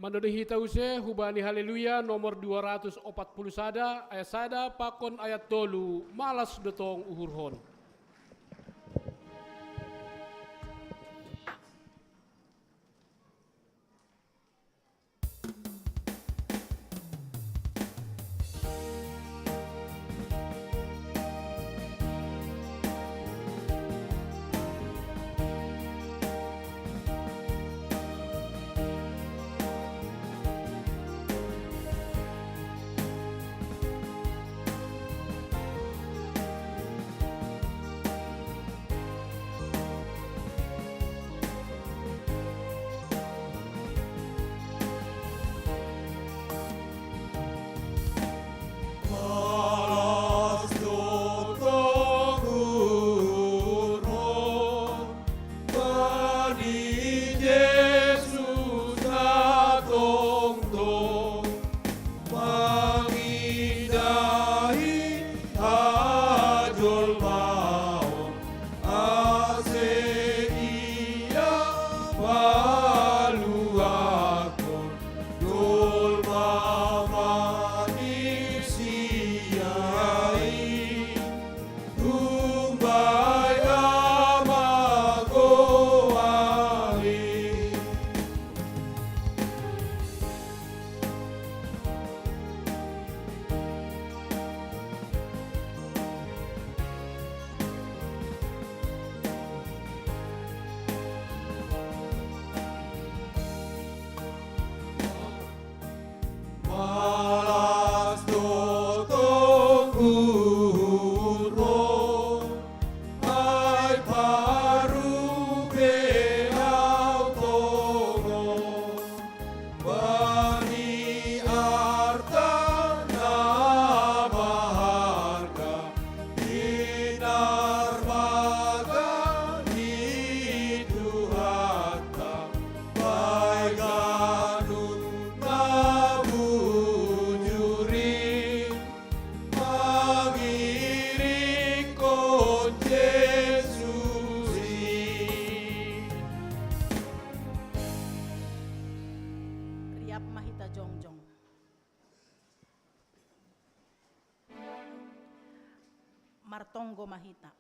Mandohi tause hubani haleluya nomor 240 ayat sada pakon ayat tolu malas dotong uhurhon. Malas dotong urun, Bani Yesus datong tong, mangindahi hajol maon, ase ia paluakon, dolma manisiai, tumbay amagoai. Malas dotong urun, ay paruge autongo, Bani arta na maharga, dinarmaga ni Tuhatta, bay ganun mabujuri, mangiring kon Yesusi. Riap mahita jongjong. Martonggo mahita.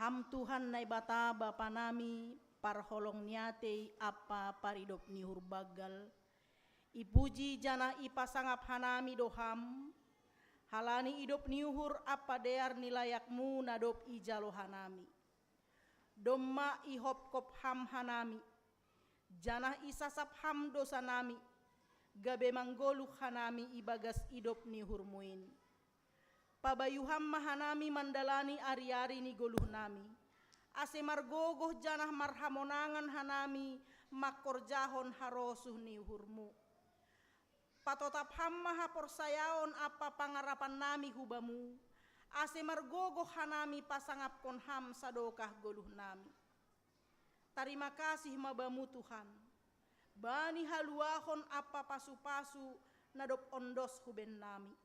Ham Tuhan nai bata bapa nami parholong niate apa paridop ni hurbagal. Ipuji jana ipasangap hanami doham. Halani idop niuhur apa dear nilayakmu nadop ijalo hanami. Domma ihop kop ham hanami. Janah isasap ham dosa nami. Gabe manggolu hanami ibagas idop ni hurmuin. Pabayuham mahanami mandalani ari-ari ni goluh nami. Ase margogoh janah marhamonangan hanami makorjahon harosuh ni hurmu. Patotap ham maha porsayaon apa pangarapan nami hubamu. Ase margogoh hanami pasangap kon ham sadokah goluh nami. Terima kasih mabamu Tuhan. Bani haluahon apa pasu-pasu nadop ondos huben nami.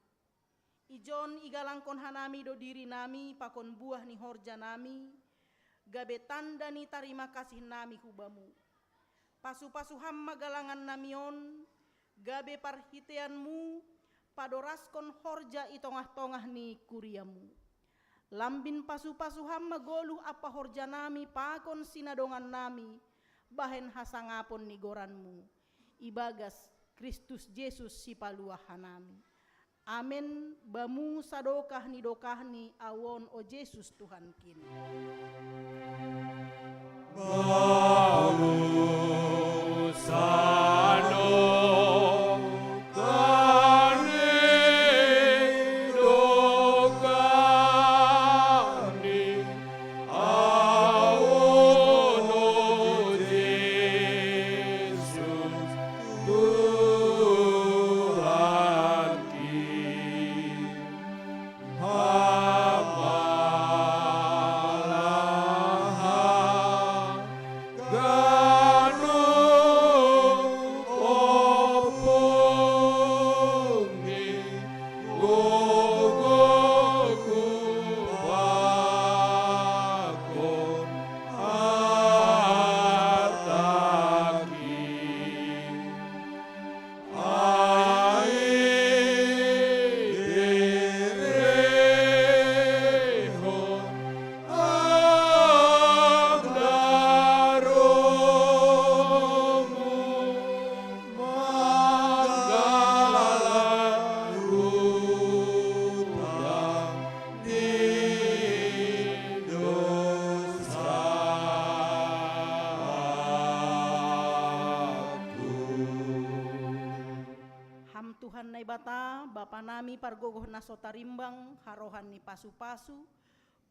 Ijon igalangkon hanami do diri nami pakon buah ni horja nami. Gabe tanda ni terima kasih nami hubamu. Pasu-pasu ham magalangan namion. Gabe parhiteanmu padoraskon horja itongah-tongah ni kuriamu. Lambin pasu-pasu ham magoluh apa horja nami pakon sinadongan nami. Bahen hasangapon ni goranmu. Ibagas Kristus Yesus si paluah hanami. Amin. Bamu sadokah ni awon o Yesus Tuhan kini. Baru sano kane dokani awon o Yesus Tuhan kini. Hamalaha mata, Bapa nami pargogoh naso tarimbang, harohan ni pasu-pasu,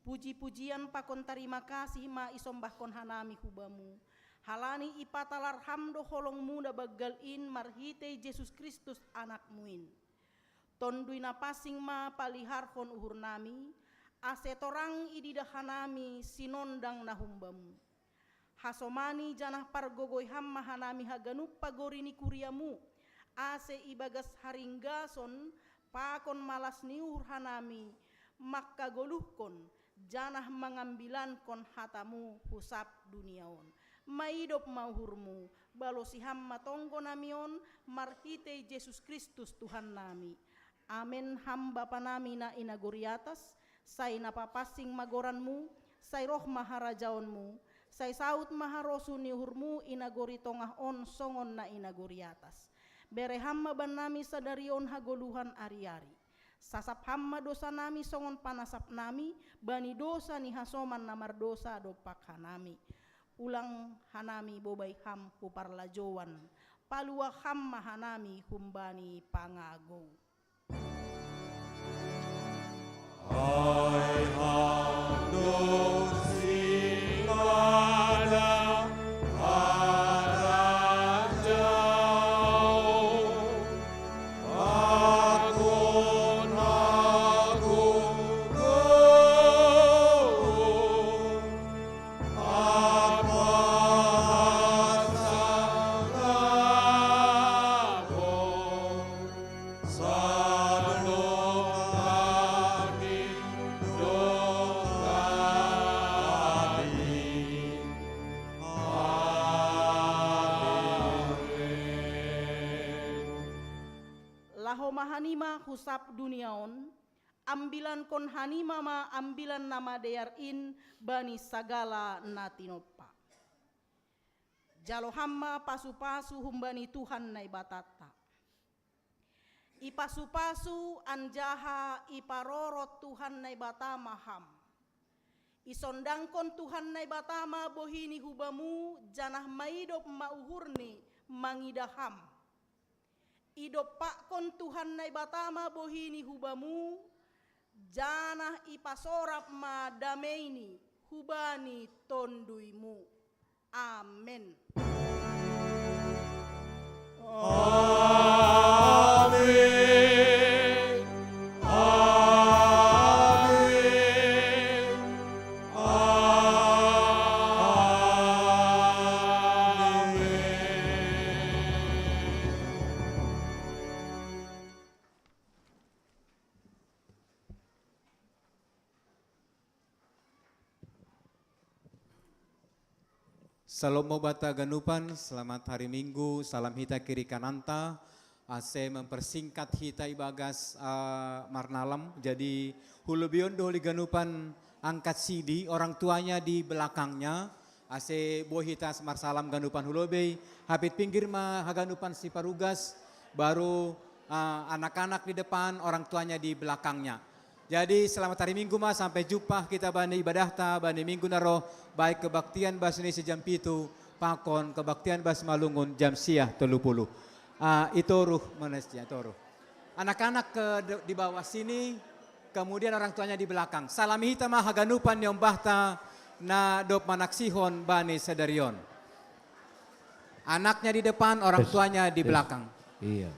puji-pujian pakon terima kasih ma isombahkon hanami hubamu. Halani ipatalar hamdo holong muda bagalin marhite Yesus Kristus anakmuin. Tonduina pasing ma paliharhon uhur nami, asetorang ididahanami sinondang nahumbamu. Hasomani janah pargogoy hamma hanami haganup pagorini kuriamu, ase ibagas haringgason pakon malas niur hanami, makka goluhkon janah mengambilan kon hatamu husap duniaon. Maidop mauhurmu, balosi hamma tonggo namion, marhite Yesus Kristus Tuhan nami. Amen hamba panami na inaguriatas, say napapasing magoranmu, say roh maharajaonmu, say saut maharosu niuhurmu inagori tongah on songon na inaguriatas. Bere hamma ban nami sadarion hagoluhan ari-ari. Sasap hamma dosa nami songon panasap nami, bani dosa ni hasoman namar dosa dopak hanami. Ulang hanami bobai ham huparlajowan, palua hamma hanami humbani pangago. Hai hamdo singada harajau, akun aku hanima husap duniaon, ambilan kon hanima ma ambilan nama dearin bani sagala natinopa. Jalo hamma pasu-pasu humbani Tuhan nai batata. Ipasu-pasu anjaha iparorot Tuhan nai batama ham. Isondangkon Tuhan nai batama bohini hubamu janah maidop mauhurni mangidaham. Idop kon Tuhan nai batama bohini hubamu, janah ipasorap ma dameini hubani tonduimu. Amen. Amin. Amin. Salam mobata ganupan, selamat hari Minggu, salam hita kiri kananta. Ase mempersingkat hita ibagas marnalam, jadi hulubion doli ganupan angkat CD, orang tuanya di belakangnya. Ase boh hita marsalam ganupan hulubei, hapit pinggir mah haganupan si parugas, baru anak-anak di depan, orang tuanya di belakangnya. Jadi selamat hari Minggu mas, sampai jumpa kita bani ibadah ta, bani Minggu naro, baik kebaktian bahasa Indonesia jam 7, pakon kebaktian bahasa Malungun jam siah 30. Itu ruh manusia, itu ruh. Anak-anak di bawah sini, kemudian orang tuanya di belakang. Salam hita mah haganupan yang bahta na dop manaksihon bani sadarion. Anaknya di depan, orang tuanya di belakang. Iya.